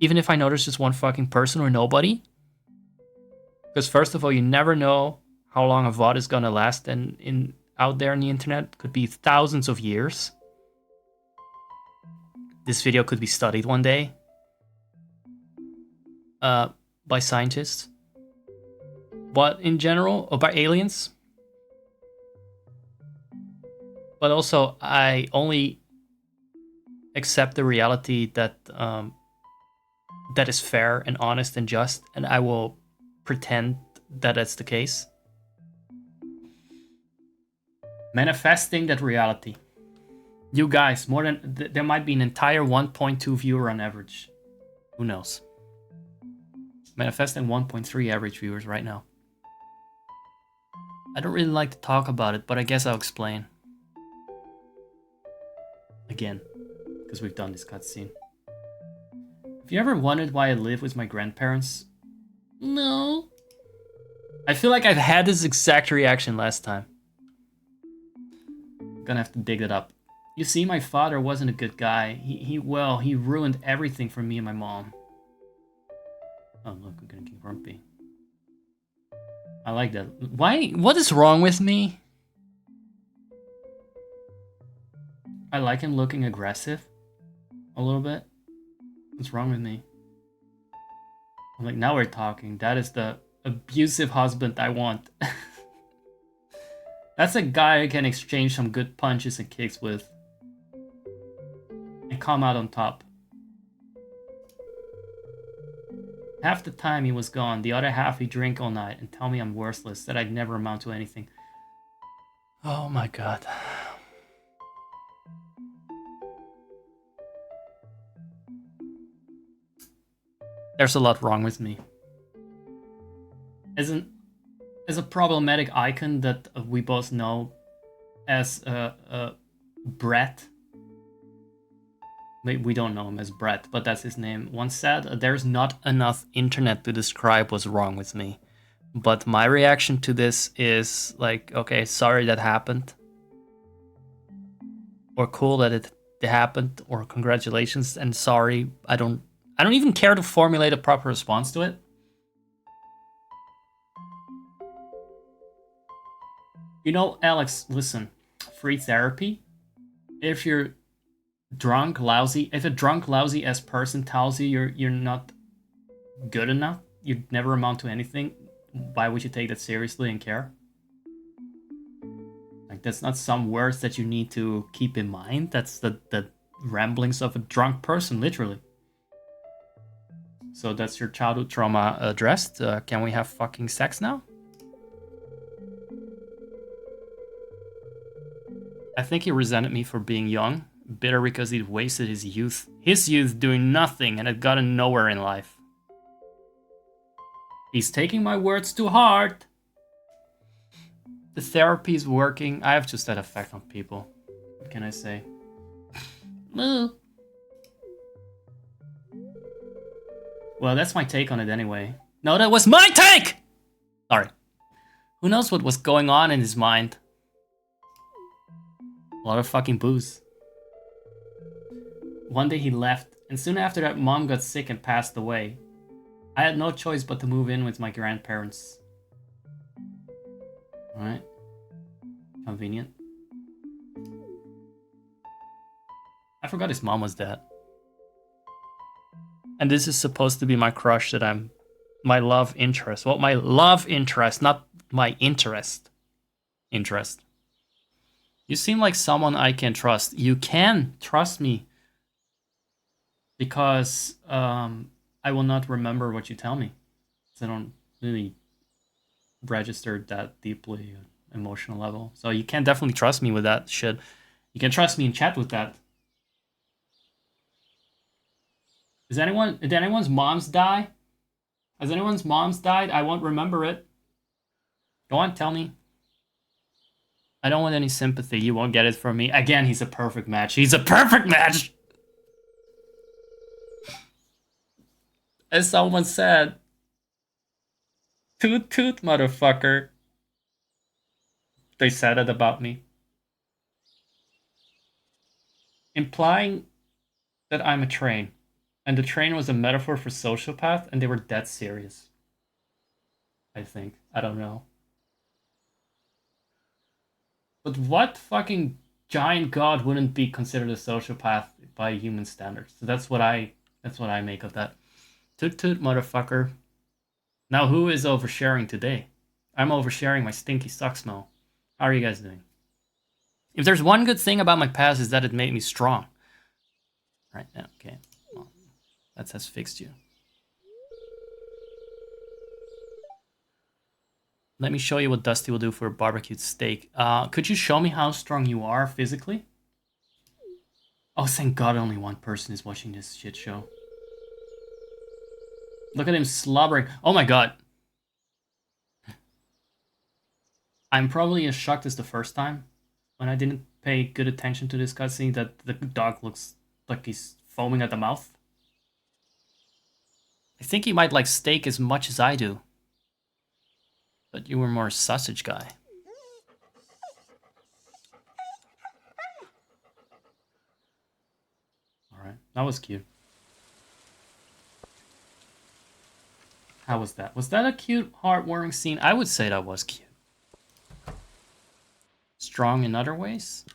Even if I know there's just one fucking person or nobody. Because first of all, you never know how long a VOD is gonna last, and out there on the internet could be thousands of years. This video could be studied one day by scientists, but in general, or by aliens. But also, I only accept the reality that that is fair and honest and just, and I will pretend that that's the case. Manifesting that reality. You guys, more than there might be an entire 1.2 viewer on average. Who knows? Manifesting 1.3 average viewers right now. I don't really like to talk about it, but I guess I'll explain. Again, because we've done this cutscene. Have you ever wondered why I live with my grandparents? No. I feel like I've had this exact reaction last time. I'm gonna have to dig it up. You see, my father wasn't a good guy. He ruined everything for me and my mom. Oh look, we're gonna get grumpy. I like that. Why? What is wrong with me? I like him looking aggressive. A little bit. What's wrong with me? I'm like, now we're talking. That is the abusive husband I want. That's a guy I can exchange some good punches and kicks with. And come out on top. Half the time he was gone, the other half he drink all night and tell me I'm worthless, that I'd never amount to anything. Oh my god. There's a lot wrong with me. As a problematic icon that we both know as Brett. We don't know him as Brett, but that's his name. Once said, there's not enough internet to describe what's wrong with me. But my reaction to this is like, okay, sorry that happened. Or cool that it happened, or congratulations and sorry. I don't even care to formulate a proper response to it. You know, Alex, listen, free therapy. If you're drunk, lousy, if a drunk, lousy ass person tells you you're not good enough, you'd never amount to anything, why would you take that seriously and care? Like, that's not some words that you need to keep in mind. That's the ramblings of a drunk person, literally. So that's your childhood trauma addressed. Can we have fucking sex now? I think he resented me for being young, bitter because he'd wasted his youth doing nothing and had gotten nowhere in life. He's taking my words too hard. The therapy's working. I have just that effect on people. What can I say? Well, that's my take on it anyway. No, that was my take! Sorry. Who knows what was going on in his mind? A lot of fucking booze. One day he left, and soon after that, Mom got sick and passed away. I had no choice but to move in with my grandparents. Alright. Convenient. I forgot his mom was dead. And this is supposed to be my crush that my love interest. Well, my love interest, not my interest. Interest. You seem like someone I can trust. You can trust me. Because I will not remember what you tell me. So I don't really register that deeply emotional level. So you can definitely trust me with that shit. You can trust me in chat with that. Did anyone's moms die? Has anyone's moms died? I won't remember it. Go on, tell me. I don't want any sympathy. You won't get it from me. Again, he's a perfect match. He's a perfect match! As someone said, toot toot, motherfucker. They said it about me. Implying that I'm a train. And the train was a metaphor for sociopath, and they were dead serious. I think. I don't know. But what fucking giant god wouldn't be considered a sociopath by human standards? So that's what I make of that. Toot toot, motherfucker. Now who is oversharing today? I'm oversharing my stinky sock smell. How are you guys doing? If there's one good thing about my past is that it made me strong. Right now, okay. Well, that has fixed you. Let me show you what Dusty will do for a barbecued steak. Could you show me how strong you are physically? Oh, thank God only one person is watching this shit show. Look at him slobbering. Oh my God. I'm probably as shocked as the first time when I didn't pay good attention to this cutscene that the dog looks like he's foaming at the mouth. I think he might like steak as much as I do. But you were more a sausage guy. Alright, that was cute. How was that? Was that a cute, heartwarming scene? I would say that was cute. Strong in other ways?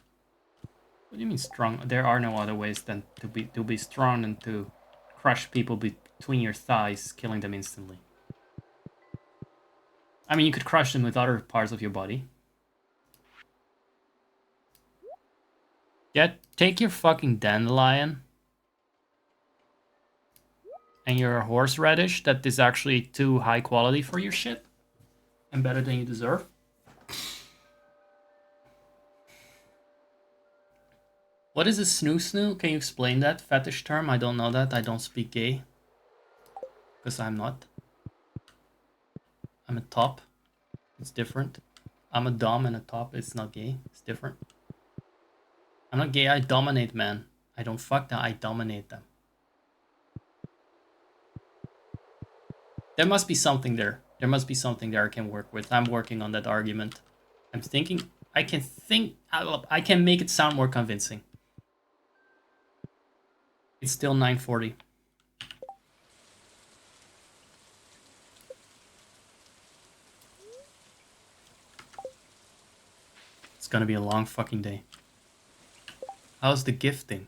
What do you mean strong? There are no other ways than to be strong and to crush people between your thighs, killing them instantly. I mean, you could crush them with other parts of your body. Yeah, take your fucking dandelion. And your horseradish that is actually too high quality for your shit. And better than you deserve. What is a snoo snoo? Can you explain that fetish term? I don't know that. I don't speak gay. Because I'm not. I'm a top. It's different. I'm a dom and a top. It's not gay. It's different. I'm not gay. I dominate men. I don't fuck them. I dominate them. There must be something there. There must be something there I can work with. I'm working on that argument. I'm thinking. I can make it sound more convincing. It's still 9:40. It's gonna be a long fucking day. How's the gifting?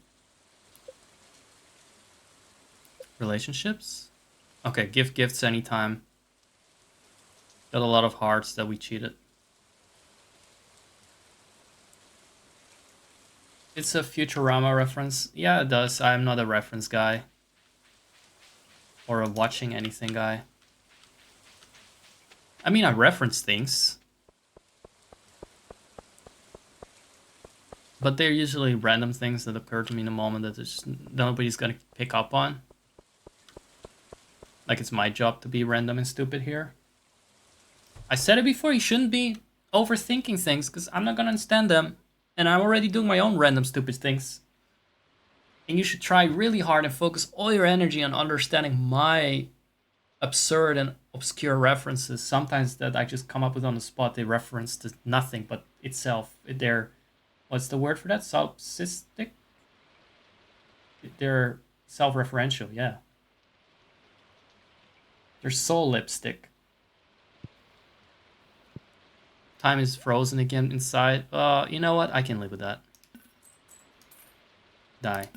Relationships? Okay, give gifts anytime. Got a lot of hearts that we cheated. It's a Futurama reference. Yeah, it does. I'm not a reference guy. Or a watching anything guy. I mean, I reference things. But they're usually random things that occur to me in a moment that just nobody's gonna pick up on. Like it's my job to be random and stupid here. I said it before, you shouldn't be overthinking things because I'm not gonna understand them. And I'm already doing my own random stupid things. And you should try really hard and focus all your energy on understanding my absurd and obscure references. Sometimes that I just come up with on the spot, they reference to nothing but itself. They're, what's the word for that? Solipsistic? They're self-referential, yeah. They're soul lipstick. Time is frozen again inside. You know what? I can live with that. Die.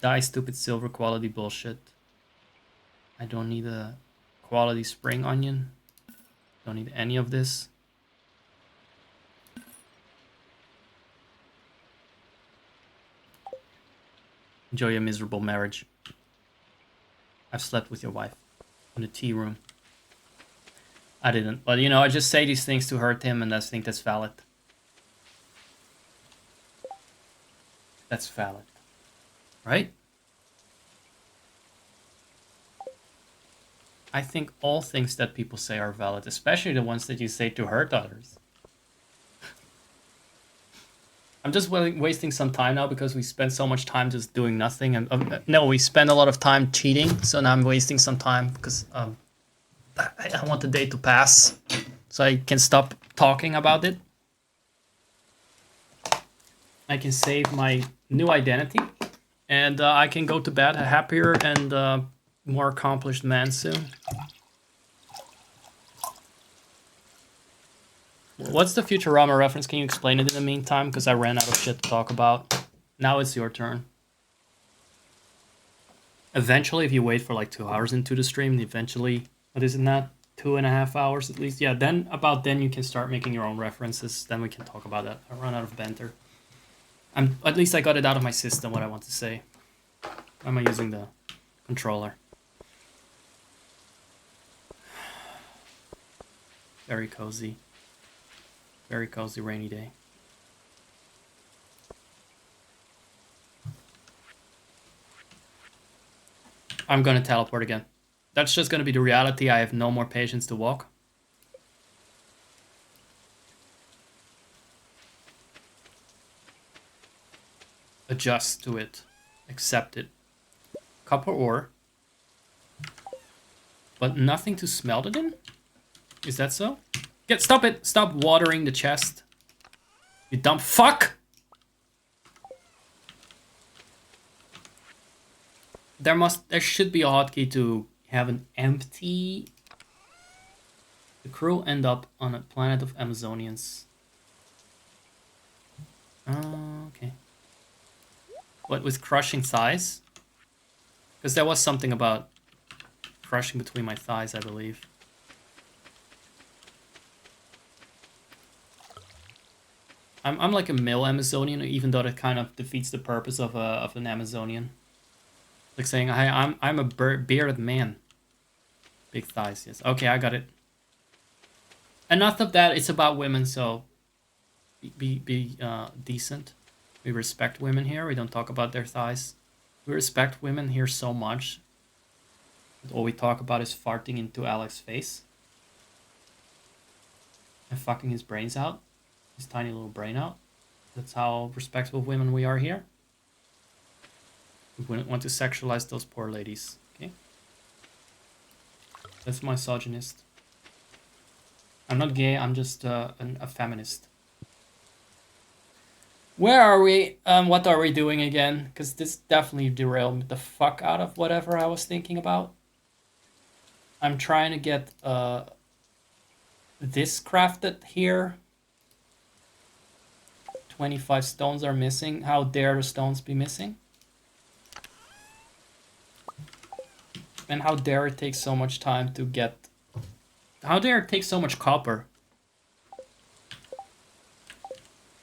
Die, stupid silver quality bullshit. I don't need a quality spring onion. Don't need any of this. Enjoy your miserable marriage. I've slept with your wife in the tea room. I didn't, but you know, I just say these things to hurt him, and I think that's valid. That's valid, right? I think all things that people say are valid, especially the ones that you say to hurt others. I'm just wasting some time now because we spent so much time just doing nothing, and no, we spent a lot of time cheating. So now I'm wasting some time because I want the day to pass, so I can stop talking about it. I can save my new identity, and I can go to bed a happier and more accomplished man soon. What's the Futurama reference? Can you explain it in the meantime? Because I ran out of shit to talk about. Now it's your turn. Eventually, if you wait for like 2 hours into the stream, eventually, what is it now? 2.5 hours at least. Yeah, then you can start making your own references. Then we can talk about that. I run out of banter. At least I got it out of my system, what I want to say. Why am I using the controller? Very cozy. Very cozy rainy day. I'm gonna teleport again. That's just gonna be the reality. I have no more patience to walk. Adjust to it. Accept it. Copper ore. But nothing to smelt it in? Is that so? Stop it! Stop watering the chest. You dumb fuck! There should be a hotkey to have an empty. The crew end up on a planet of Amazonians. Okay. What, with crushing thighs? Because there was something about crushing between my thighs, I believe. I'm like a male Amazonian, even though that kind of defeats the purpose of an Amazonian. Like saying, I'm a bearded man. Big thighs, yes. Okay, I got it. Enough of that. It's about women, so be decent. We respect women here. We don't talk about their thighs. We respect women here so much. But all we talk about is farting into Alex's face. And fucking his brains out. His tiny little brain out. That's how respectful of women we are here. We wouldn't want to sexualize those poor ladies. Okay? That's misogynist. I'm not gay, I'm just a feminist. Where are we? What are we doing again? Because this definitely derailed the fuck out of whatever I was thinking about. I'm trying to get this crafted here. 25 stones are missing. How dare the stones be missing? And how dare it take so much time to get... How dare it take so much copper?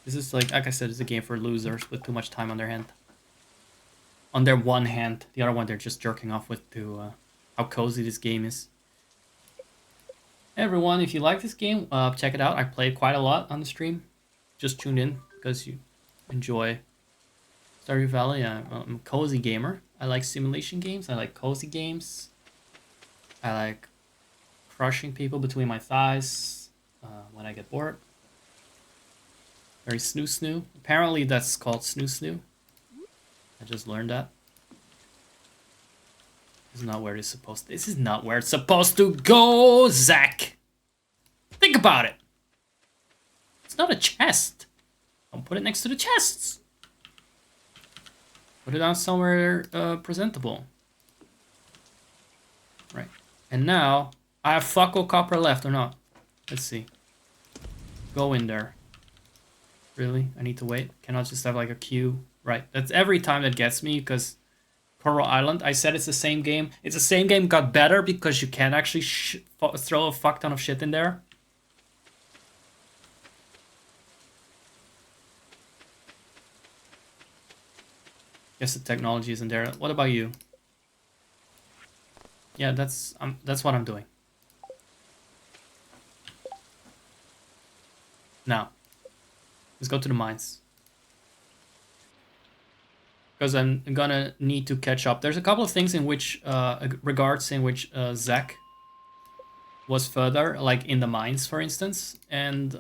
This is like I said, it's a game for losers with too much time on their hand. On their one hand. The other one they're just jerking off with to how cozy this game is. Hey everyone, if you like this game, check it out. I played quite a lot on the stream. Just tuned in because you enjoy Stardew Valley. I'm a cozy gamer. I like simulation games. I like cozy games. I like crushing people between my thighs when I get bored. Very snoo. Apparently that's called snoo. I just learned that. This is not where it's supposed to. This is not where it's supposed to go, Zach. Think about it. It's not a chest. Don't put it next to the chests. Put it on somewhere presentable. Right. And now I have fuck all copper left or not? Let's see. Go in there. Really? I need to wait? Cannot just have like a queue? Right. That's every time that gets me because Coral Island, I said it's the same game. It's the same game, got better because you can actually throw a fuck ton of shit in there. Guess the technology isn't there. What about you? Yeah, that's what I'm doing. Now, let's go to the mines. Because I'm gonna need to catch up. There's a couple of things in which, regards in which Zach was further, like in the mines, for instance, and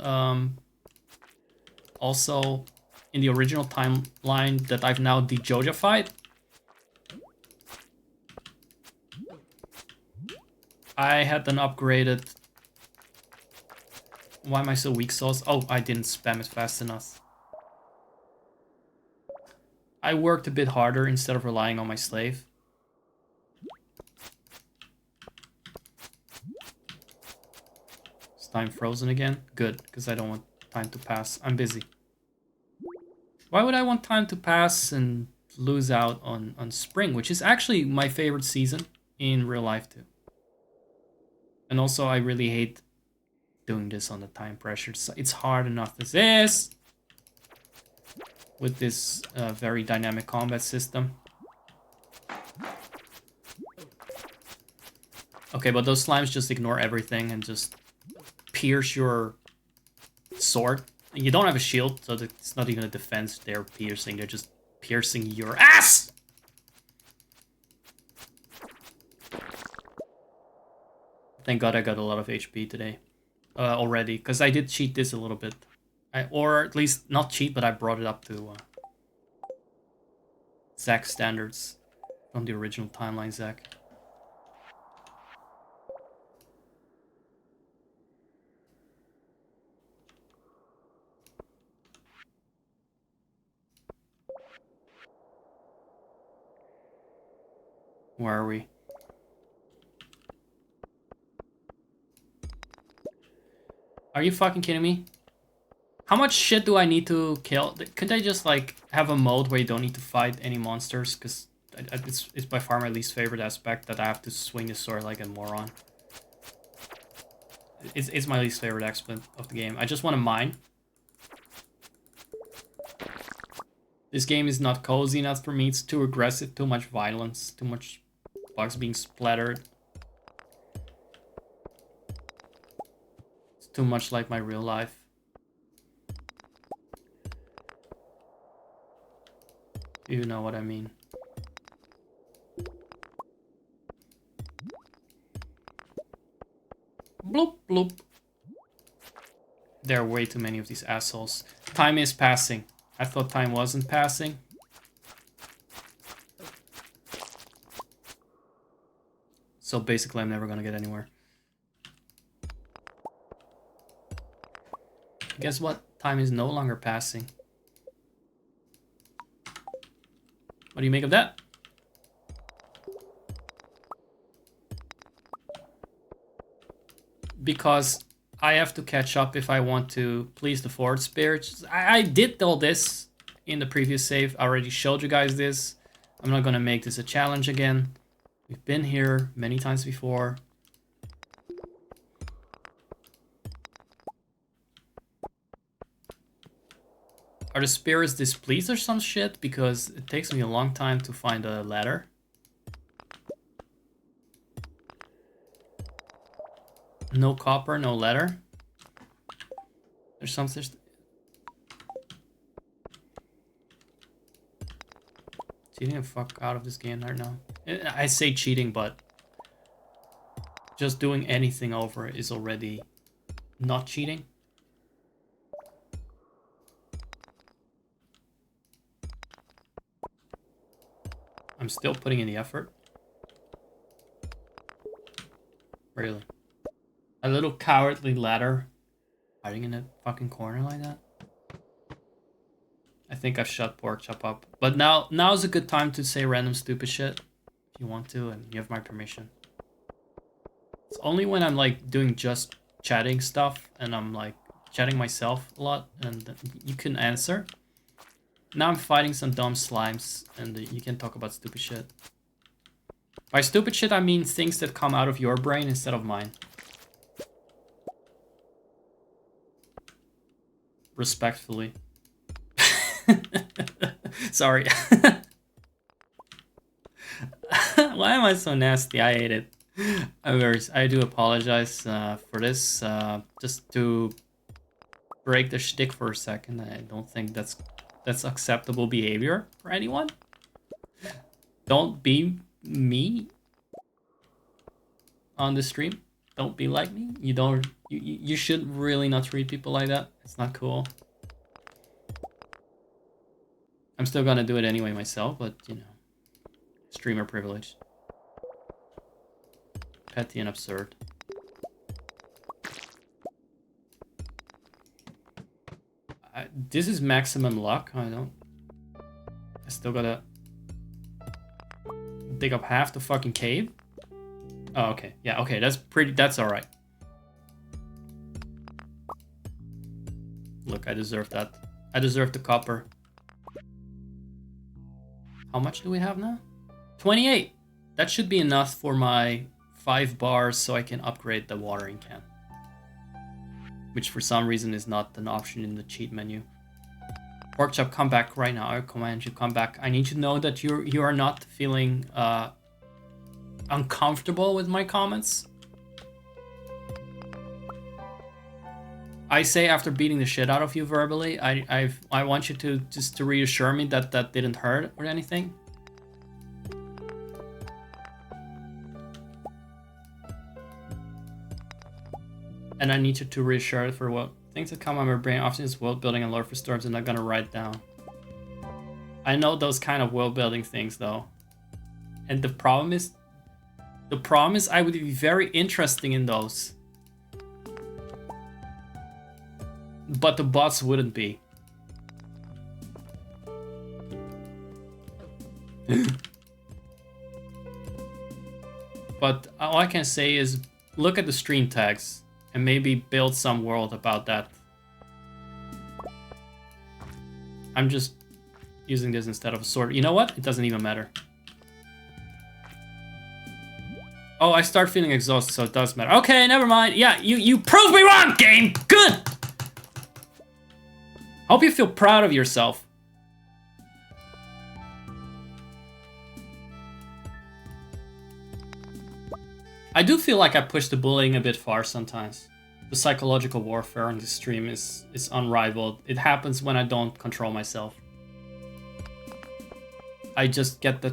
also in the original timeline that I've now de-Jojified. I had an upgraded... Why am I so weak sauce? Oh, I didn't spam it fast enough. I worked a bit harder instead of relying on my slave. Is time frozen again? Good, because I don't want time to pass. I'm busy. Why would I want time to pass and lose out on spring, which is actually my favorite season in real life too. And also I really hate doing this on the time pressure. It's hard enough as is with this very dynamic combat system. Okay, but those slimes just ignore everything and just pierce your sword. And you don't have a shield, so it's not even a defense they're piercing. They're just piercing your ass! Thank God I got a lot of HP today. Already, because I did cheat this a little bit. Or at least, not cheat, but I brought it up to Zach standards from the original timeline, Zach. Where are we? Are you fucking kidding me? How much shit do I need to kill? Could I just like have a mode where you don't need to fight any monsters? Because it's by far my least favorite aspect that I have to swing the sword like a moron. It's my least favorite aspect of the game. I just want to mine. This game is not cozy enough for me. It's too aggressive, too much violence, too much bugs being splattered. It's too much like my real life. You know what I mean. Bloop, bloop. There are way too many of these assholes. Time is passing. I thought time wasn't passing. So basically I'm never gonna get anywhere. Guess what? Time is no longer passing. What do you make of that? Because I have to catch up if I want to please the forest spirits. I did all this in the previous save. I already showed you guys this. I'm not gonna make this a challenge again. We've been here many times before. Are the spirits displeased or some shit? Because it takes me a long time to find a ladder. No copper, no ladder. There's something. Cheating the fuck out of this game right now. I say cheating, but just doing anything over is already not cheating. I'm still putting in the effort. Really. A little cowardly ladder hiding in a fucking corner like that. I think I've shut pork chop up. But now's a good time to say random stupid shit. If you want to and you have my permission. It's only when I'm like doing just chatting stuff and I'm like chatting myself a lot and you can answer. Now I'm fighting some dumb slimes and you can talk about stupid shit. By stupid shit I mean things that come out of your brain instead of mine. Respectfully. Sorry. Why am I so nasty? I hate it. I do apologize for this. Just to break the shtick for a second. I don't think that's acceptable behavior for anyone. Don't be me on the stream. Don't be like me. You should really not treat people like that. It's not cool. I'm still gonna do it anyway myself, but you know, streamer privilege. Petty and absurd. This is maximum luck. I still gotta dig up half the fucking cave. Oh, okay. Yeah, okay. That's alright. Look, I deserve that. I deserve the copper. How much do we have now? 28! That should be enough for my 5 bars so I can upgrade the watering can. Which for some reason is not an option in the cheat menu. Pork chop, come back right now. I command you, come back. I need to know that you are not feeling uncomfortable with my comments. I say after beating the shit out of you verbally, I want you to just to reassure me that that didn't hurt or anything. And I need you to reassure for what things that come on my brain often is world building and lore for storms I'm not gonna write down. I know those kind of world building things though. And the problem is I would be very interesting in those. But the bots wouldn't be. But all I can say is look at the stream tags and maybe build some world about that. I'm just using this instead of a sword. You know what? It doesn't even matter. Oh, I start feeling exhausted, so it does matter. Okay, never mind. Yeah, you proved me wrong, game! Good! Hope you feel proud of yourself. I do feel like I push the bullying a bit far sometimes. The psychological warfare on this stream is unrivaled. It happens when I don't control myself. I just get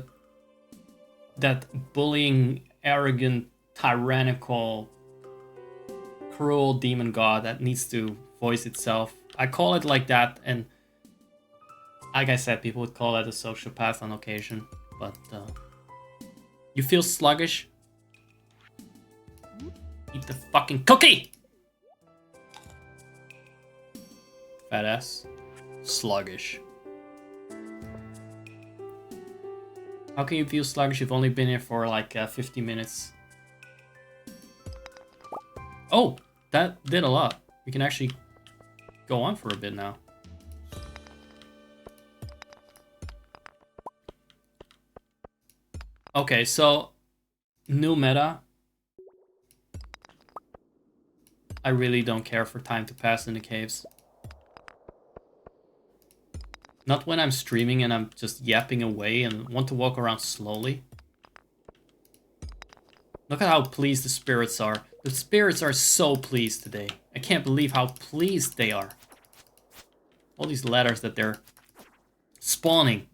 that bullying, arrogant, tyrannical, cruel demon god that needs to voice itself. I call it like that, and like I said, people would call that a sociopath on occasion. But you feel sluggish? Eat the fucking cookie! Fat ass. Sluggish. How can you feel sluggish? You've only been here for like 50 minutes. Oh, that did a lot. We can actually go on for a bit now. Okay, so new meta. I really don't care for time to pass in the caves. Not when I'm streaming and I'm just yapping away and want to walk around slowly. Look at how pleased the spirits are. The spirits are so pleased today. I can't believe how pleased they are. All these letters that they're spawning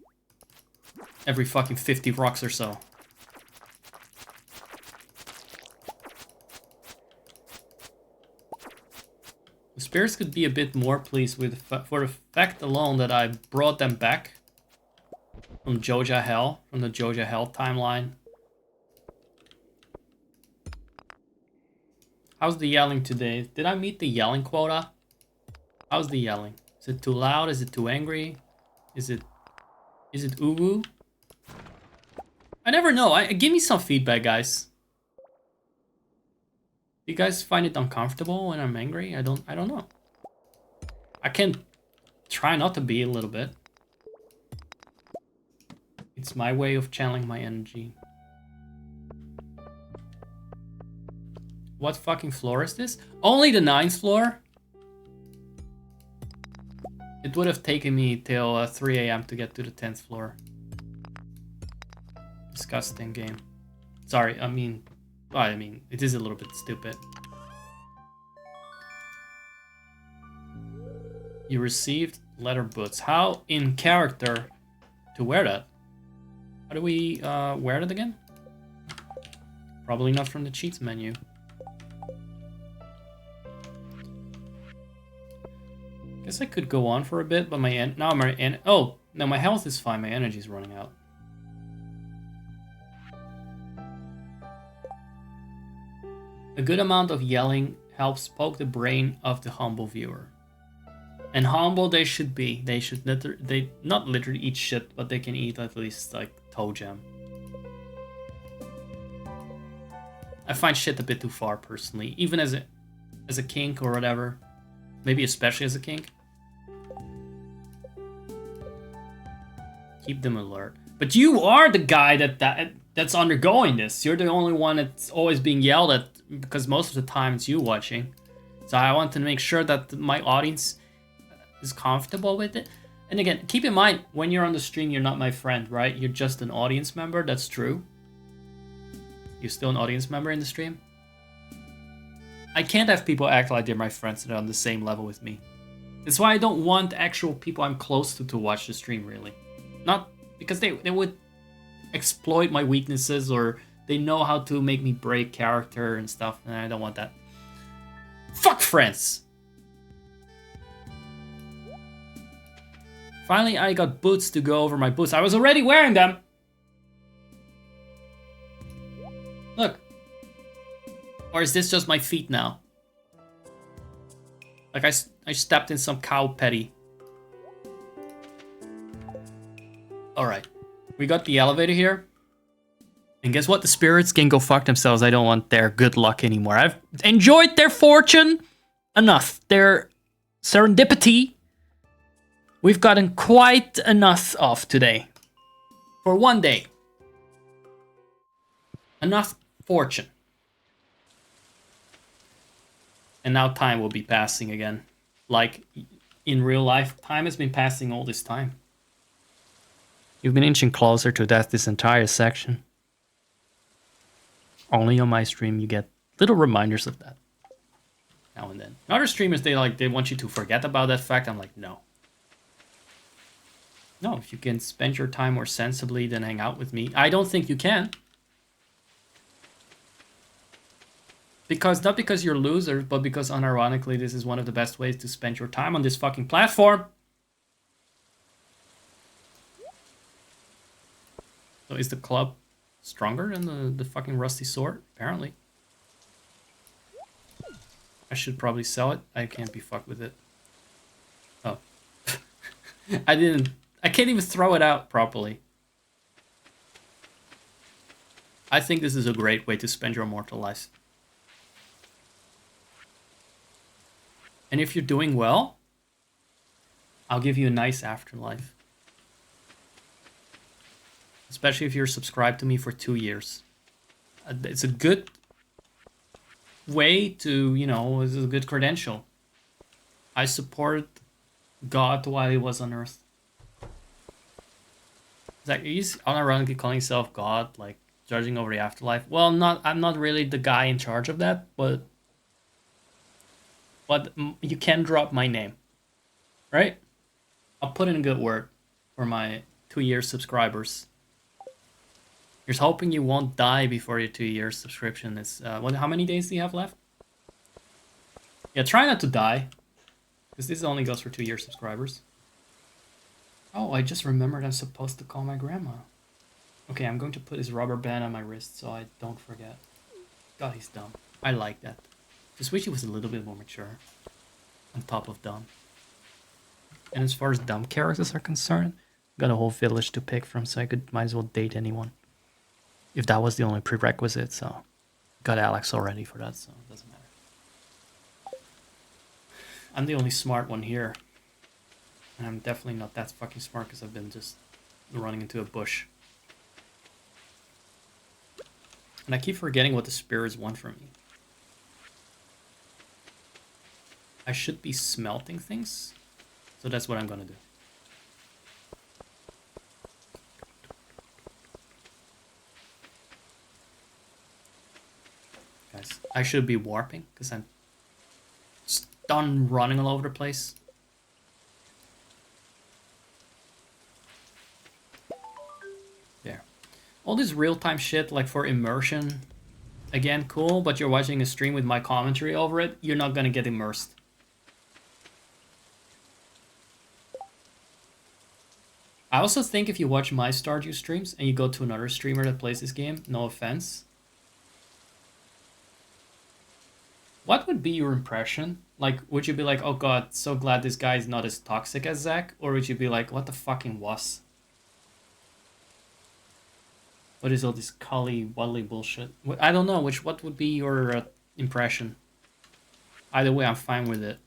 every fucking 50 rocks or so. The spirits could be a bit more pleased with for the fact alone that I brought them back from Joja Hell, from the Joja Hell timeline. How's the yelling today? Did I meet the yelling quota? How's the yelling? Is it too loud? Is it too angry? Is it uwu? I never know. Give me some feedback, guys. You guys find it uncomfortable when I'm angry? I don't know. I can try not to be a little bit. It's my way of channeling my energy. What fucking floor is this? Only the 9th floor? It would have taken me till 3 AM to get to the 10th floor. Disgusting game. Sorry, I mean, it is a little bit stupid. You received letter boots. How in character to wear that? How do we wear it again? Probably not from the cheats menu. Guess I could go on for a bit, but my health is fine. My energy is running out. A good amount of yelling helps poke the brain of the humble viewer. And humble they should be. They should not literally eat shit, but they can eat at least like toe jam. I find shit a bit too far personally, even as a kink or whatever. Maybe especially as a kink. Keep them alert. But you are the guy that's undergoing this. You're the only one that's always being yelled at because most of the time it's you watching. So I want to make sure that my audience is comfortable with it. And again, keep in mind, when you're on the stream, you're not my friend, right? You're just an audience member. That's true. You're still an audience member in the stream. I can't have people act like they're my friends that are on the same level with me. That's why I don't want actual people I'm close to watch the stream, really. Not because they would exploit my weaknesses or they know how to make me break character and stuff, and I don't want that. Fuck friends! Finally, I got boots to go over my boots. I was already wearing them! Look. Or is this just my feet now? Like I stepped in some cow patty. Alright. We got the elevator here. And guess what? The spirits can go fuck themselves. I don't want their good luck anymore. I've enjoyed their fortune enough. Their serendipity. We've gotten quite enough of today. For one day. Enough fortune. And now time will be passing again. Like, in real life, time has been passing all this time. You've been inching closer to death this entire section. only on my stream, you get little reminders of that now and then. Other streamers, they want you to forget about that fact. I'm like, no. No, if you can spend your time more sensibly than hang out with me, I don't think you can. Not because you're losers, but because unironically, this is one of the best ways to spend your time on this fucking platform. So is the club stronger than the fucking rusty sword? Apparently. I should probably sell it. I can't be fucked with it. Oh. I can't even throw it out properly. I think this is a great way to spend your mortal life. And if you're doing well, I'll give you a nice afterlife. Especially if you're subscribed to me for 2 years. It's a good way to, it's a good credential. I support God while he was on Earth. It's like, he's unironically calling himself God, like judging over the afterlife. Well, I'm not really the guy in charge of that, but you can drop my name, right? I'll put in a good word for my 2-year subscribers. Here's hoping you won't die before your 2-year subscription is. How many days do you have left? Yeah, try not to die, because this only goes for 2-year subscribers. Oh, I just remembered I'm supposed to call my grandma. Okay, I'm going to put his rubber band on my wrist so I don't forget. God, he's dumb. I like that. Just wish he was a little bit more mature. On top of dumb. And as far as dumb characters are concerned, got a whole village to pick from, so I might as well date anyone. If that was the only prerequisite, so got Alex already for that, so it doesn't matter. I'm the only smart one here. And I'm definitely not that fucking smart because I've been just running into a bush. And I keep forgetting what the spirits want from me. I should be smelting things, so that's what I'm gonna do. Guys, I should be warping, because I'm just done running all over the place. There. All this real-time shit, like for immersion, again, cool, but you're watching a stream with my commentary over it, you're not gonna get immersed. I also think if you watch my Stardew streams and you go to another streamer that plays this game, no offense, what would be your impression? Like, would you be like, oh god, so glad this guy is not as toxic as Zach? Or would you be like, what the fucking wuss? What is all this Cully-Wudley bullshit? I don't know, what would be your impression? Either way, I'm fine with it.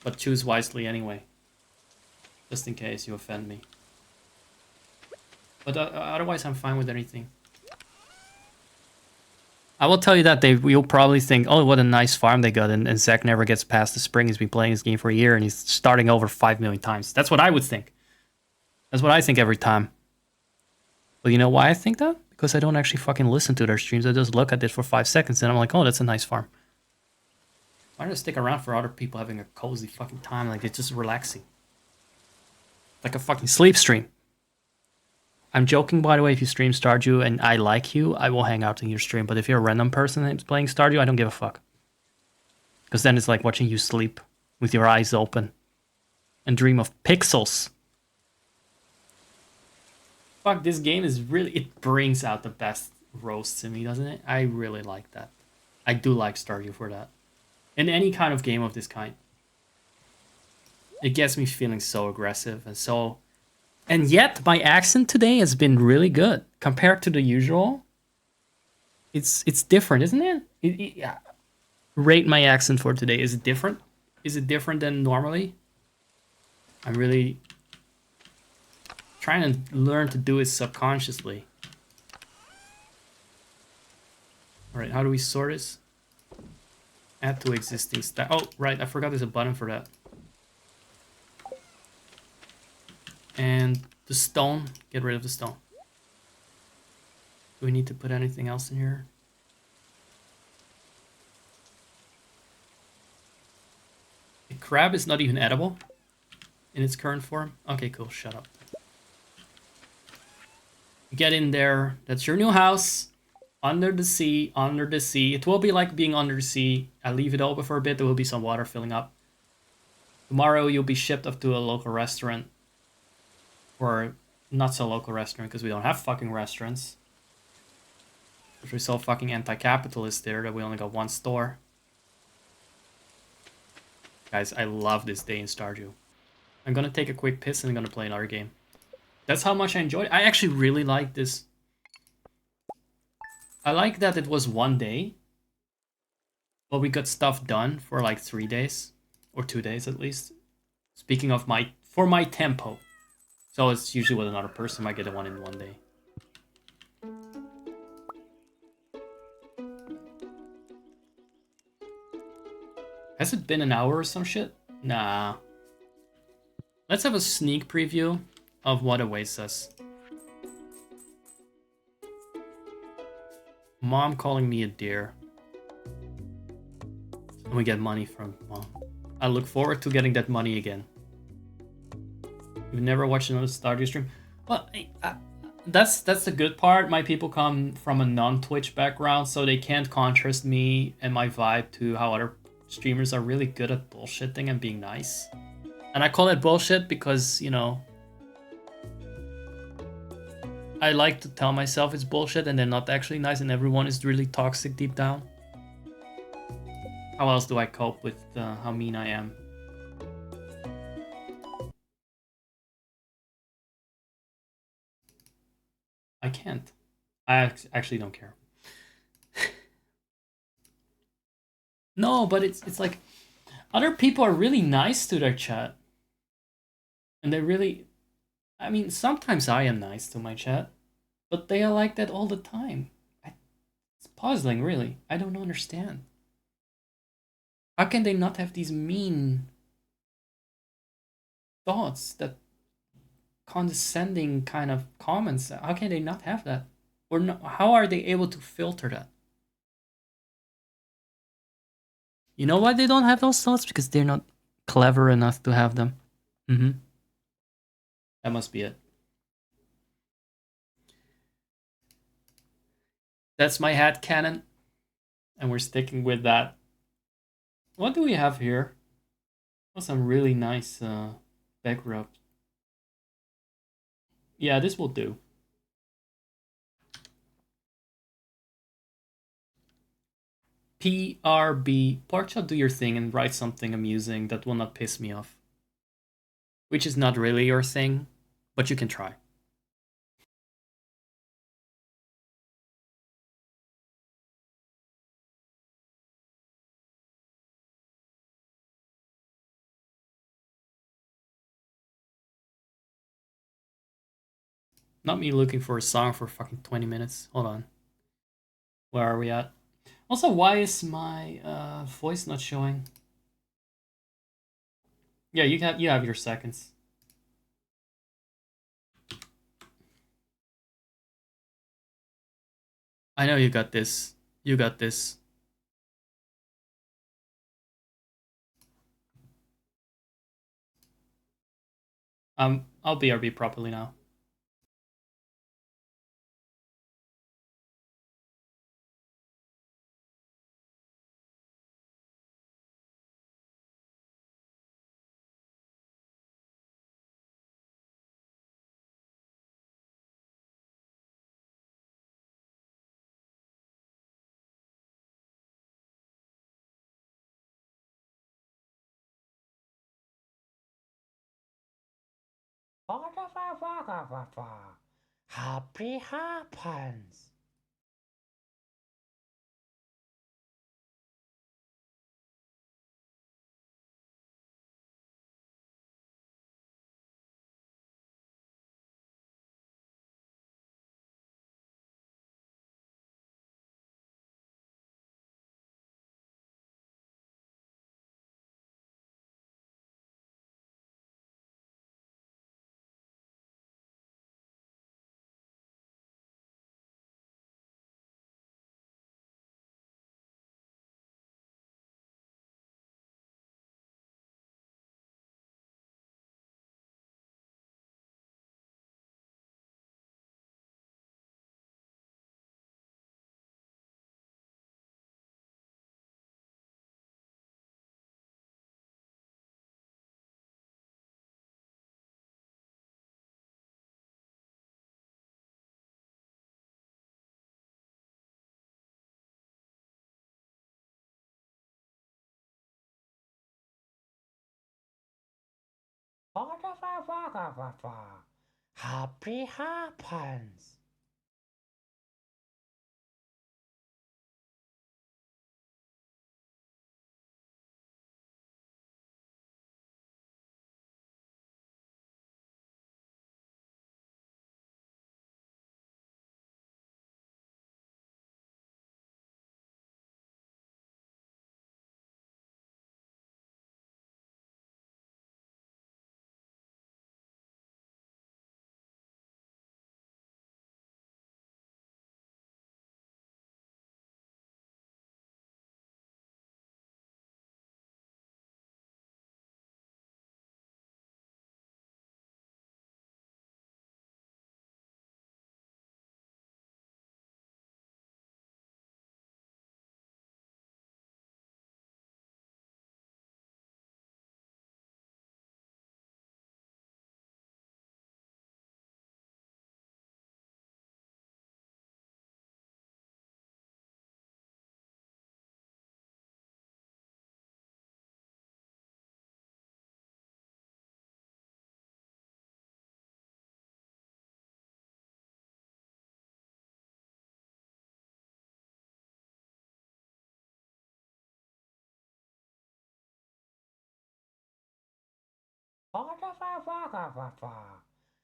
But choose wisely anyway. Just in case you offend me. But otherwise, I'm fine with anything. I will tell you that you'll probably think, oh, what a nice farm they got, and Zach never gets past the spring. He's been playing this game for a year, and he's starting over 5 million times. That's what I would think. That's what I think every time. But you know why I think that? Because I don't actually fucking listen to their streams. I just look at it for 5 seconds, and I'm like, oh, that's a nice farm. Why don't I stick around for other people having a cozy fucking time? Like, it's just relaxing. Like a fucking sleep stream. I'm joking, by the way, if you stream Stardew and I like you, I will hang out in your stream. But if you're a random person that's playing Stardew, I don't give a fuck. Because then it's like watching you sleep with your eyes open and dream of pixels. Fuck, this game is really... It brings out the best roasts in me, doesn't it? I really like that. I do like Stardew for that. In any kind of game of this kind. It gets me feeling so aggressive and so... And yet, my accent today has been really good. Compared to the usual, it's different, isn't it? Yeah. Rate my accent for today. Is it different? Is it different than normally? I'm really trying to learn to do it subconsciously. Alright, how do we sort this? Add to existing stack. Oh, right, I forgot there's a button for that. And the stone, get rid of the stone. Do we need to put anything else in here? crab is not even edible in its current form. Okay, cool. Shut up. Get in there. That's your new house. Under the sea, under the sea. It will be like being under the sea. I leave it open for a bit. There will be some water filling up. Tomorrow you'll be shipped up to a local restaurant. Or not so local restaurant because we don't have fucking restaurants. Because we're so fucking anti-capitalist there that we only got one store. Guys, I love this day in Stardew. I'm gonna take a quick piss and I'm gonna play another game. That's how much I enjoyed it. I actually really like this. I like that it was one day. But we got stuff done for like 3 days. Or 2 days at least. Speaking of for my tempo. So it's usually with another person. I get it one in 1 day. Has it been an hour or some shit? Nah. Let's have a sneak preview of what awaits us. Mom calling me a deer. And we get money from Mom. I look forward to getting that money again. You've never watched another Stardew stream? Well, that's the good part. My people come from a non-Twitch background, so they can't contrast me and my vibe to how other streamers are really good at bullshitting and being nice. And I call it bullshit because, you know, I like to tell myself it's bullshit and they're not actually nice and everyone is really toxic deep down. How else do I cope with how mean I am? I can't. I actually don't care. No, but it's like other people are really nice to their chat. And they really, I mean, sometimes I am nice to my chat, but they are like that all the time. It's puzzling, really. I don't understand. How can they not have these mean thoughts, that condescending kind of comments? How can they not have that? Or no, how are they able to filter that? You know why they don't have those thoughts? Because they're not clever enough to have them. That must be it. That's my head canon. And we're sticking with that. What do we have here? Oh, some really nice back rub. Yeah, this will do. PRB. Porkchop, do your thing and write something amusing that will not piss me off. Which is not really your thing, but you can try. Not me looking for a song for fucking 20 minutes. Hold on. Where are we at? Also, why is my voice not showing? Yeah, you have your seconds. I know you got this. You got this. I'll BRB properly now. Happy happens. Happy happens.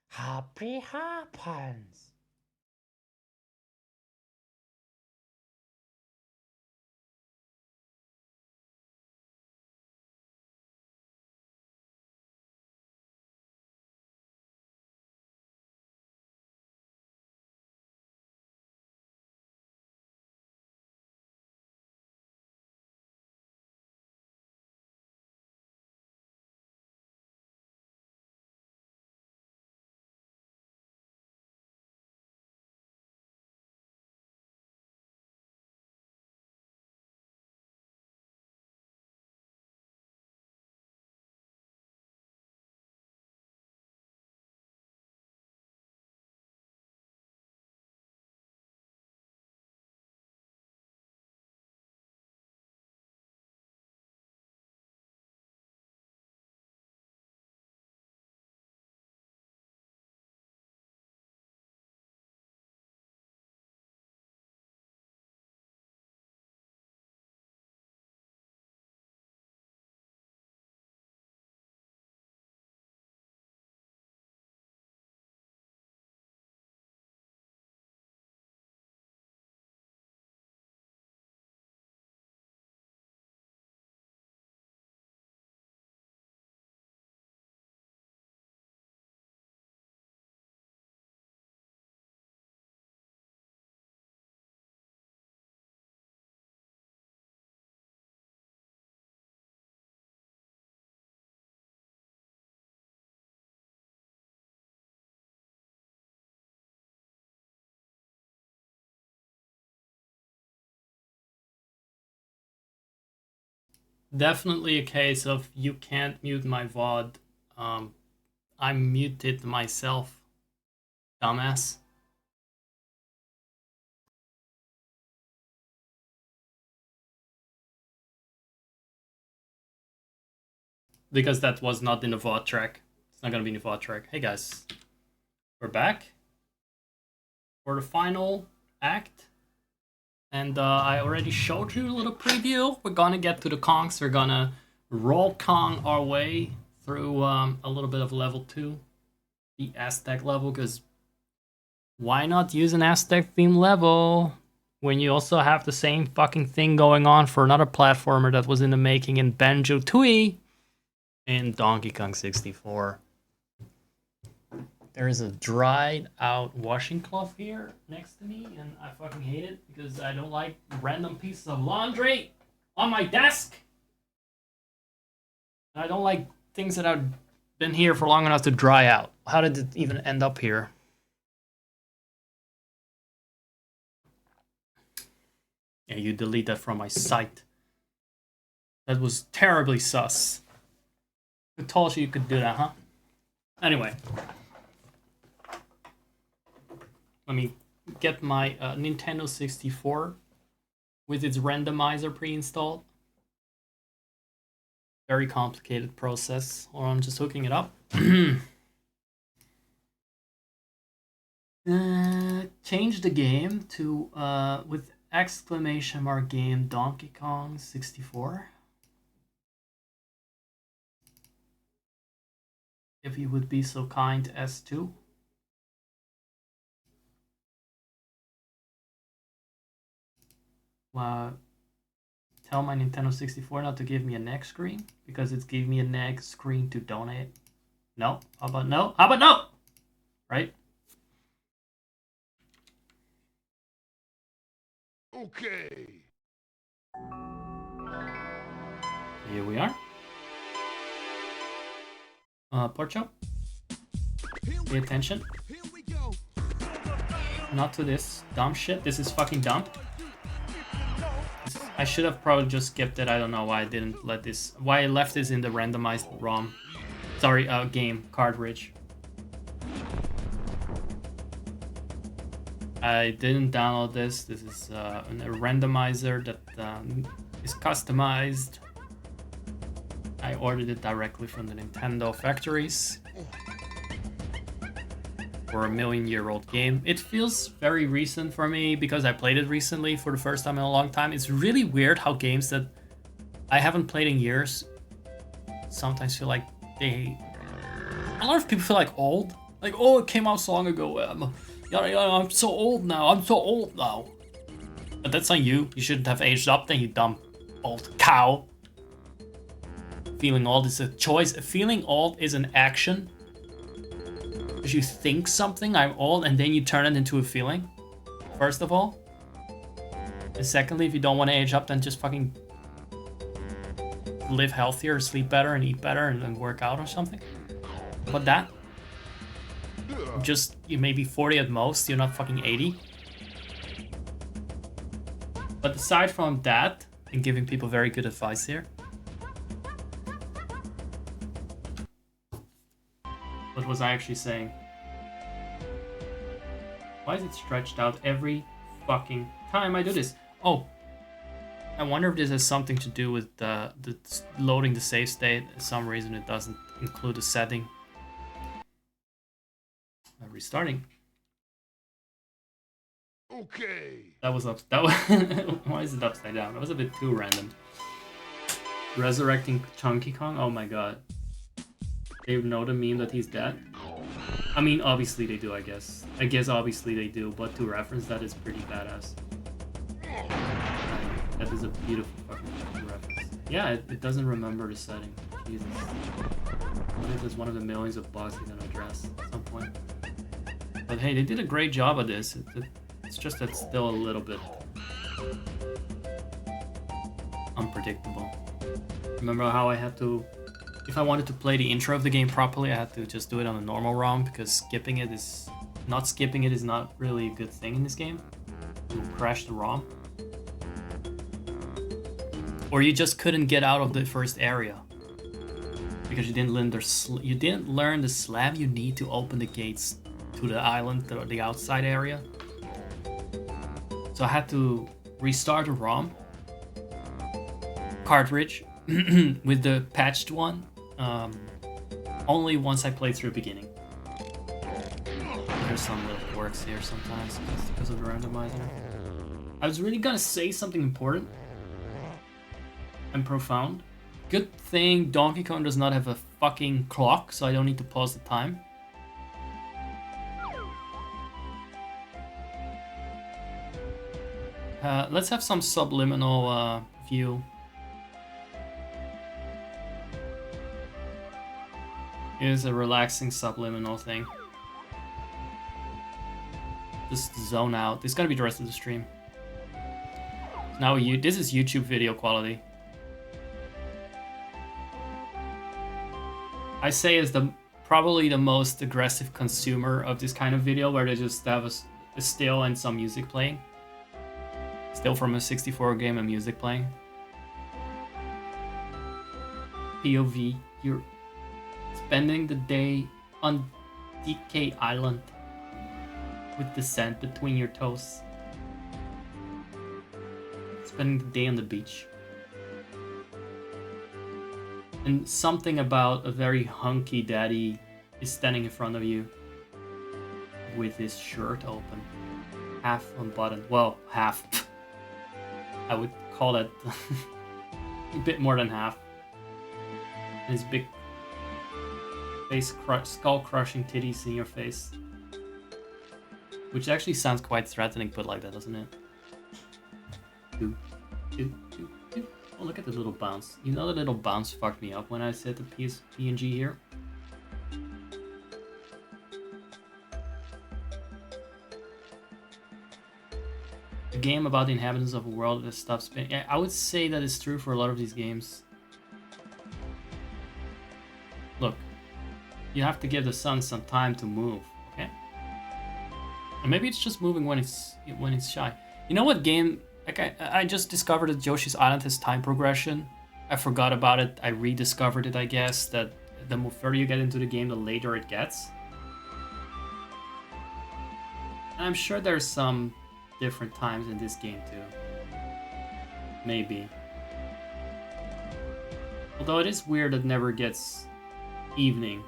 Happy happens. Definitely a case of you can't mute my VOD. I muted myself, dumbass. Because that was not in the VOD track. It's not gonna be in the VOD track. Hey guys, we're back for the final act. And I already showed you a little preview. We're gonna get to the Kongs. We're gonna roll Kong our way through a little bit of level 2. The Aztec level, because why not use an Aztec theme level when you also have the same fucking thing going on for another platformer that was in the making in Banjo-Tooie in Donkey Kong 64. There is a dried out washing cloth here next to me, and I fucking hate it because I don't like random pieces of laundry on my desk. And I don't like things that have been here for long enough to dry out. How did it even end up here? Yeah, you delete that from my site. That was terribly sus. Who told you could do that, huh? Anyway. Let me get my Nintendo 64 with its randomizer pre-installed. Very complicated process. Or I'm just hooking it up. Change the game to with exclamation mark game Donkey Kong 64. If you would be so kind as to. Tell my Nintendo 64 not to give me a next screen because it's giving me a next screen to donate. No? How about no? How about no? Right? Okay. Here we are. Porcho. Pay attention. Not to this dumb shit. This is fucking dumb. I should have probably just skipped it. I don't know why I didn't let this. Why I left this in the randomized ROM. Sorry, game cartridge. I didn't download this. This is a randomizer that is customized. I ordered it directly from the Nintendo factories for a million-year-old game. It feels very recent for me because I played it recently for the first time in a long time. It's really weird how games that I haven't played in years sometimes feel like they... A lot of people feel like old. Like, oh, it came out so long ago. I'm so old now. I'm so old now. But that's on you. You shouldn't have aged up then, you dumb old cow. Feeling old is a choice. Feeling old is an action. Because you think something, I'm old, and then you turn it into a feeling. First of all. And secondly, if you don't want to age up, then just fucking live healthier, sleep better, and eat better, and work out or something. But that. Just, you may be 40 at most, you're not fucking 80. But aside from that, and giving people very good advice here. What was I actually saying? Why is it stretched out every fucking time I do this? Oh, I wonder if this has something to do with the loading the save state. For some reason it doesn't include a setting. Restarting. Okay. That was up. That was. Why is it upside down? That was a bit too random. Resurrecting Chunky Kong. Oh my god. They know the meme that he's dead. I mean, obviously they do. I guess obviously they do. But to reference that is pretty badass. That is a beautiful fucking reference. Yeah, it doesn't remember the setting. Jesus. What if it's one of the millions of bugs they're gonna address at some point? But hey, they did a great job of this. It's just that it's still a little bit unpredictable. Remember how I had to, if I wanted to play the intro of the game properly, I had to just do it on a normal ROM because not skipping it is not really a good thing in this game. You crash the ROM. Or you just couldn't get out of the first area because you didn't learn the slam you need to open the gates to the island, the outside area. So I had to restart a ROM cartridge with the patched one only once I played through the beginning. There's some little quirks here sometimes because of the randomizer. I was really gonna say something important and profound. Good thing Donkey Kong does not have a fucking clock, so I don't need to pause the time. Let's have some subliminal view. Here's a relaxing subliminal thing. Just zone out. This is gonna be the rest of the stream. Now this is YouTube video quality. I say as probably the most aggressive consumer of this kind of video, where they just have a still and some music playing. Still from a 64 game and music playing. POV, you're spending the day on DK Island with the sand between your toes. Spending the day on the beach. And something about a very hunky daddy is standing in front of you with his shirt open. Half unbuttoned. Well, half. I would call that a bit more than half. And his big skull-crushing titties in your face. Which actually sounds quite threatening put like that, doesn't it? Do, do, do, do. Oh, look at the little bounce. You know the little bounce fucked me up when I said the PNG here? A game about the inhabitants of a world that stops spinning. Yeah, I would say that is true for a lot of these games. Look, you have to give the sun some time to move, okay? And maybe it's just moving when it's shy. You know what game? Like I just discovered that Yoshi's Island has time progression. I forgot about it. I rediscovered it, I guess. That the more further you get into the game, the later it gets. And I'm sure there's some different times in this game too. Maybe. Although it is weird it never gets evening.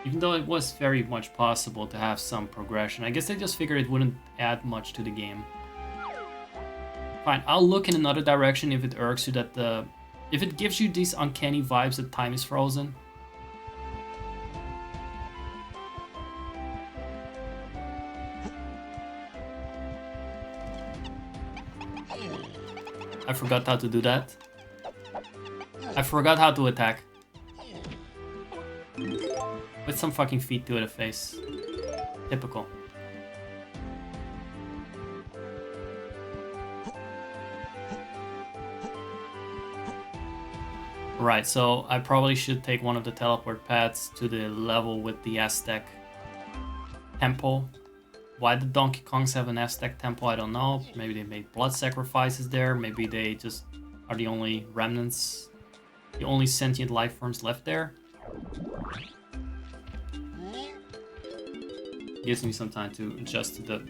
Even though it was very much possible to have some progression. I guess they just figured it wouldn't add much to the game. Fine, I'll look in another direction if it irks you that if it gives you these uncanny vibes that time is frozen. I forgot how to do that. I forgot how to attack. With some fucking feet to the face. Typical. Right, so I probably should take one of the teleport paths to the level with the Aztec temple. Why the Donkey Kongs have an Aztec temple, I don't know. Maybe they made blood sacrifices there. Maybe they just are the only remnants, the only sentient life forms left there. Gives me some time to adjust to the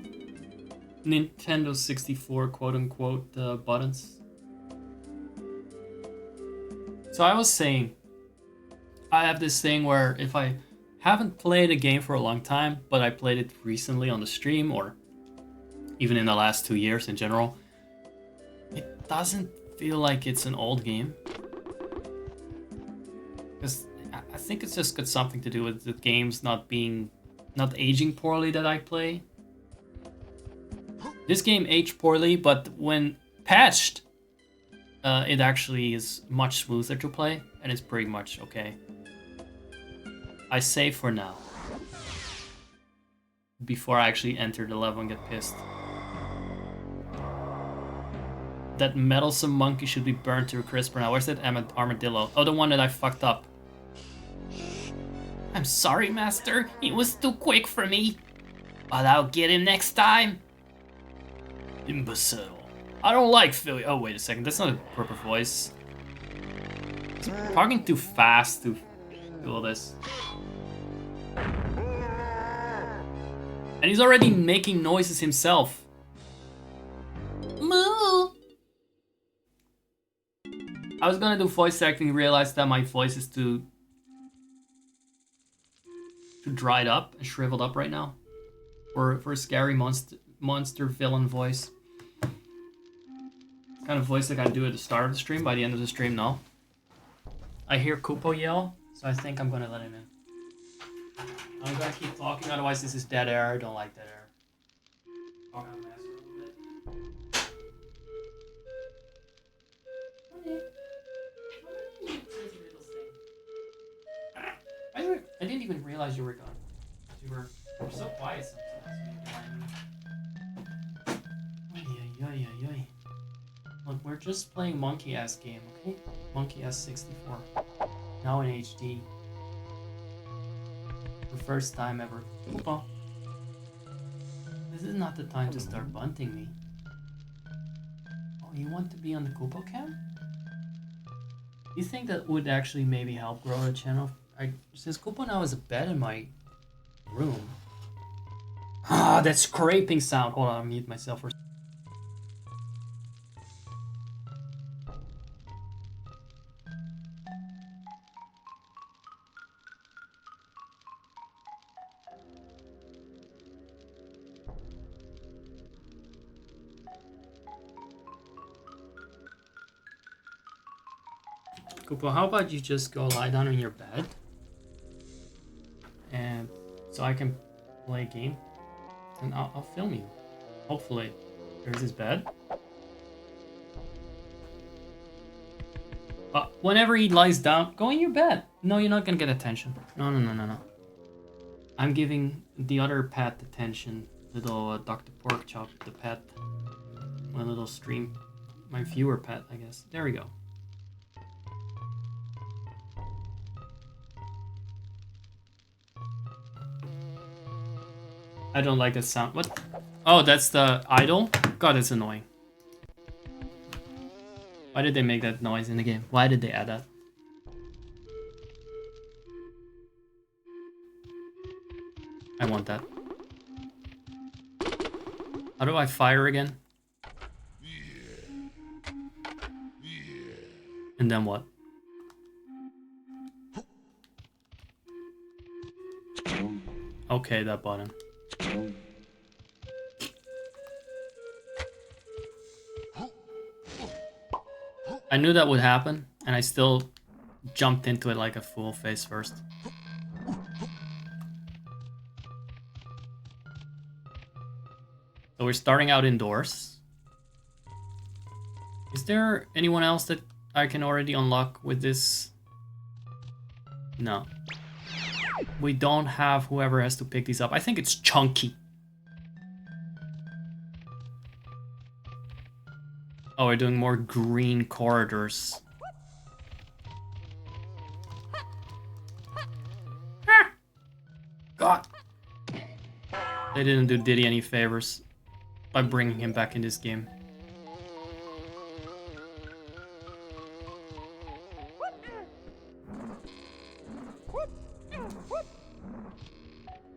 Nintendo 64 quote-unquote buttons. So I was saying, I have this thing where if I haven't played a game for a long time, but I played it recently on the stream or even in the last 2 years in general, it doesn't feel like it's an old game. Because I think it's just got something to do with the games not aging poorly that I play. This game aged poorly, but when patched, it actually is much smoother to play, and it's pretty much okay. I save for now. Before I actually enter the level and get pissed. That meddlesome monkey should be burned to a crisp now. Where's that armadillo? Oh, the one that I fucked up. I'm sorry, master. He was too quick for me. But I'll get him next time. Imbecile. I don't like Philly. Oh, wait a second. That's not a proper voice. I'm talking too fast to do all this. And he's already making noises himself. Moo! I was gonna do voice acting, realized that my voice is too dried up and shriveled up right now. For a scary monster villain voice. Kind of voice like I do at the start of the stream. By the end of the stream, no. I hear Kupo yell, so I think I'm gonna let him in. I'm gonna keep talking, otherwise this is dead air. I don't like dead air. Talk on the master a little bit. I didn't even realize you were gone. You were so quiet sometimes. Look, we're just playing Monkey Ass game, okay? Monkey Ass 64. Now in HD. The first time ever. Koopa. This is not the time to start bunting me. Oh, you want to be on the Koopa cam? You think that would actually maybe help grow the channel? Since Koopa now has a bed in my room. Ah, that scraping sound. Hold on, I'll mute myself for. Koopa, how about you just go lie down in your bed? And so I can play a game. And I'll film you. Hopefully. There's his bed. Whenever he lies down, go in your bed. No, you're not gonna get attention. No. I'm giving the other pet attention. Little Dr. Porkchop, the pet. My little stream. My viewer pet, I guess. There we go. I don't like that sound. What? Oh, that's the idol? God, it's annoying. Why did they make that noise in the game? Why did they add that? I want that. How do I fire again? And then what? Okay, that button. I knew that would happen, and I still jumped into it like a fool face first. So we're starting out indoors. Is there anyone else that I can already unlock with this? No. We don't have whoever has to pick these up. I think it's Chunky. Oh, we're doing more green corridors. God. They didn't do Diddy any favors by bringing him back in this game.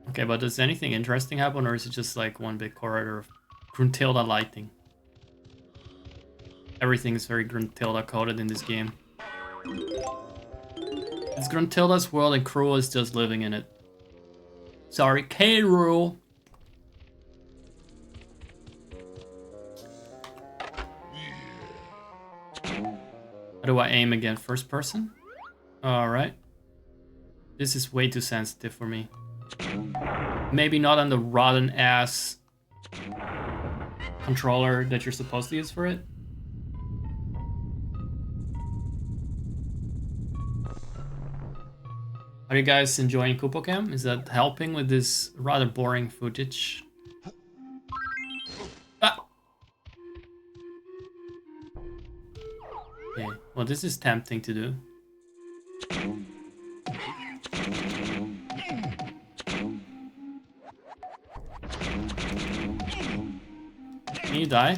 Okay, but does anything interesting happen, or is it just like one big corridor of Gruntilda lighting? Everything is very Gruntilda coded in this game. It's Gruntilda's world and Cruel is just living in it. Sorry, K-Rule. How do I aim again? First person? Alright. This is way too sensitive for me. Maybe not on the rotten ass controller that you're supposed to use for it. Are you guys enjoying KoopoCam? Is that helping with this rather boring footage? Ah! Okay, well this is tempting to do. Can you die?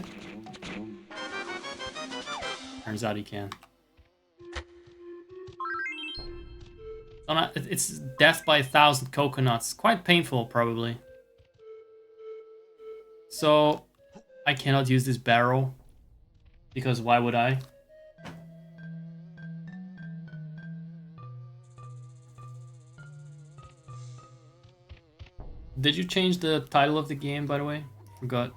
Turns out he can. It's death by 1,000 coconuts. Quite painful, probably. So, I cannot use this barrel. Because why would I? Did you change the title of the game, by the way? Forgot.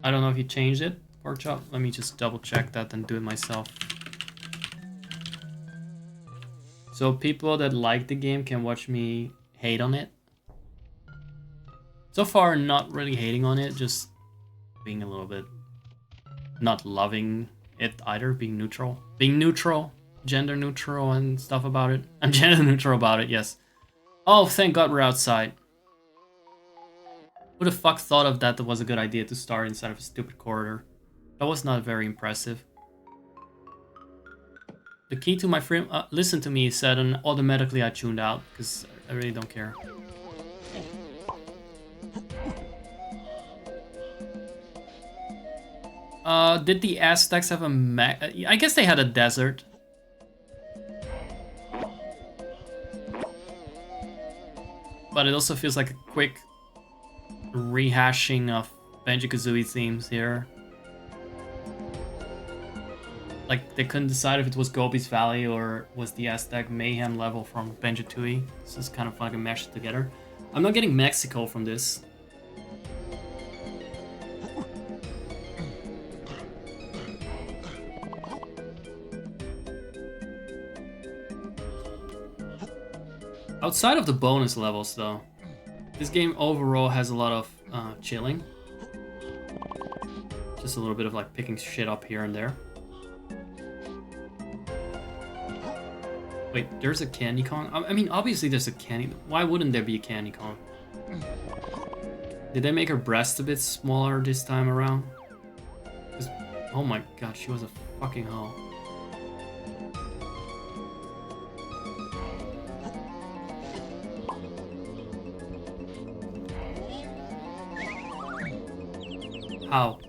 I don't know if you changed it. Porkchop. Let me just double check that and do it myself. So people that like the game can watch me hate on it. So far, not really hating on it, just being a little bit not loving it either, being neutral. Being neutral, gender neutral and stuff about it. I'm gender neutral about it, yes. Oh, thank God we're outside. Who the fuck thought of that was a good idea to start inside of a stupid corridor? That was not very impressive. The key to my frame... listen to me, said, and automatically I tuned out, because I really don't care. Did the Aztecs have a I guess they had a desert. But it also feels like a quick rehashing of Banjo-Kazooie themes here. Like, they couldn't decide if it was Gobi's Valley or was the Aztec Mayhem level from Banjo-Tooie. This is kind of like a meshed together. I'm not getting Mexico from this. Outside of the bonus levels, though, this game overall has a lot of chilling. Just a little bit of like picking shit up here and there. Wait, there's a Candy Kong? I mean, obviously there's a Candy... Why wouldn't there be a Candy Kong? Did they make her breast a bit smaller this time around? Oh my god, she was a fucking hoe. How?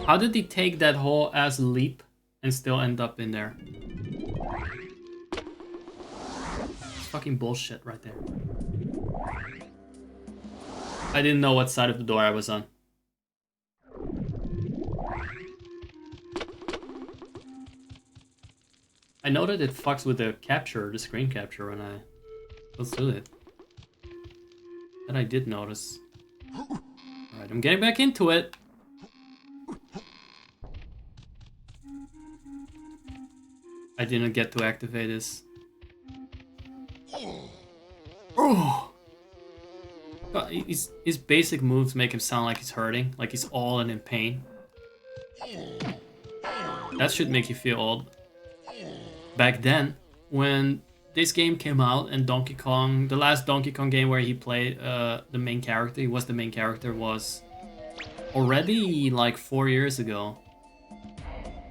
How did he take that whole ass leap and still end up in there? It's fucking bullshit right there. I didn't know what side of the door I was on. I know that it fucks with the capture, the screen capture when I go through it. That I did notice. Alright, I'm getting back into it. I didn't get to activate this. Oh! God, his basic moves make him sound like he's hurting, like he's all in pain. That should make you feel old. Back then, when this game came out and Donkey Kong, the last Donkey Kong game where he played the main character, he was the main character, was already like 4 years ago.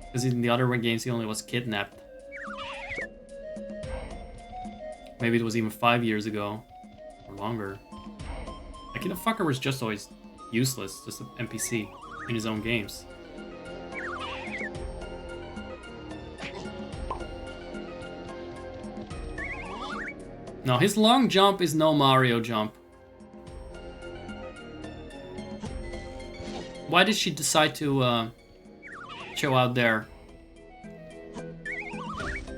Because in the other games he only was kidnapped. Maybe it was even 5 years ago, or longer. Like, the fucker was just always useless, just an NPC in his own games. No, his long jump is no Mario jump. Why did she decide to chill out there?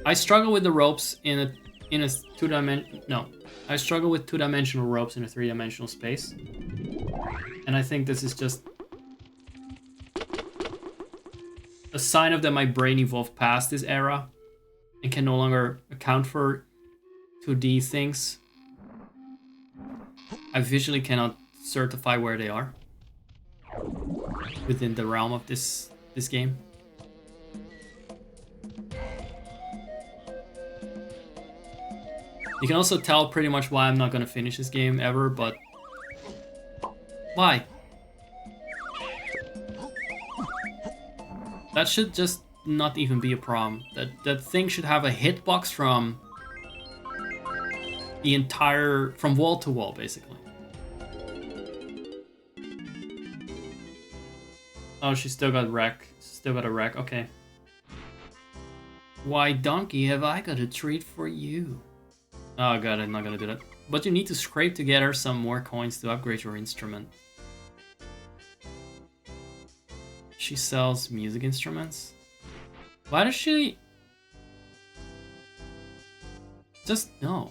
I struggle with the ropes in a two-dimensional... No. I struggle with two-dimensional ropes in a three-dimensional space. And I think this is just a sign of that my brain evolved past this era and can no longer account for 2D things. I visually cannot certify where they are within the realm of this game. You can also tell pretty much why I'm not gonna finish this game ever, but why? That should just not even be a problem. That thing should have a hitbox from the entire, from wall to wall, basically. Oh, she still got wreck. Still got a wreck. Okay. Why, Donkey, have I got a treat for you? Oh god, I'm not gonna do that. But you need to scrape together some more coins to upgrade your instrument. She sells music instruments? Why does she... Just no.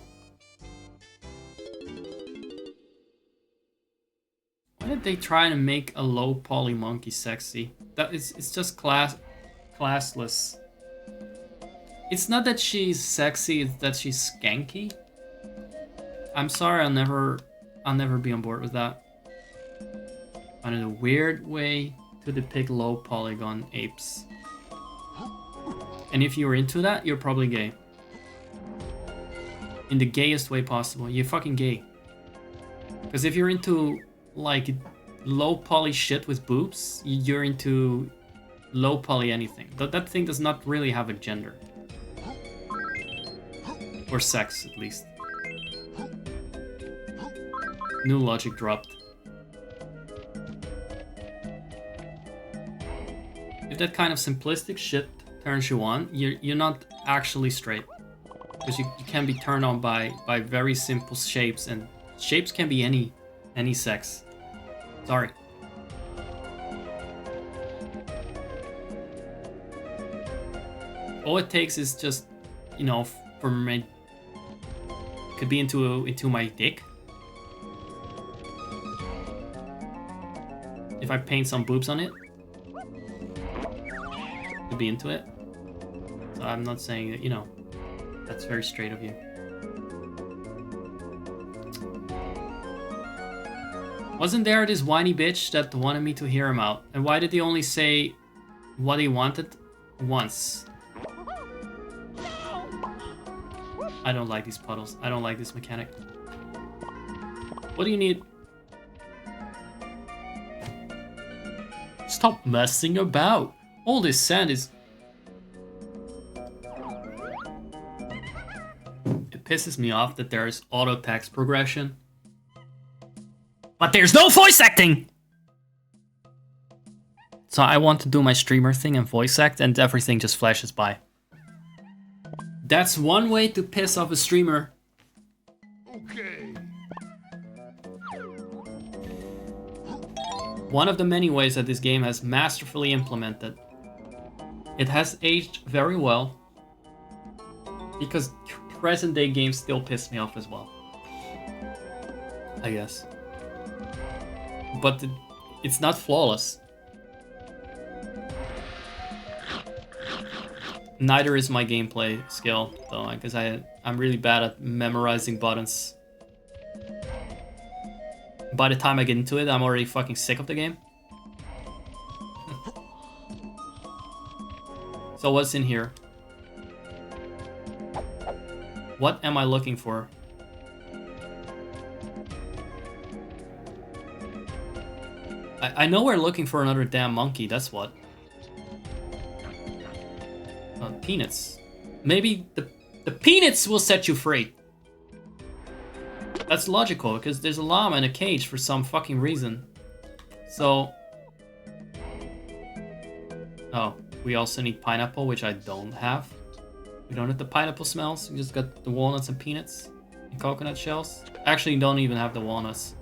Why did they try to make a low poly monkey sexy? That is, it's just classless. It's not that she's sexy, it's that she's skanky. I'm sorry, I'll never be on board with that. Find it a weird way to depict low polygon apes. And if you're into that, you're probably gay. In the gayest way possible. You're fucking gay. Because if you're into, like, low poly shit with boobs, you're into low poly anything. That thing does not really have a gender. Or sex, at least. New logic dropped. If that kind of simplistic shit turns you on, you're not actually straight. Because you can be turned on by very simple shapes, and shapes can be any sex. Sorry. All it takes is just, you know, for me, could be into my dick. If I paint some boobs on it, could be into it. So I'm not saying that, you know, that's very straight of you. Wasn't there this whiny bitch that wanted me to hear him out? And why did he only say what he wanted once? I don't like these puddles. I don't like this mechanic. What do you need? Stop messing about. All this sand is... It pisses me off that there is auto text progression. But there's no voice acting! So I want to do my streamer thing and voice act and everything just flashes by. That's one way to piss off a streamer. Okay. One of the many ways that this game has masterfully implemented. It has aged very well. Because present day games still piss me off as well. I guess. But it's not flawless. Neither is my gameplay skill, though, because I'm really bad at memorizing buttons. By the time I get into it, I'm already fucking sick of the game. So what's in here? What am I looking for? I know we're looking for another damn monkey, that's what. Peanuts. Maybe the peanuts will set you free. That's logical, because there's a llama in a cage for some fucking reason. So... Oh, we also need pineapple, which I don't have. We don't have the pineapple smells, we just got the walnuts and peanuts. And coconut shells. Actually, don't even have the walnuts.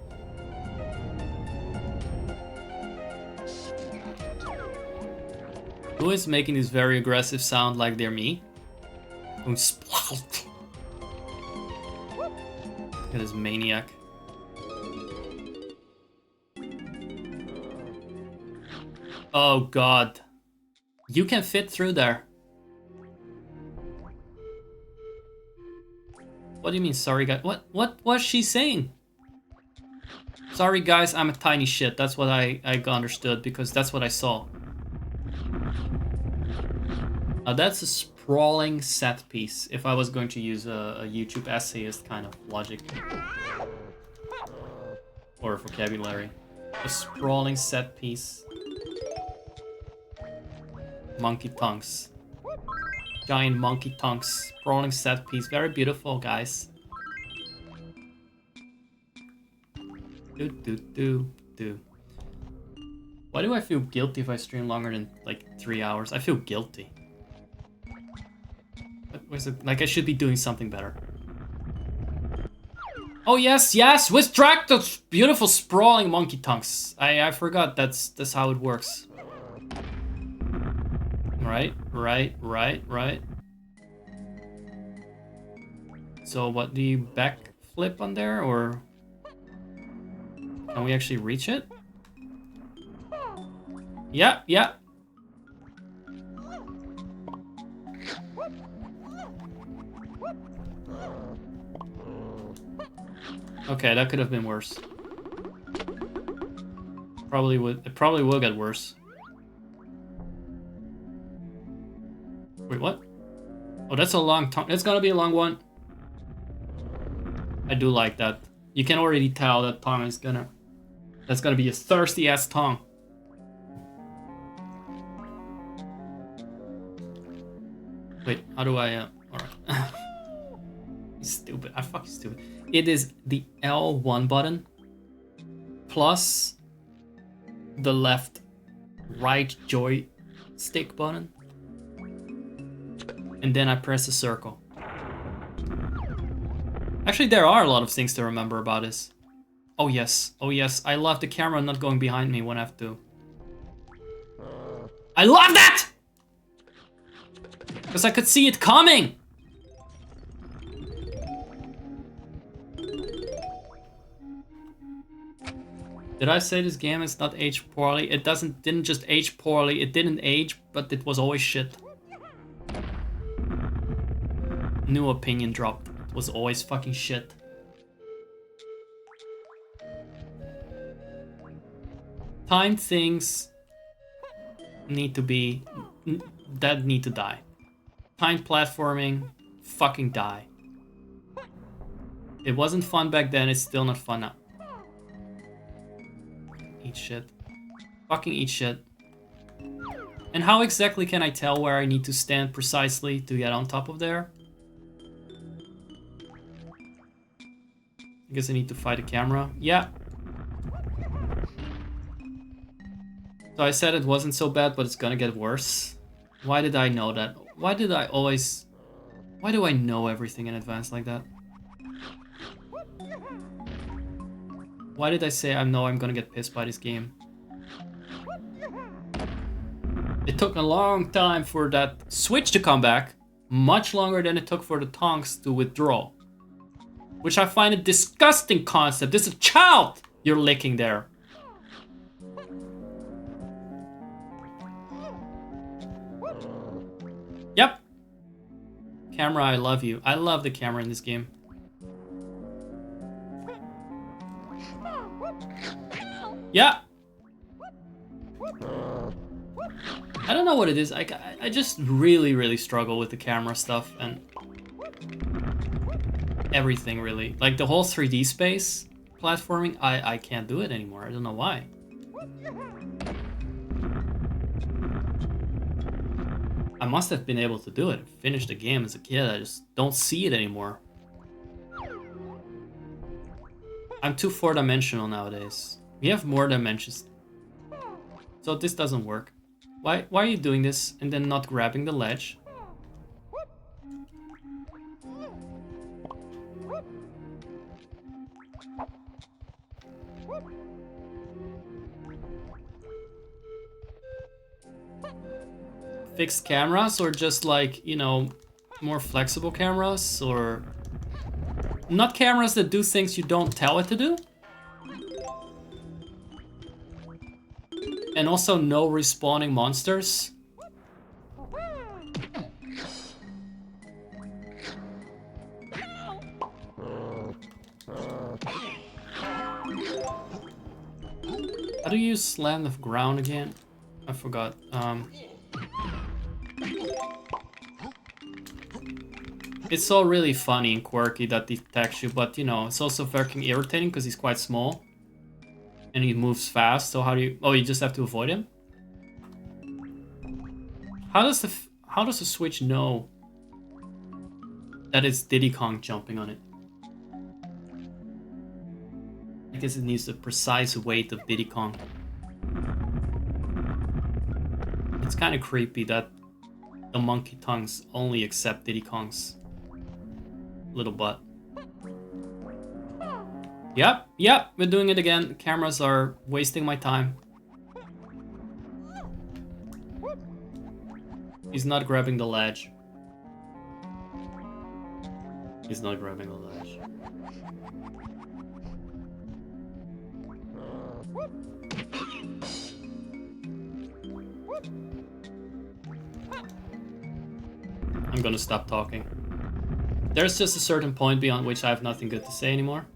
Who is making this very aggressive sound like they're me? Look at this maniac. Oh god. You can fit through there. What do you mean, sorry guys? What was she saying? Sorry guys, I'm a tiny shit. That's what I understood, because that's what I saw. That's a sprawling set piece, if I was going to use a YouTube essayist kind of logic. Or vocabulary. A sprawling set piece. Monkey tongues. Giant monkey tongues. Sprawling set piece. Very beautiful, guys. Do. Why do I feel guilty if I stream longer than like 3 hours? I feel guilty. Was it like I should be doing something better? Oh yes, with track those beautiful sprawling monkey tongues. I forgot that's how it works. Right. So what, do you backflip on there, or can we actually reach it? Yeah. Okay, that could have been worse. It probably will get worse. Wait, what? Oh, that's a long tongue. That's gonna be a long one. I do like that. You can already tell that tongue is gonna... That's gonna be a thirsty ass tongue. Wait, how do I... Alright. Stupid. I fucking stupid. It is the L1 button plus the right joystick button, and then I press a circle. Actually, there are a lot of things to remember about this. Oh yes, I love the camera not going behind me when I have to. I love that! Because I could see it coming! Did I say this game is not aged poorly? It didn't just age poorly, it didn't age, but it was always shit. New opinion dropped. It was always fucking shit. Timed things need to die. Timed platforming, fucking die. It wasn't fun back then, it's still not fun now. Eat shit. Fucking eat shit. And how exactly can I tell where I need to stand precisely to get on top of there? I guess I need to fight a camera. Yeah. So I said it wasn't so bad, but it's gonna get worse. Why did I know that? Why do I know everything in advance like that? Why did I say I know I'm gonna get pissed by this game? It took a long time for that switch to come back. Much longer than it took for the tongs to withdraw. Which I find a disgusting concept. This is a child you're licking there. Yep. Camera, I love you. I love the camera in this game. Yeah. I don't know what it is. I just really struggle with the camera stuff and everything really. Like the whole 3D space platforming, I can't do it anymore. I don't know why. I must have been able to do it. Finish the game as a kid. I just don't see it anymore. I'm too 4-dimensional nowadays. We have more dimensions. So this doesn't work. Why are you doing this and then not grabbing the ledge? Fixed cameras or just like, you know, more flexible cameras or not cameras that do things you don't tell it to do? And also no respawning monsters. How do you slam the ground again? I forgot. It's all really funny and quirky that he attacks you, but you know, it's also fucking irritating because he's quite small. And he moves fast, so how do you... Oh, you just have to avoid him? How does the Switch know that it's Diddy Kong jumping on it? I guess it needs the precise weight of Diddy Kong. It's kind of creepy that the monkey tongues only accept Diddy Kong's little butt. Yep, we're doing it again. Cameras are wasting my time. He's not grabbing the ledge. He's not grabbing the ledge. I'm gonna stop talking. There's just a certain point beyond which I have nothing good to say anymore.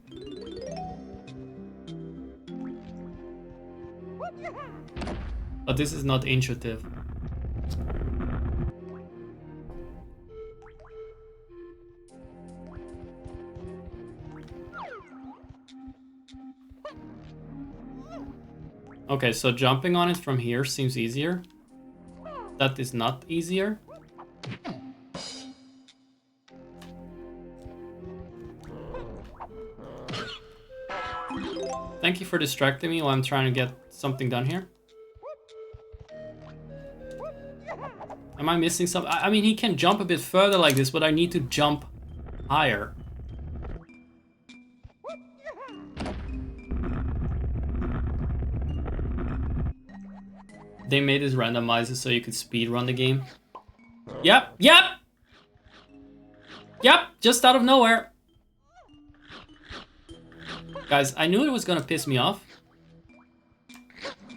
But this is not intuitive. Okay, so jumping on it from here seems easier. That is not easier. Thank you for distracting me while I'm trying to get something done here. Am I missing something? I mean, he can jump a bit further like this, but I need to jump higher. They made this randomizer so you could speedrun the game. Yep, just out of nowhere. Guys, I knew it was gonna piss me off.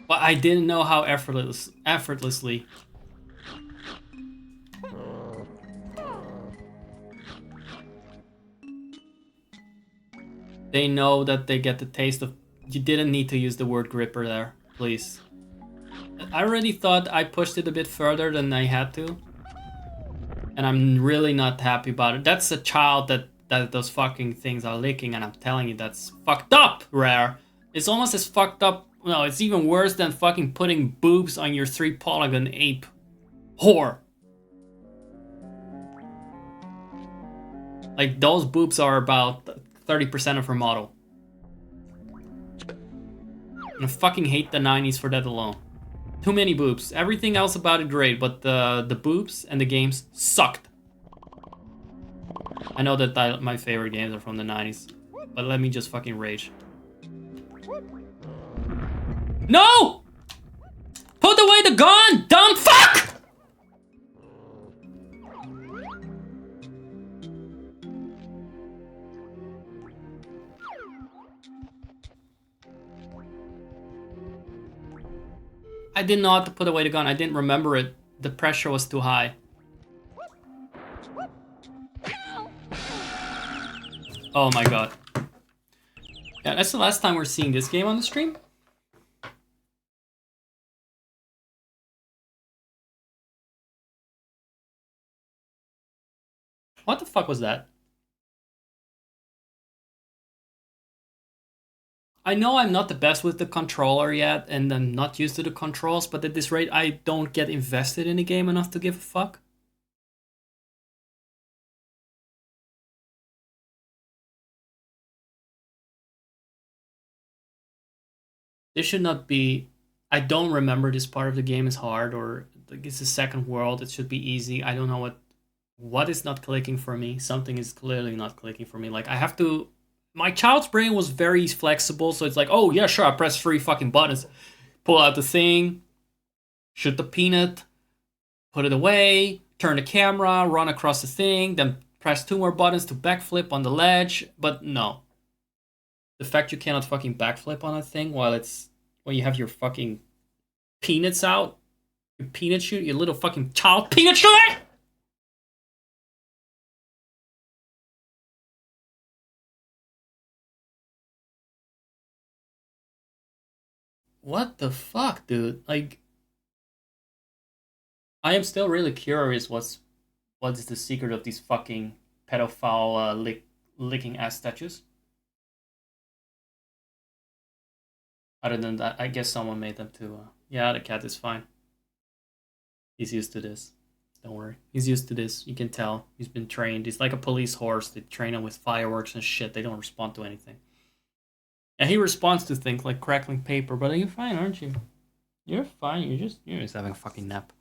But I didn't know how effortlessly. They know that they get the taste of... You didn't need to use the word gripper there. Please. I already thought I pushed it a bit further than I had to. And I'm really not happy about it. That's a child that those fucking things are licking, and I'm telling you, that's fucked up, Rare. It's almost as fucked up. No, it's even worse than fucking putting boobs on your 3-polygon ape. Whore. Like, those boobs are about 30% of her model. And I fucking hate the 90s for that alone. Too many boobs. Everything else about it great, but the boobs and the games sucked. I know that my favorite games are from the 90s, but let me just fucking rage. No! Put away the gun, dumb fuck! I didn't know how to put away the gun. I didn't remember it. The pressure was too high. Oh my god. Yeah, that's the last time we're seeing this game on the stream. What the fuck was that? I know I'm not the best with the controller yet, and I'm not used to the controls, but at this rate, I don't get invested in the game enough to give a fuck. This should not be... I don't remember this part of the game is hard, or like it's a second world, it should be easy. I don't know what is not clicking for me. Something is clearly not clicking for me. Like, I have to... My child's brain was very flexible, so it's like, oh yeah, sure, I press 3 fucking buttons. Pull out the thing, shoot the peanut, put it away, turn the camera, run across the thing, then press 2 more buttons to backflip on the ledge. But no. The fact you cannot fucking backflip on a thing while you have your fucking peanuts out, your peanut shoot, your little fucking child peanut shooter! What the fuck, dude? Like, I am still really curious what is the secret of these fucking pedophile licking ass statues. Other than that, I guess someone made them too. Yeah, the cat is fine. He's used to this. Don't worry. He's used to this. You can tell. He's been trained. He's like a police horse. They train him with fireworks and shit. They don't respond to anything. And he responds to things like crackling paper, but you're fine, aren't you? You're fine. You're just having a fucking nap.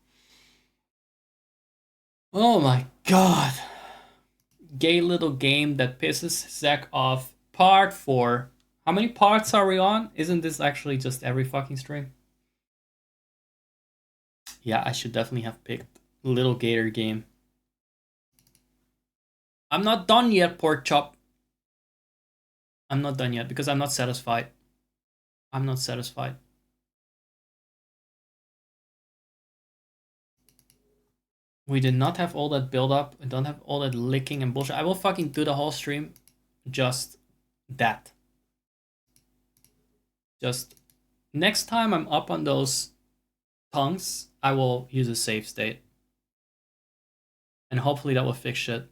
Oh my god. Gay little game that pisses Zach off. Part 4. How many parts are we on? Isn't this actually just every fucking stream? Yeah, I should definitely have picked Little Gator game. I'm not done yet, pork chop. I'm not done yet because I'm not satisfied. I'm not satisfied. We did not have all that build up. I don't have all that licking and bullshit. I will fucking do the whole stream just that. Just next time I'm up on those tongues, I will use a save state. And hopefully that will fix shit.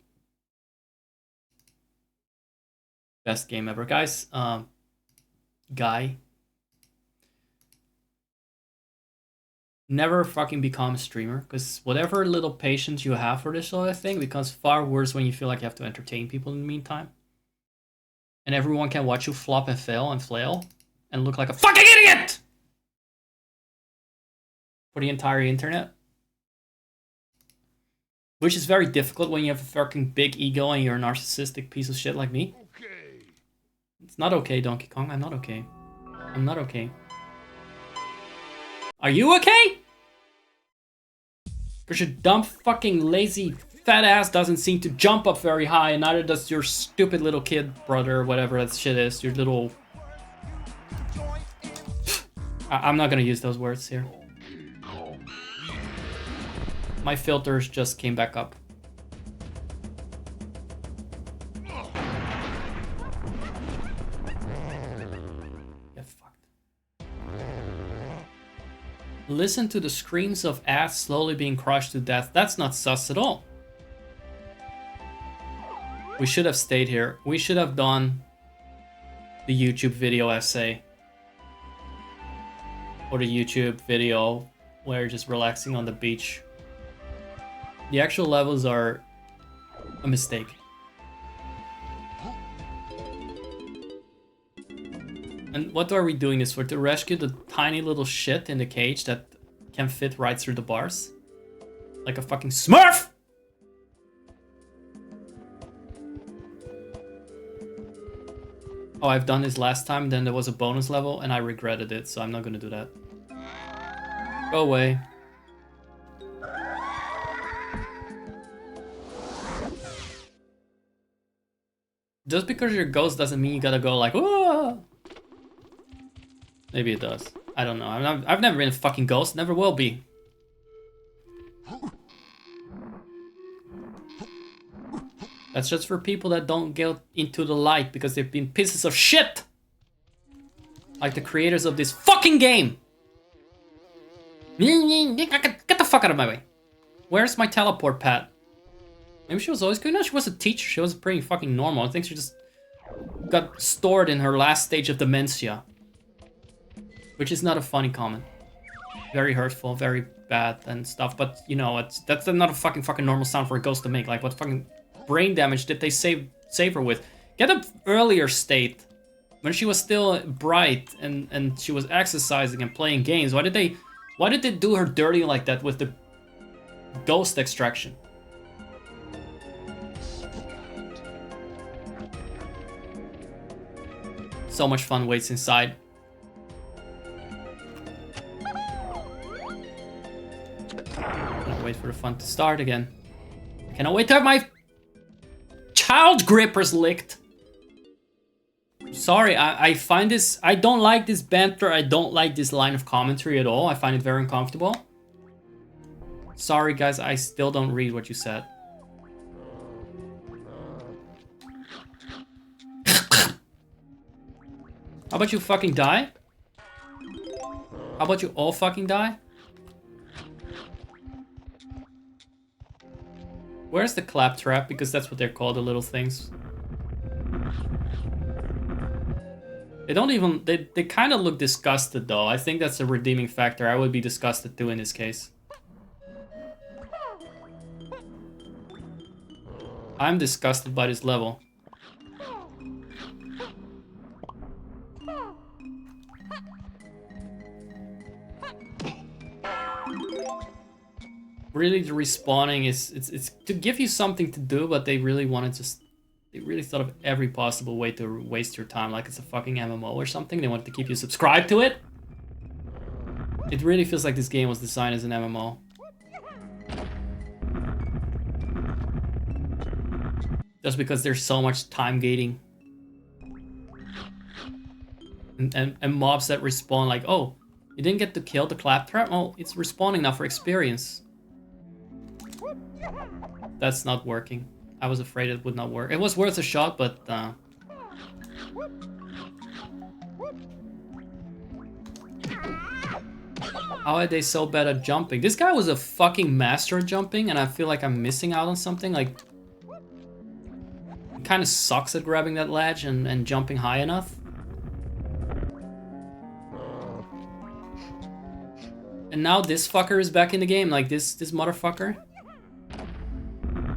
Best game ever. Guys, Guy. Never fucking become a streamer, because whatever little patience you have for this sort of thing becomes far worse when you feel like you have to entertain people in the meantime. And everyone can watch you flop and fail and flail and look like a fucking idiot! For the entire internet. Which is very difficult when you have a fucking big ego and you're a narcissistic piece of shit like me. Okay. It's not okay, Donkey Kong. I'm not okay. I'm not okay. Are you okay? Because your dumb fucking lazy fat ass doesn't seem to jump up very high, and neither does your stupid little kid brother, whatever that shit is. Your little... I'm not gonna use those words here. My filters just came back up. Get fucked. Listen to the screams of ass slowly being crushed to death. That's not sus at all. We should have stayed here. We should have done the YouTube video essay. Or the YouTube video where you're just relaxing on the beach. The actual levels are a mistake. And what are we doing this for? To rescue the tiny little shit in the cage that can fit right through the bars? Like a fucking Smurf! Oh, I've done this last time, then there was a bonus level and I regretted it, so I'm not gonna do that. Go away. Just because you're a ghost doesn't mean you gotta go like, whoa! Maybe it does. I don't know. I've never been a fucking ghost. Never will be. That's just for people that don't get into the light because they've been pieces of shit! Like the creators of this fucking game! Get the fuck out of my way. Where's my teleport pad? Maybe she was always good. No, she was a teacher. She was pretty fucking normal. I think she just got stored in her last stage of dementia. Which is not a funny comment. Very hurtful, very bad and stuff. But, you know, that's not a fucking normal sound for a ghost to make. Like, what fucking brain damage did they save her with? Get an earlier state. When she was still bright and she was exercising and playing games. Why did they do her dirty like that with the ghost extraction? So much fun waits inside. Wait for the fun to start again. I cannot wait to have my child grippers licked. Sorry, I find this... I don't like this banter. I don't like this line of commentary at all. I find it very uncomfortable. Sorry, guys. I still don't read what you said. How about you fucking die? How about you all fucking die? Where's the claptrap? Because that's what they're called, the little things. They don't even... They kind of look disgusted, though. I think that's a redeeming factor. I would be disgusted, too, in this case. I'm disgusted by this level. Really, the respawning is it's to give you something to do, but they really want to just... They really thought of every possible way to waste your time, like it's a fucking MMO or something. They wanted to keep you subscribed to it. It really feels like this game was designed as an MMO. Just because there's so much time gating. And mobs that respawn like, oh, you didn't get to kill the claptrap? Oh, it's respawning now for experience. That's not working. I was afraid it would not work. It was worth a shot, but... How are they so bad at jumping? This guy was a fucking master at jumping, and I feel like I'm missing out on something. Like, he kind of sucks at grabbing that ledge and jumping high enough. And now this fucker is back in the game, like this motherfucker.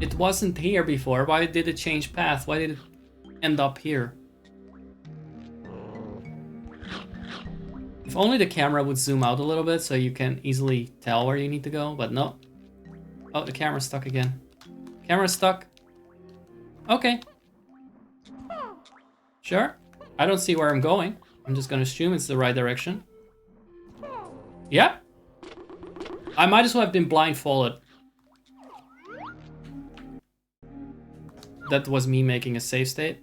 It wasn't here before. Why did it change path? Why did it end up here? If only the camera would zoom out a little bit so you can easily tell where you need to go, but no. Oh, the camera's stuck again. Camera's stuck. Okay. Sure. I don't see where I'm going. I'm just gonna assume it's the right direction. Yeah. I might as well have been blindfolded. That was me making a save state.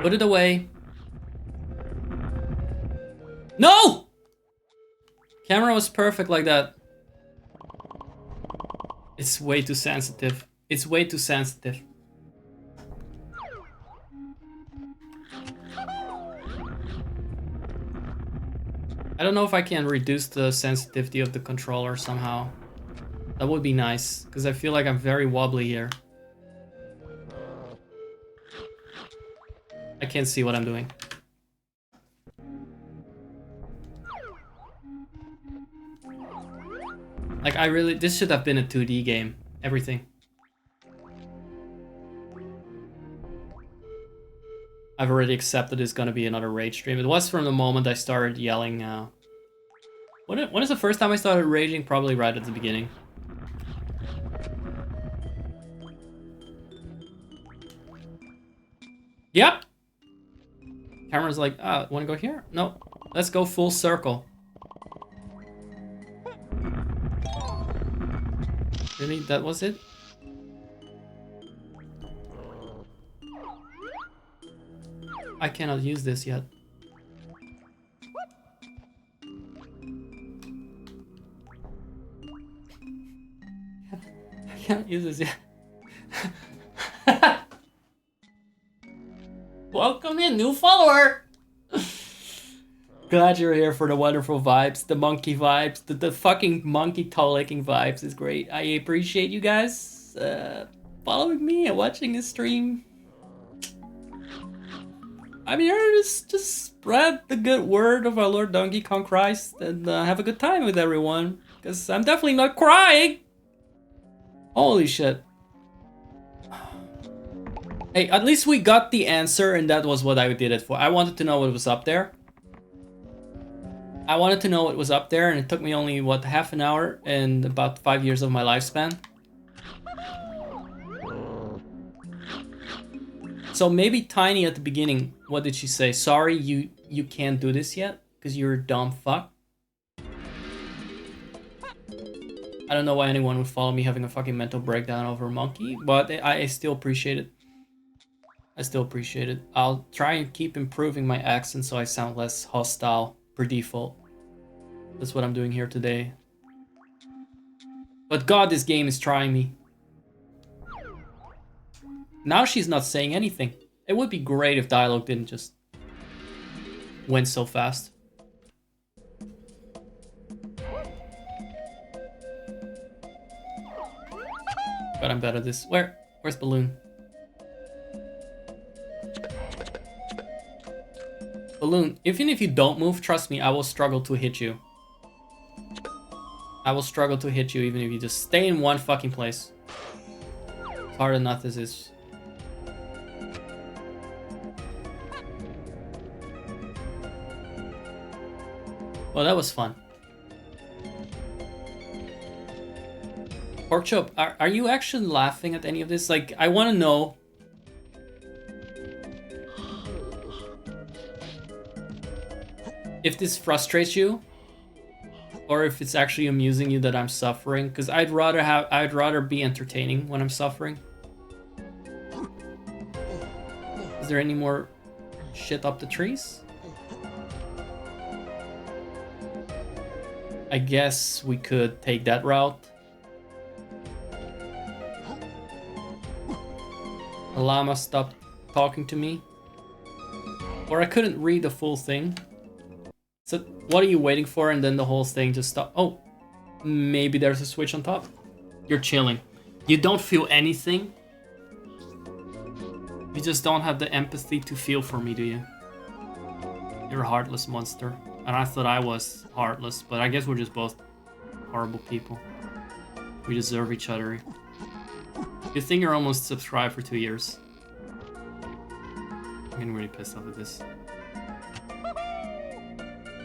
Put it away. No! Camera was perfect like that. It's way too sensitive. It's way too sensitive. I don't know if I can reduce the sensitivity of the controller somehow. That would be nice, because I feel like I'm very wobbly here. I can't see what I'm doing. Like, this should have been a 2D game. Everything. I've already accepted it's gonna be another rage stream. It was from the moment I started yelling. When is the first time I started raging? Probably right at the beginning. Yep. Camera's like, wanna go here? No. Let's go full circle. Really? That was it? I cannot use this yet. I can't use this yet. Welcome in, new follower! Glad you're here for the wonderful vibes, the monkey vibes, the fucking monkey toe-licking vibes is great. I appreciate you guys following me and watching this stream. I'm here to just spread the good word of our Lord Donkey Kong Christ and have a good time with everyone. Because I'm definitely not crying! Holy shit. Hey, at least we got the answer and that was what I did it for. I wanted to know what was up there. I wanted to know what was up there and it took me only, what, half an hour and about 5 years of my lifespan. So maybe Tiny at the beginning, what did she say? Sorry, you can't do this yet because you're a dumb fuck. I don't know why anyone would follow me having a fucking mental breakdown over a monkey, but I still appreciate it. I still appreciate it. I'll try and keep improving my accent so I sound less hostile per default. That's what I'm doing here today. But God, this game is trying me. Now she's not saying anything. It would be great if dialogue didn't just went so fast. But I'm better at this. Where's Balloon? Balloon, even if you don't move, trust me, I will struggle to hit you. I will struggle to hit you even if you just stay in one fucking place. As hard enough this is. Well, that was fun. Porkchop, are you actually laughing at any of this? Like, I want to know. If this frustrates you, or if it's actually amusing you that I'm suffering, because I'd rather be entertaining when I'm suffering. Is there any more shit up the trees? I guess we could take that route. A llama stopped talking to me. Or I couldn't read the full thing. So what are you waiting for? And then the whole thing just stopped. Oh, maybe there's a switch on top. You're chilling. You don't feel anything. You just don't have the empathy to feel for me, do you? You're a heartless monster. And I thought I was heartless, but I guess we're just both horrible people. We deserve each other. Good thing you're almost subscribed for 2 years. I'm getting really pissed off with this.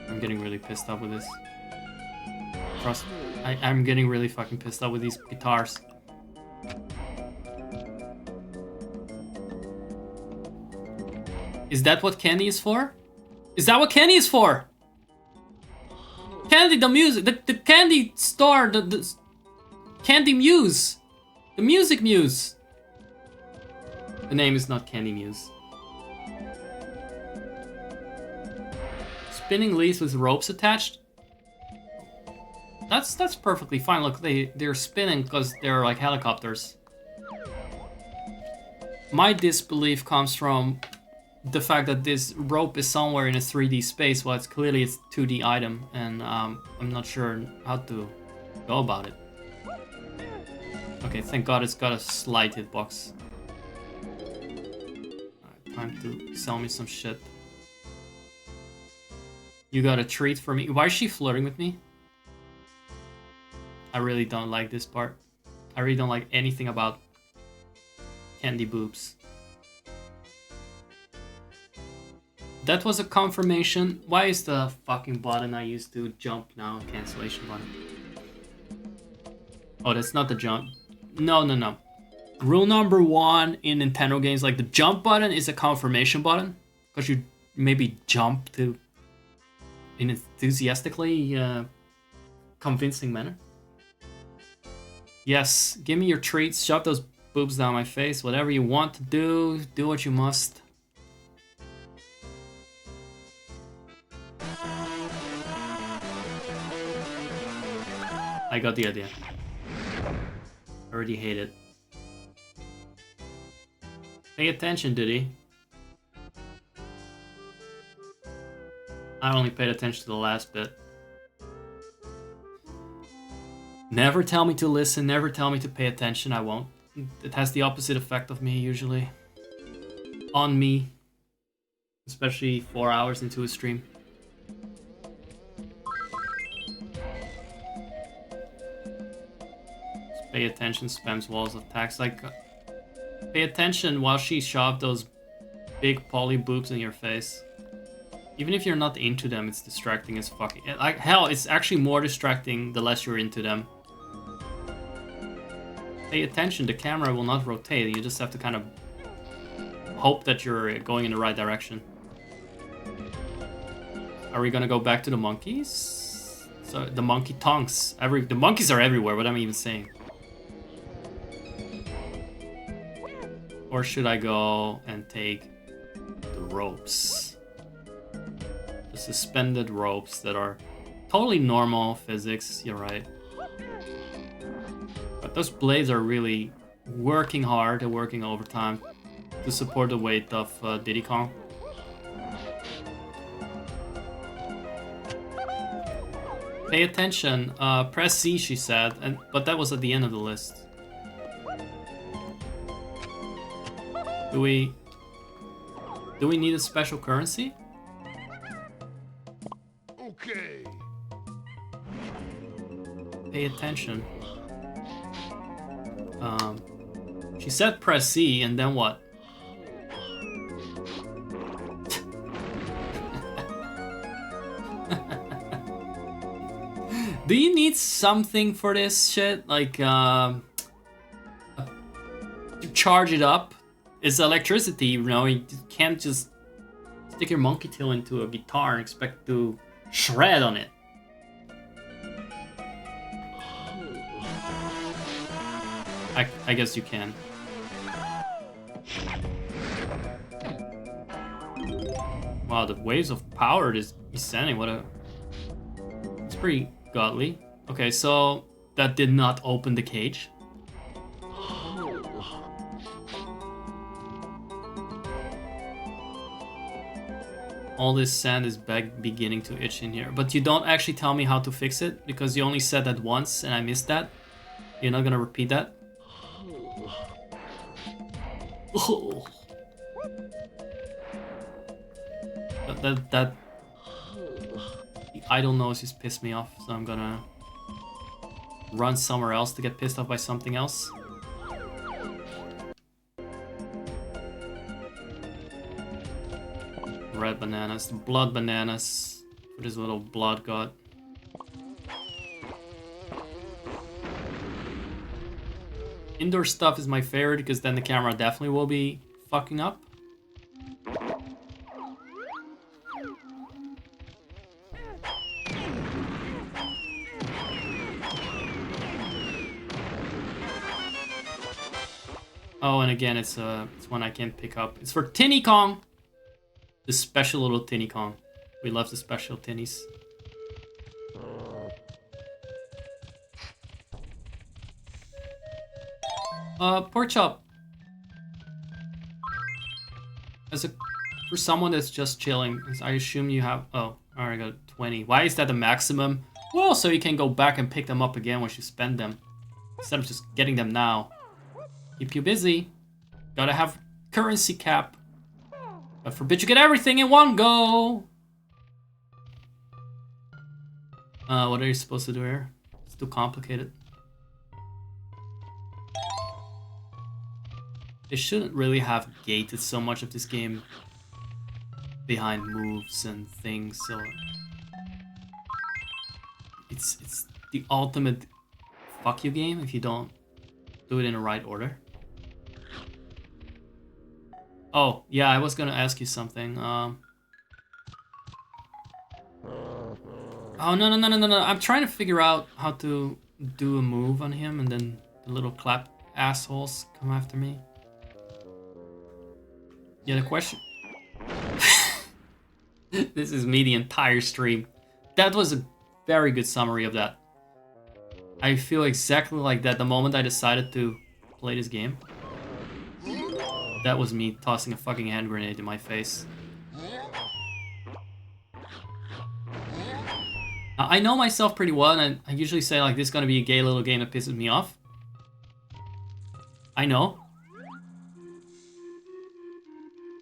I'm getting really pissed off with this. Trust me. I'm getting really fucking pissed off with these guitars. Is that what candy is for? Is that what candy is for? Candy, the music, the candy store, the Candy Muse. The Music Muse. The name is not Candy Muse. Spinning leaves with ropes attached. That's perfectly fine. Look, they're spinning because they're like helicopters. My disbelief comes from the fact that this rope is somewhere in a 3D space, well, it's clearly it's 2D item, and I'm not sure how to go about it. Okay, thank God it's got a slight hitbox. Alright, time to sell me some shit. You got a treat for me. Why is she flirting with me? I really don't like this part. I really don't like anything about candy boobs. That was a confirmation. Why is the fucking button I used to jump now cancellation button? Oh, that's not the jump. No. Rule number 1 in Nintendo games, like the jump button is a confirmation button. Because you maybe jump to in enthusiastically convincing manner. Yes, give me your treats, shove those boobs down my face, whatever you want to do what you must. I got the idea. Already hate it. Pay attention, Diddy. I only paid attention to the last bit. Never tell me to listen, never tell me to pay attention, I won't. It has the opposite effect of me, usually. On me. Especially 4 hours into a stream. Just pay attention, spams walls of attacks. Like, pay attention while she shoved those big poly boobs in your face. Even if you're not into them, it's distracting as fucking... Like, hell, it's actually more distracting the less you're into them. Pay attention, the camera will not rotate. You just have to kind of hope that you're going in the right direction. Are we gonna go back to the monkeys? So, the monkey tongues. The monkeys are everywhere, what am I even saying? Or should I go and take the ropes? The suspended ropes that are totally normal physics, you're right. But those blades are really working hard, they're working overtime to support the weight of Diddy Kong. Pay attention, press C, she said, but that was at the end of the list. Do we need a special currency? Okay. Pay attention. She said press C, and then what? Do you need something for this shit? Like, to charge it up? It's electricity, you know? You can't just stick your monkey tail into a guitar and expect to shred on it. I guess you can. Wow, the waves of power is descending. What a... It's pretty godly. Okay, so that did not open the cage. All this sand is beginning to itch in here. But you don't actually tell me how to fix it, because you only said that once and I missed that. You're not gonna repeat that? Oh. That the idle noises piss me off, so I'm gonna run somewhere else to get pissed off by something else. Red bananas, blood bananas for this little blood god. Indoor stuff is my favorite because then the camera definitely will be fucking up. Oh, and again, it's one I can't pick up. It's for Tinny Kong! The special little Tinny Kong. We love the special tinnies. Pork chop. As a For someone that's just chilling, I assume you have... Oh, alright, I got 20. Why is that the maximum? Well, so you can go back and pick them up again once you spend them. Instead of just getting them now. Keep you busy. Gotta have currency cap. God forbid you get everything in one go! What are you supposed to do here? It's too complicated. They shouldn't really have gated so much of this game behind moves and things, so it's the ultimate fuck you game if you don't do it in the right order. Oh, yeah, I was gonna ask you something. Oh, no. I'm trying to figure out how to do a move on him and then the little clap assholes come after me. Yeah, the question... This is me the entire stream. That was a very good summary of that. I feel exactly like that the moment I decided to play this game. That was me tossing a fucking hand grenade in my face. I know myself pretty well, and I usually say like this is gonna be a gay little game that pisses me off. I know.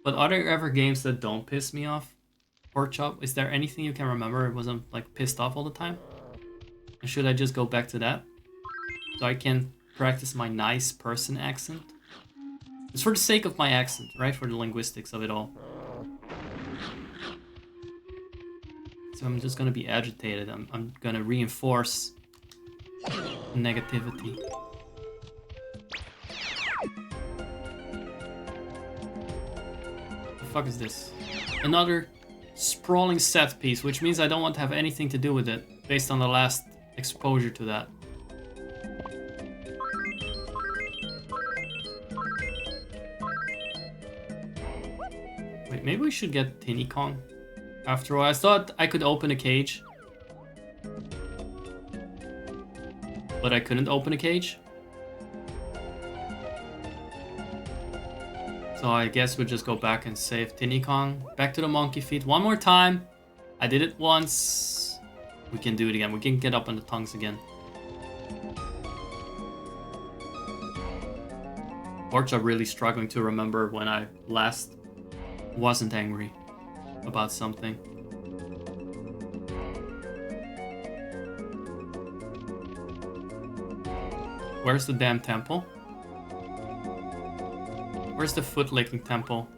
But are there ever games that don't piss me off? Pork chop, is there anything you can remember it wasn't like pissed off all the time? And should I just go back to that? So I can practice my nice person accent? It's for the sake of my accent, right? For the linguistics of it all. So I'm just gonna be agitated. I'm gonna reinforce negativity. The fuck is this? Another sprawling set piece, which means I don't want to have anything to do with it, based on the last exposure to that. Wait, maybe we should get Tinny Kong. After all, I thought I could open a cage. But I couldn't open a cage. So I guess we'll just go back and save Tinny Kong. Back to the monkey feet one more time. I did it once. We can do it again. We can get up on the tongues again. Orch are really struggling to remember when I last wasn't angry about something. Where's the damn temple? Where's the foot-licking temple?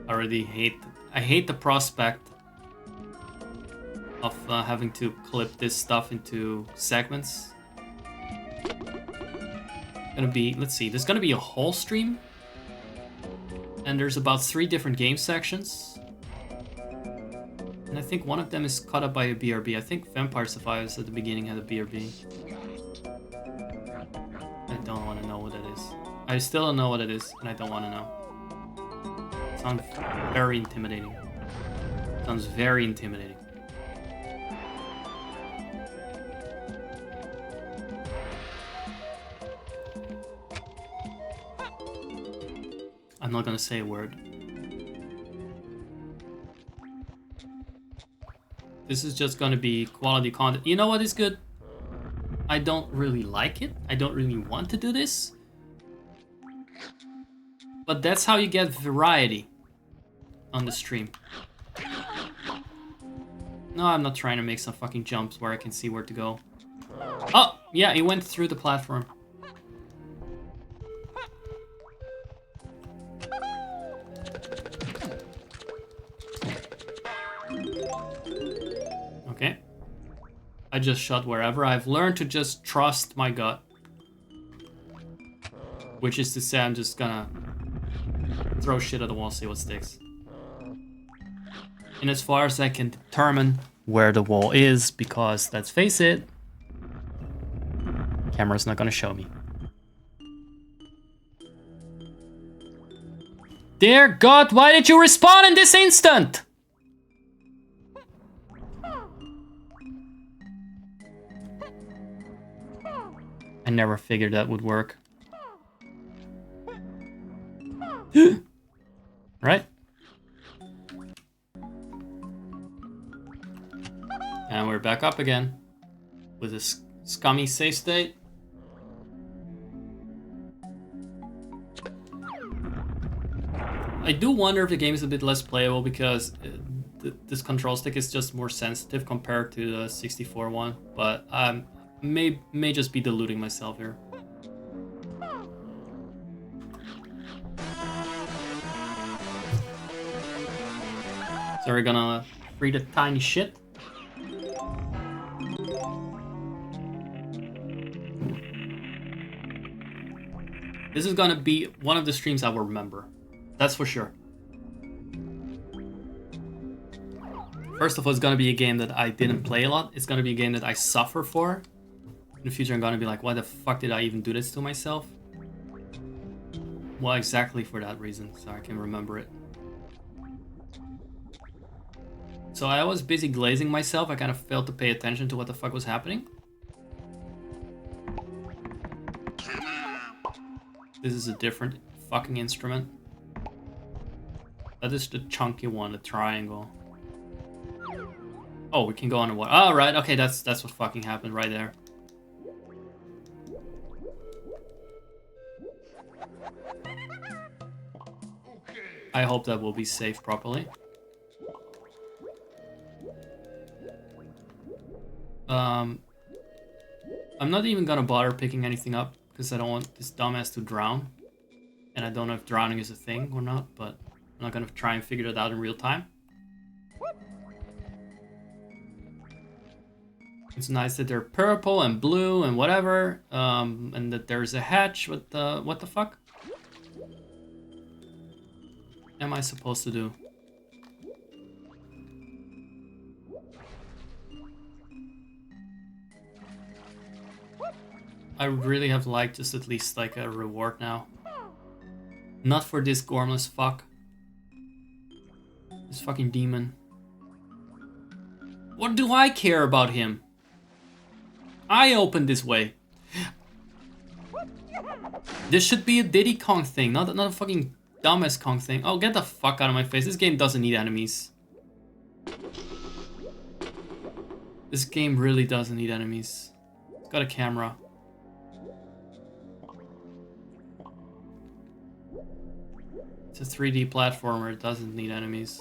I hate the prospect of having to clip this stuff into segments. Gonna be, let's see, there's gonna be a whole stream. And there's about 3 different game sections. And I think one of them is cut up by a BRB. I think Vampire Survivors at the beginning had a BRB. I don't want to know what it is. I still don't know what it is, and I don't want to know. Sounds very intimidating. Sounds very intimidating. I'm not gonna say a word. This is just gonna be quality content. You know what is good? I don't really like it. I don't really want to do this. But that's how you get variety on the stream. No, I'm not trying to make some fucking jumps where I can see where to go. Oh, yeah, he went through the platform. Okay. I just shot wherever. I've learned to just trust my gut. Which is to say, I'm just gonna throw shit at the wall, see what sticks. And as far as I can determine where the wall is, because let's face it, camera's not gonna show me. Dear God, why did you respawn in this instant? I never figured that would work. And we're back up again with a scummy save state. I do wonder if the game is a bit less playable because this control stick is just more sensitive compared to the 64 one, but may just be deluding myself here. So we're gonna free the tiny shit. This is gonna be one of the streams I will remember. That's for sure. First of all, it's gonna be a game that I didn't play a lot. It's gonna be a game that I suffer for. In the future, I'm gonna be like, why the fuck did I even do this to myself? Well, exactly for that reason, so I can remember it. So I was busy glazing myself. I kind of failed to pay attention to what the fuck was happening. This is a different fucking instrument. That is the chunky one, the triangle. Oh, we can go underwater. Oh, right. Okay, that's what fucking happened right there. I hope that will be saved properly. I'm not even gonna bother picking anything up because I don't want this dumbass to drown. And I don't know if drowning is a thing or not, but I'm not gonna try and figure that out in real time. It's nice that they're purple and blue and whatever, and that there's a hatch with the... What the fuck am I supposed to do? I really have liked just at least like a reward now. Not for this gormless fuck. This fucking demon. What do I care about him? I opened this way. This should be a Diddy Kong thing, not a fucking dumbass Kong thing. Oh, get the fuck out of my face. This game doesn't need enemies. This game really doesn't need enemies. It's got a camera. It's a 3D platformer, it doesn't need enemies.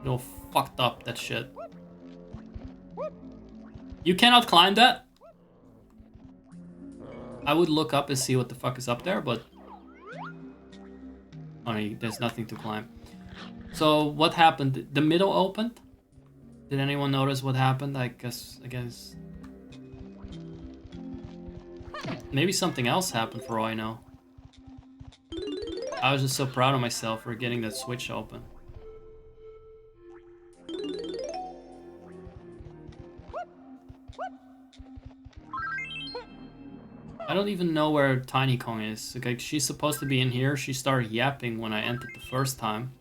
It all fucked up, that shit. You cannot climb that? I would look up and see what the fuck is up there, but... Oh, no, there's nothing to climb. So, what happened? The middle opened? Did anyone notice what happened? I guess... Maybe something else happened for all I know. I was just so proud of myself for getting that switch open. I don't even know where Tiny Kong is. Okay, she's supposed to be in here. She started yapping when I entered the first time.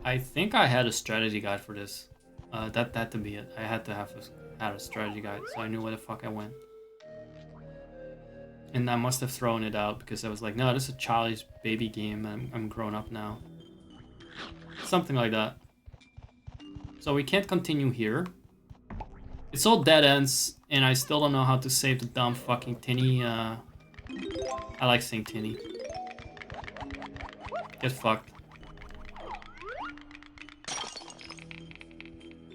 I think I had a strategy guide for this. That had to be it. I had to have had a strategy guide, so I knew where the fuck I went. And I must have thrown it out because I was like, no, this is a childish baby game. I'm grown up now. Something like that. So we can't continue here. It's all dead ends, and I still don't know how to save the dumb fucking tinny. I like saying tinny. Get fucked.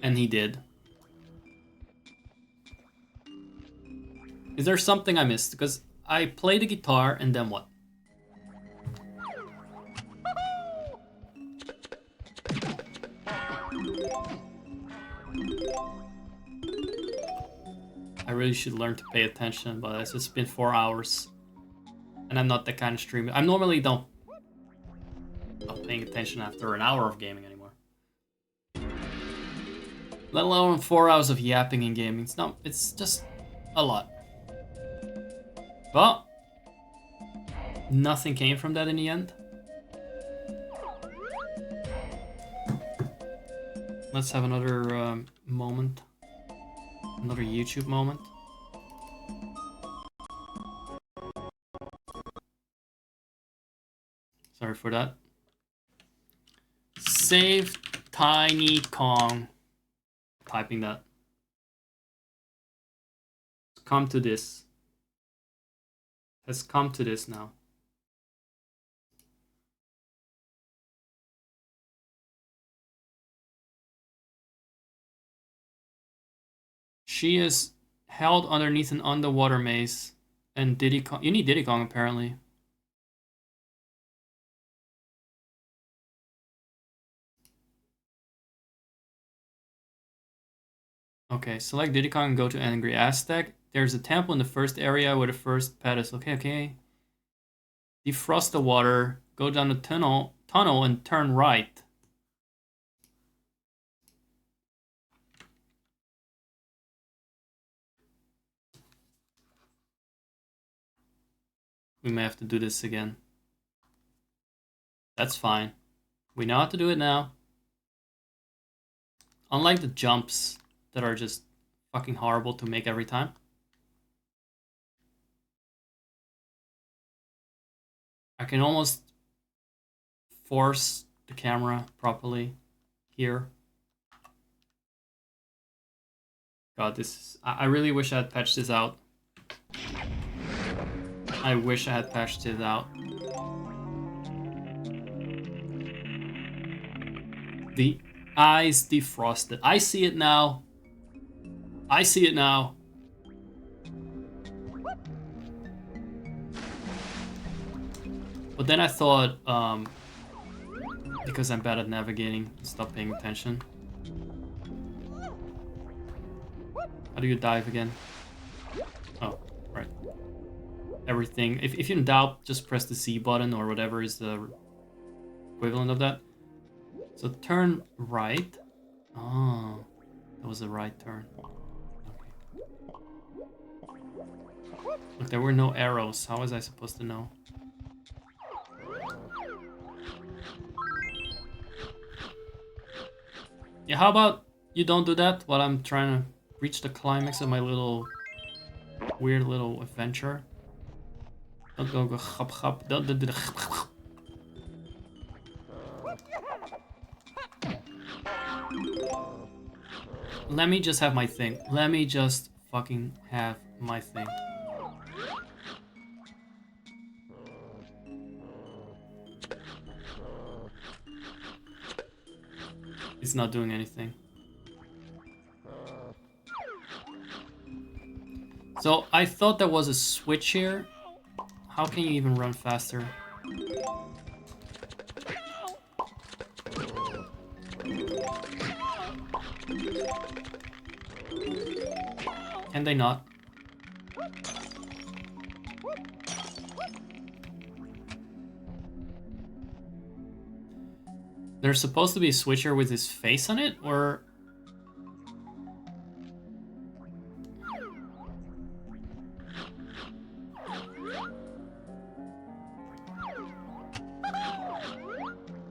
And he did. Is there something I missed? Because I play the guitar, and then what? I really should learn to pay attention, but it's just been 4 hours. And I'm not that kind of streamer. I'm normally not paying attention after an hour of gaming anymore. Let alone 4 hours of yapping in gaming. It's just a lot. Well, nothing came from that in the end. Let's have another moment. Another YouTube moment. Sorry for that. Save Tiny Kong. Typing that. Come to this. Has come to this now. She is held underneath an underwater maze, and Diddy Kong. You need Diddy Kong apparently. Okay, select Diddy Kong and go to Angry Aztec. There's a temple in the first area where the first pet is. Okay. Defrost the water. Go down the tunnel and turn right. We may have to do this again. That's fine. We know how to do it now. Unlike the jumps that are just fucking horrible to make every time. I can almost force the camera properly here. God, this is... I really wish I had patched this out. I wish I had patched it out. The eyes defrosted. I see it now. I see it now. But then I thought, because I'm bad at navigating, stop paying attention. How do you dive again? Oh, right. Everything. If you're in doubt, just press the C button or whatever is the equivalent of that. So turn right. Oh, that was a right turn. Okay. Look, there were no arrows. How was I supposed to know? Yeah, how about you don't do that while I'm trying to reach the climax of my little weird little adventure. Don't go hop hop. Don't do the hop. Let me just have my thing. Let me just fucking have my thing. It's not doing anything. So I thought there was a switch here. How can you even run faster? Can they not? There's supposed to be a switcher with his face on it, or...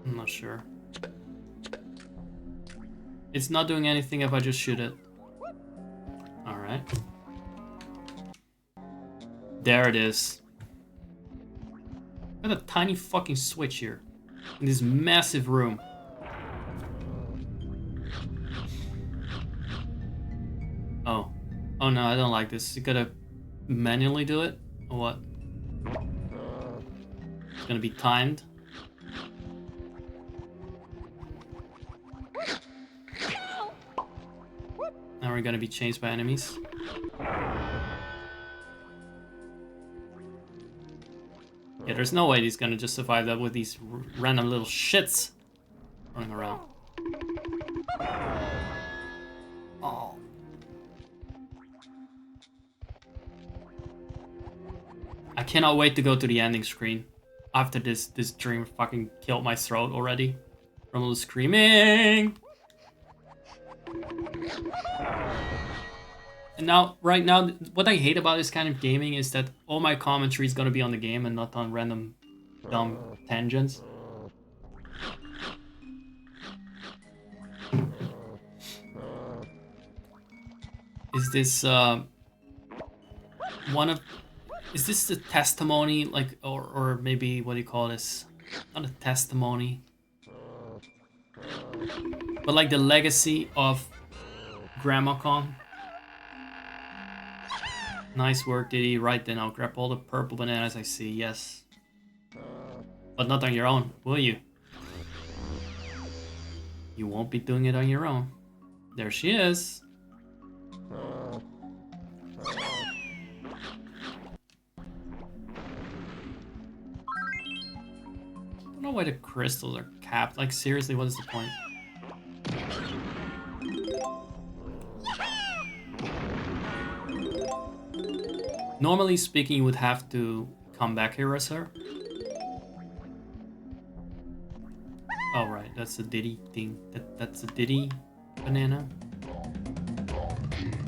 I'm not sure. It's not doing anything if I just shoot it. Alright. There it is. Got a tiny fucking switch here. In this massive room. Oh. Oh no, I don't like this. You gotta manually do it? Or what? It's gonna be timed. Now we're gonna be chased by enemies. Yeah, there's no way he's gonna just survive that with these random little shits running around. Oh. I cannot wait to go to the ending screen. After this dream fucking killed my throat already. From all the screaming. And now, right now, what I hate about this kind of gaming is that all my commentary is gonna be on the game and not on random dumb tangents. Is this one of... Is this the testimony, like, or maybe, what do you call this? Not a testimony. But like the legacy of Grandma Kong. Nice work, Diddy. Right then, I'll grab all the purple bananas I see, yes. But not on your own, will you? You won't be doing it on your own. There she is. I don't know why the crystals are capped. Like, seriously, what is the point? Normally speaking, you would have to come back here as her. Oh, right, that's a Diddy thing. That's a Diddy banana.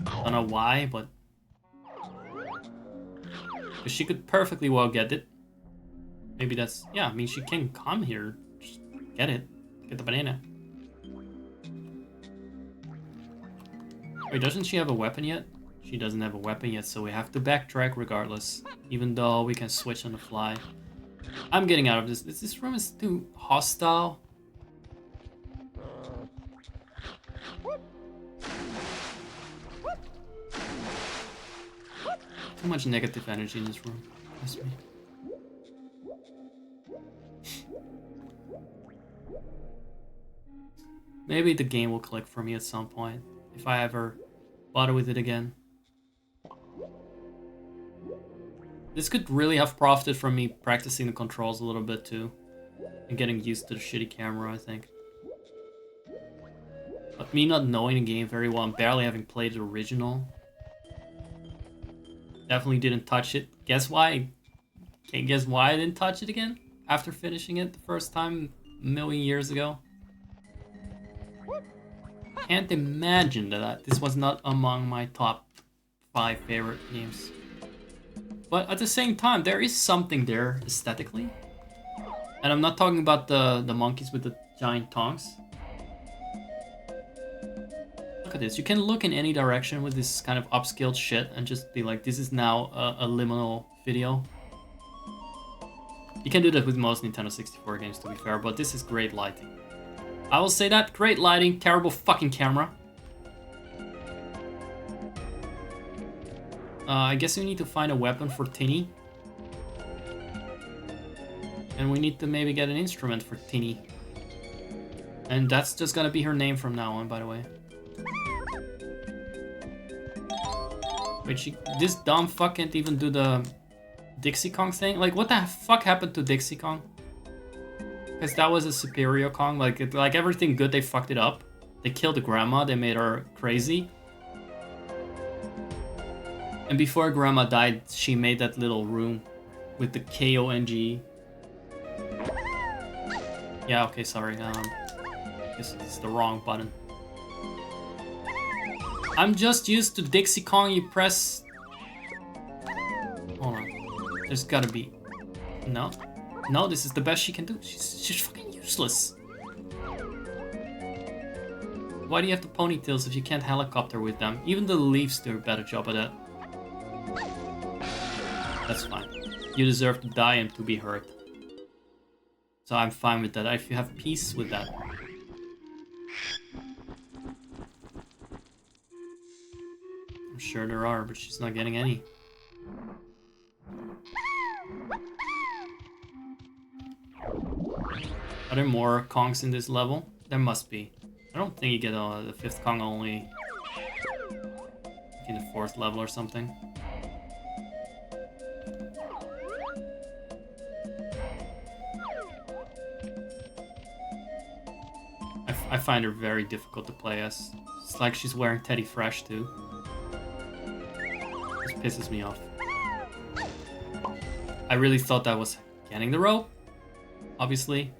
Don't know why, but... Because she could perfectly well get it. Maybe that's... Yeah, I mean, she can come here. Just get it. Get the banana. Wait, doesn't she have a weapon yet? She doesn't have a weapon yet, so we have to backtrack regardless. Even though we can switch on the fly. I'm getting out of this. This room is too hostile. Too much negative energy in this room. That's me. Maybe the game will click for me at some point. If I ever bother with it again. This could really have profited from me practicing the controls a little bit too. And getting used to the shitty camera, I think. But me not knowing the game very well and barely having played the original. Definitely didn't touch it. Guess why? Can't guess why I didn't touch it again? After finishing it the first time a million years ago. Can't imagine that this was not among my top 5 favorite games. But at the same time, there is something there aesthetically. And I'm not talking about the monkeys with the giant tongues. Look at this. You can look in any direction with this kind of upscaled shit and just be like, this is now a liminal video. You can do that with most Nintendo 64 games, to be fair, but this is great lighting. I will say that. Great lighting, terrible fucking camera. I guess we need to find a weapon for Tinny. And we need to maybe get an instrument for Tinny. And that's just gonna be her name from now on, by the way. Wait, this dumb fuck can't even do the Dixie Kong thing? Like, what the fuck happened to Dixie Kong? Because that was a superior Kong. Like everything good, they fucked it up. They killed the grandma, they made her crazy. And before grandma died, she made that little room with the K-O-N-G. Yeah, okay, sorry. Guess it's the wrong button. I'm just used to Dixie Kong, you press... Hold on. There's gotta be... No. No, this is the best she can do. She's fucking useless. Why do you have the ponytails if you can't helicopter with them? Even the leaves do a better job at that. That's fine. You deserve to die and to be hurt. So I'm fine with that. I have peace with that. I'm sure there are, but she's not getting any. Are there more Kongs in this level? There must be. I don't think you get the 5th Kong only in the 4th level or something. I find her very difficult to play as. It's like she's wearing Teddy Fresh too. This pisses me off. I really thought that was getting the rope, obviously.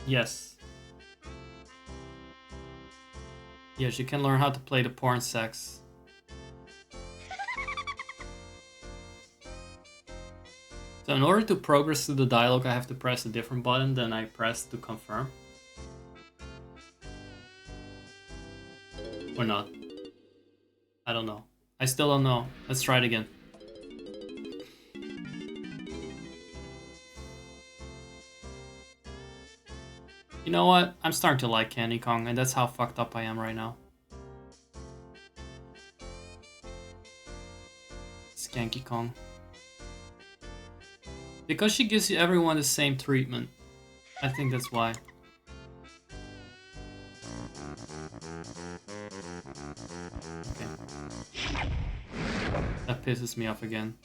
Yes. Yes, you can learn how to play the porn sex. So in order to progress through the dialogue, I have to press a different button than I pressed to confirm. Or not. I don't know. I still don't know. Let's try it again. You know what? I'm starting to like Candy Kong, and that's how fucked up I am right now. Skanky Kong. Because she gives you everyone the same treatment. I think that's why. Okay. That pisses me off again.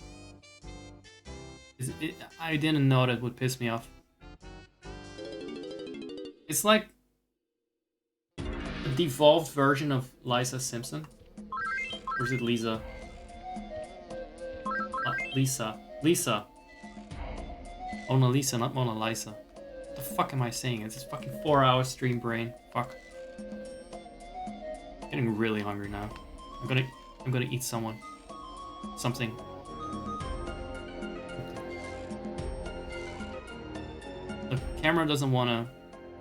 I didn't know that would piss me off. It's like a devolved version of Lisa Simpson. Or is it Lisa? Lisa. Lisa. Mona Lisa, not Mona Lisa. What the fuck am I saying? It's this fucking 4-hour stream brain. Fuck. I'm getting really hungry now. I'm gonna eat someone. Something. The camera doesn't wanna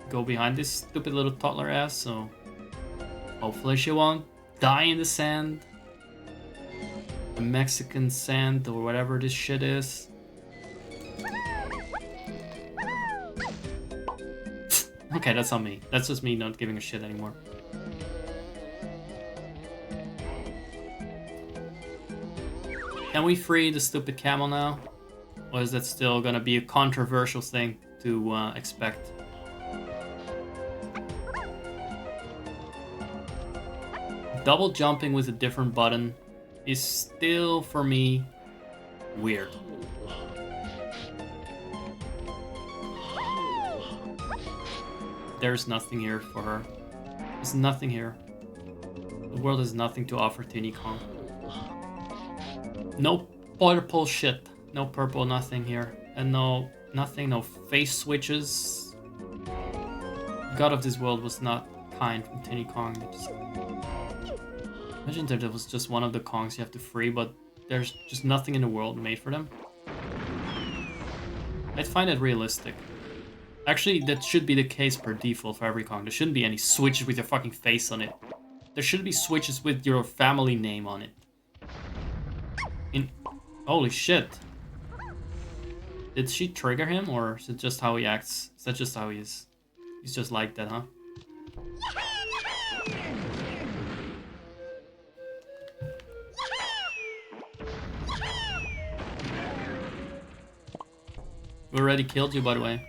go behind this stupid little toddler ass, so hopefully she won't die in the sand. The Mexican sand or whatever this shit is. Okay, that's on me. That's just me not giving a shit anymore. Can we free the stupid camel now? Or is that still gonna be a controversial thing to expect? Double jumping with a different button is still, for me, weird. There's nothing here for her. There's nothing here. The world has nothing to offer Tinny Kong. No purple shit. No purple nothing here. And no nothing, no face switches. God of this world was not kind from Tinny Kong. Imagine that there was just one of the Kongs you have to free, but there's just nothing in the world made for them. I'd find it realistic. Actually, that should be the case per default for every Kong. There shouldn't be any switches with your fucking face on it. There should be switches with your family name on it. Holy shit. Did she trigger him, or is it just how he acts? Is that just how he is? He's just like that, huh? We already killed you, by the way.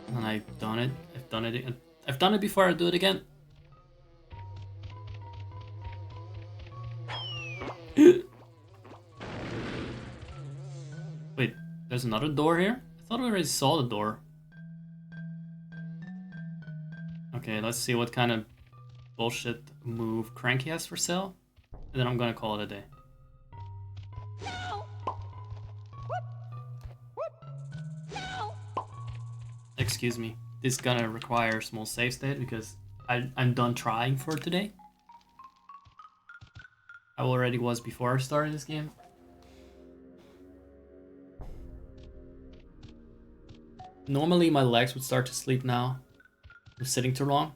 And I've done it. I've done it before. I'll do it again. Wait, there's another door here? I thought we already saw the door. Okay, let's see what kind of bullshit move Cranky has for sale. And then I'm gonna call it a day. Excuse me. This is gonna require a small save state because I'm done trying for today. I already was before I started this game. Normally my legs would start to sleep now. I'm sitting too long.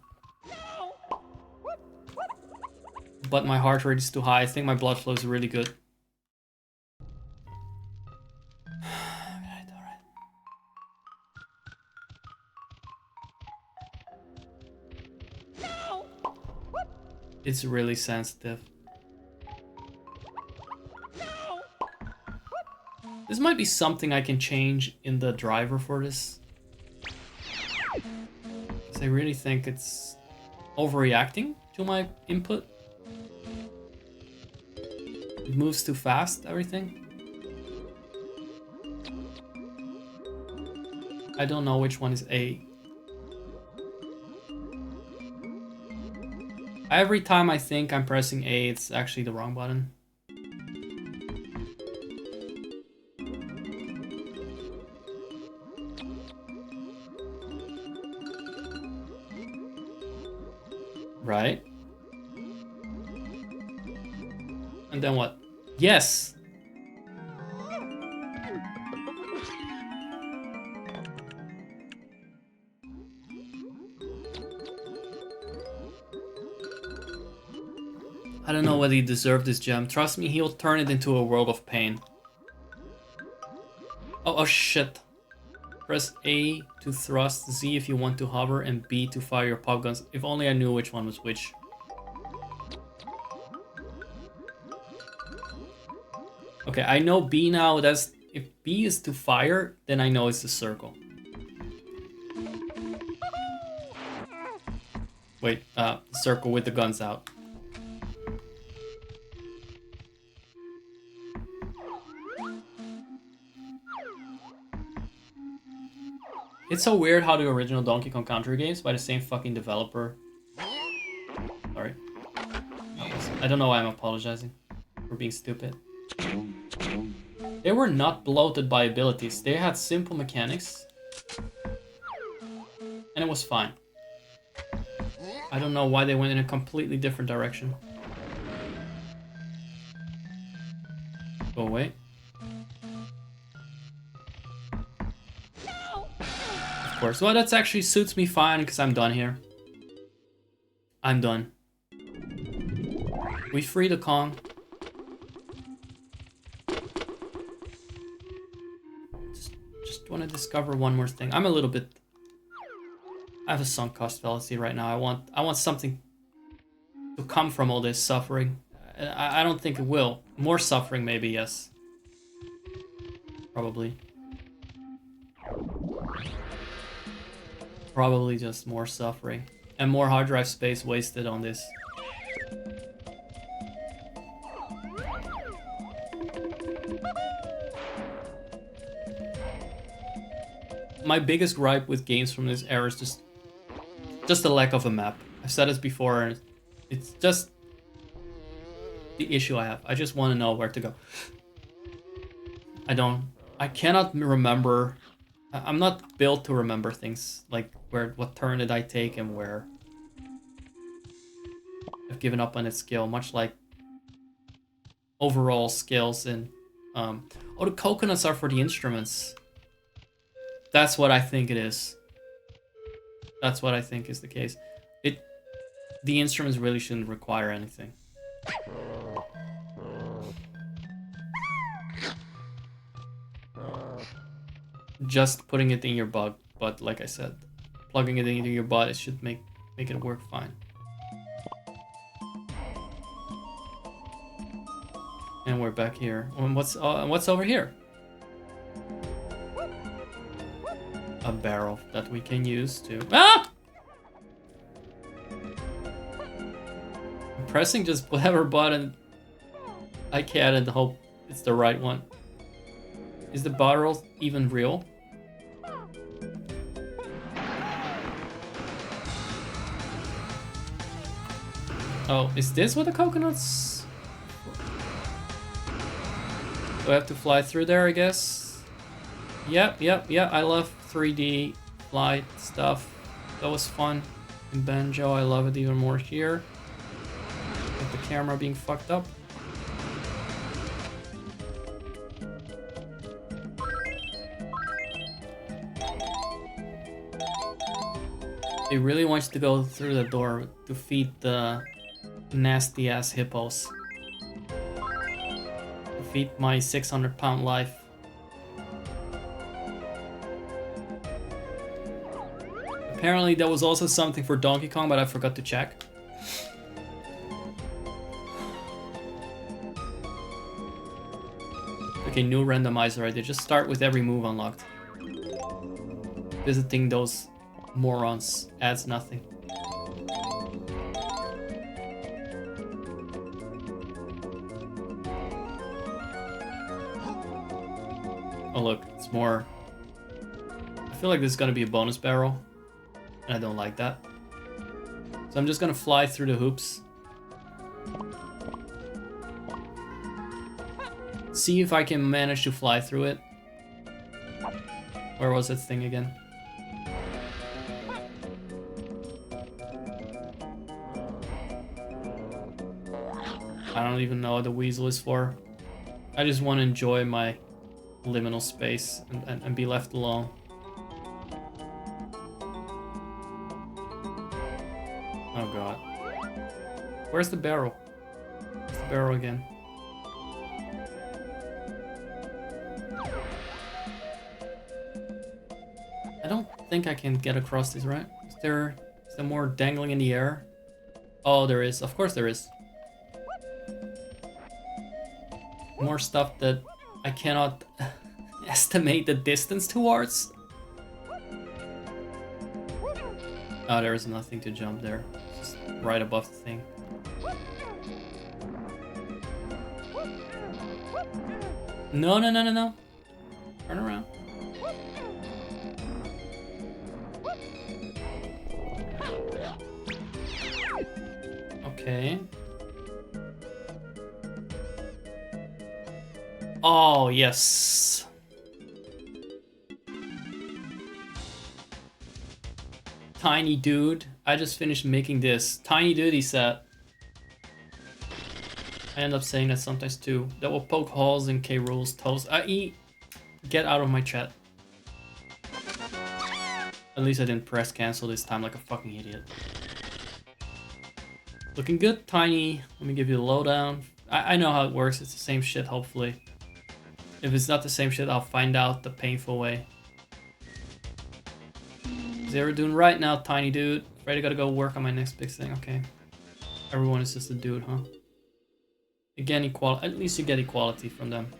But my heart rate is too high. I think my blood flow is really good. Alright. It's really sensitive. This might be something I can change in the driver for this. Because I really think it's overreacting to my input. It moves too fast, everything. I don't know which one is A. Every time I think I'm pressing A, it's actually the wrong button. Right? And then what? Yes! I don't know whether he deserved this gem. Trust me, he'll turn it into a world of pain. Oh shit. Press A to thrust, Z if you want to hover, and B to fire your pop guns. If only I knew which one was which. Okay, I know B now. That's if B is to fire, then I know it's the circle. Wait, circle with the guns out. It's so weird how the original Donkey Kong Country games by the same fucking developer. Sorry. I don't know why I'm apologizing for being stupid. They were not bloated by abilities. They had simple mechanics. And it was fine. I don't know why they went in a completely different direction. Go away. Of course. Well, that actually suits me fine because I'm done here. I'm done. We free the Kong. Just want to discover one more thing. I'm a little bit... I have a sunk cost fallacy right now. I want something to come from all this suffering. I don't think it will. More suffering, maybe, yes. Probably. Probably just more suffering. And more hard drive space wasted on this. My biggest gripe with games from this era is just the lack of a map. I've said this before, and it's just the issue I have. I just want to know where to go. I cannot remember. I'm not built to remember things like what turn did I take and where. I've given up on its skill, much like overall skills in. Oh, the coconuts are for the instruments. That's what I think it is. That's what I think is the case. The instruments really shouldn't require anything. Just putting it in your butt, but like I said, plugging it into your butt, it should make it work fine. And we're back here. And what's over here? A barrel that we can use to... Ah! I'm pressing just whatever button I can and hope it's the right one. Is the barrel even real? Oh, is this what the coconuts... Do I have to fly through there, I guess? Yep, I love 3D flight stuff. That was fun in Banjo. I love it even more here. With the camera being fucked up. They really want you to go through the door to feed the nasty ass hippos. To feed my 600-pound life. Apparently that was also something for Donkey Kong, but I forgot to check. Okay, new randomizer right there. Just start with every move unlocked. Visiting those morons adds nothing. Oh look, it's more... I feel like this is gonna be a bonus barrel. And I don't like that. So I'm just gonna fly through the hoops. See if I can manage to fly through it. Where was that thing again? I don't even know what the weasel is for. I just want to enjoy my liminal space and be left alone. Oh god. Where's the barrel? barrel again. I don't think I can get across this, right? Is there more dangling in the air? Oh, there is. Of course there is. More stuff that I cannot estimate the distance towards. Oh, there is nothing to jump there. Just right above the thing. No, no, no, no, no. Turn around. Okay. Oh, yes. Tiny dude. I just finished making this. Tiny dude, he said. I end up saying that sometimes too. That will poke holes in K. Rule's toes. Get out of my chat. At least I didn't press cancel this time like a fucking idiot. Looking good, Tiny. Let me give you the lowdown. I know how it works. It's the same shit, hopefully. If it's not the same shit, I'll find out the painful way. Zero doing right now, Tiny dude. Afraid I gotta go work on my next big thing. Okay. Everyone is just a dude, huh? Again, equality. At least you get equality from them.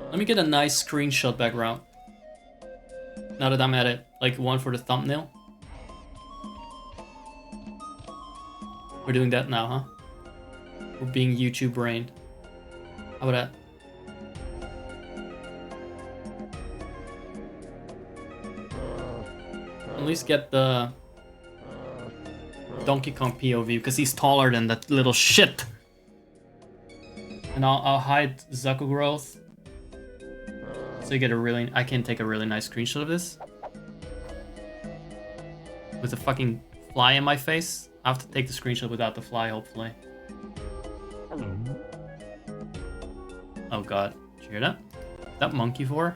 Let me get a nice screenshot background. Now that I'm at it, like one for the thumbnail. We're doing that now, huh? We're being YouTube brained. How about that? At least get the Donkey Kong POV because he's taller than that little shit. And I'll hide Zaku growth. So you get I can take a really nice screenshot of this. With a fucking fly in my face. I have to take the screenshot without the fly, hopefully. Oh god. Did you hear that? Is that monkey for?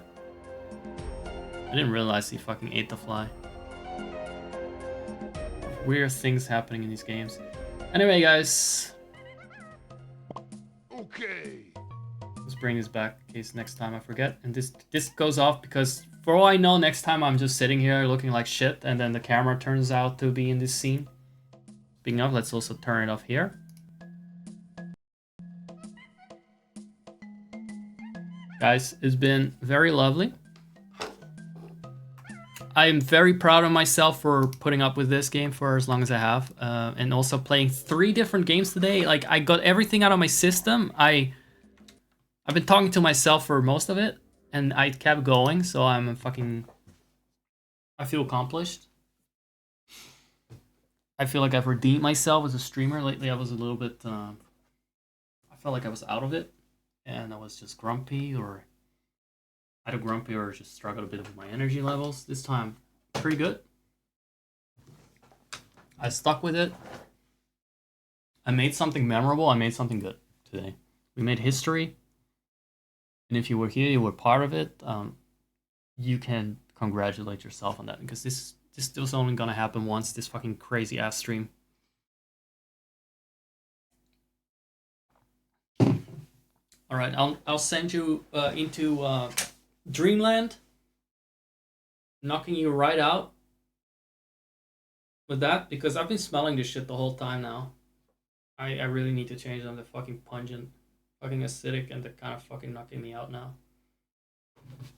I didn't realize he fucking ate the fly. Weird things happening in these games. Anyway, guys. Okay. Let's bring this back in case next time I forget. And this goes off because for all I know, next time I'm just sitting here looking like shit and then the camera turns out to be in this scene. Speaking of, let's also turn it off here. Guys, it's been very lovely. I'm very proud of myself for putting up with this game for as long as I have. And also playing 3 different games today. Like, I got everything out of my system. I've been talking to myself for most of it. And I kept going, so I feel accomplished. I feel like I've redeemed myself as a streamer. Lately I was a little bit... I felt like I was out of it. And I was just grumpy or... either grumpy or just struggled a bit with my energy levels. This time, pretty good. I stuck with it. I made something memorable. I made something good today. We made history. And if you were here, you were part of it. You can congratulate yourself on that because this was only gonna happen once. This fucking crazy ass stream. All right, I'll send you into Dreamland, knocking you right out with that because I've been smelling this shit the whole time now. I really need to change them. They're fucking pungent, fucking acidic, and they're kind of fucking knocking me out now.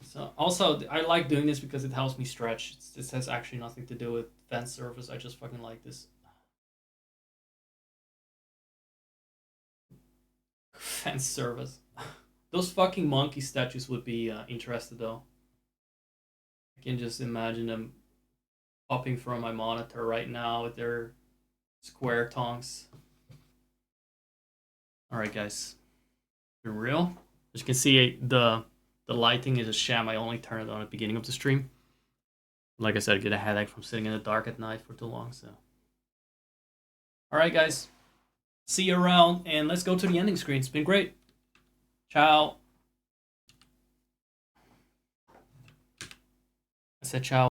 So also, I like doing this because it helps me stretch. This has actually nothing to do with fan service. I just fucking like this. Fan service. Those fucking monkey statues would be interested though. I can just imagine them popping from my monitor right now with their square tongues. Alright guys. For real? As you can see, the lighting is a sham. I only turn it on at the beginning of the stream. Like I said, I get a headache from sitting in the dark at night for too long, so. Alright guys. See you around, and let's go to the ending screen. It's been great. Ciao. Grazie, ciao.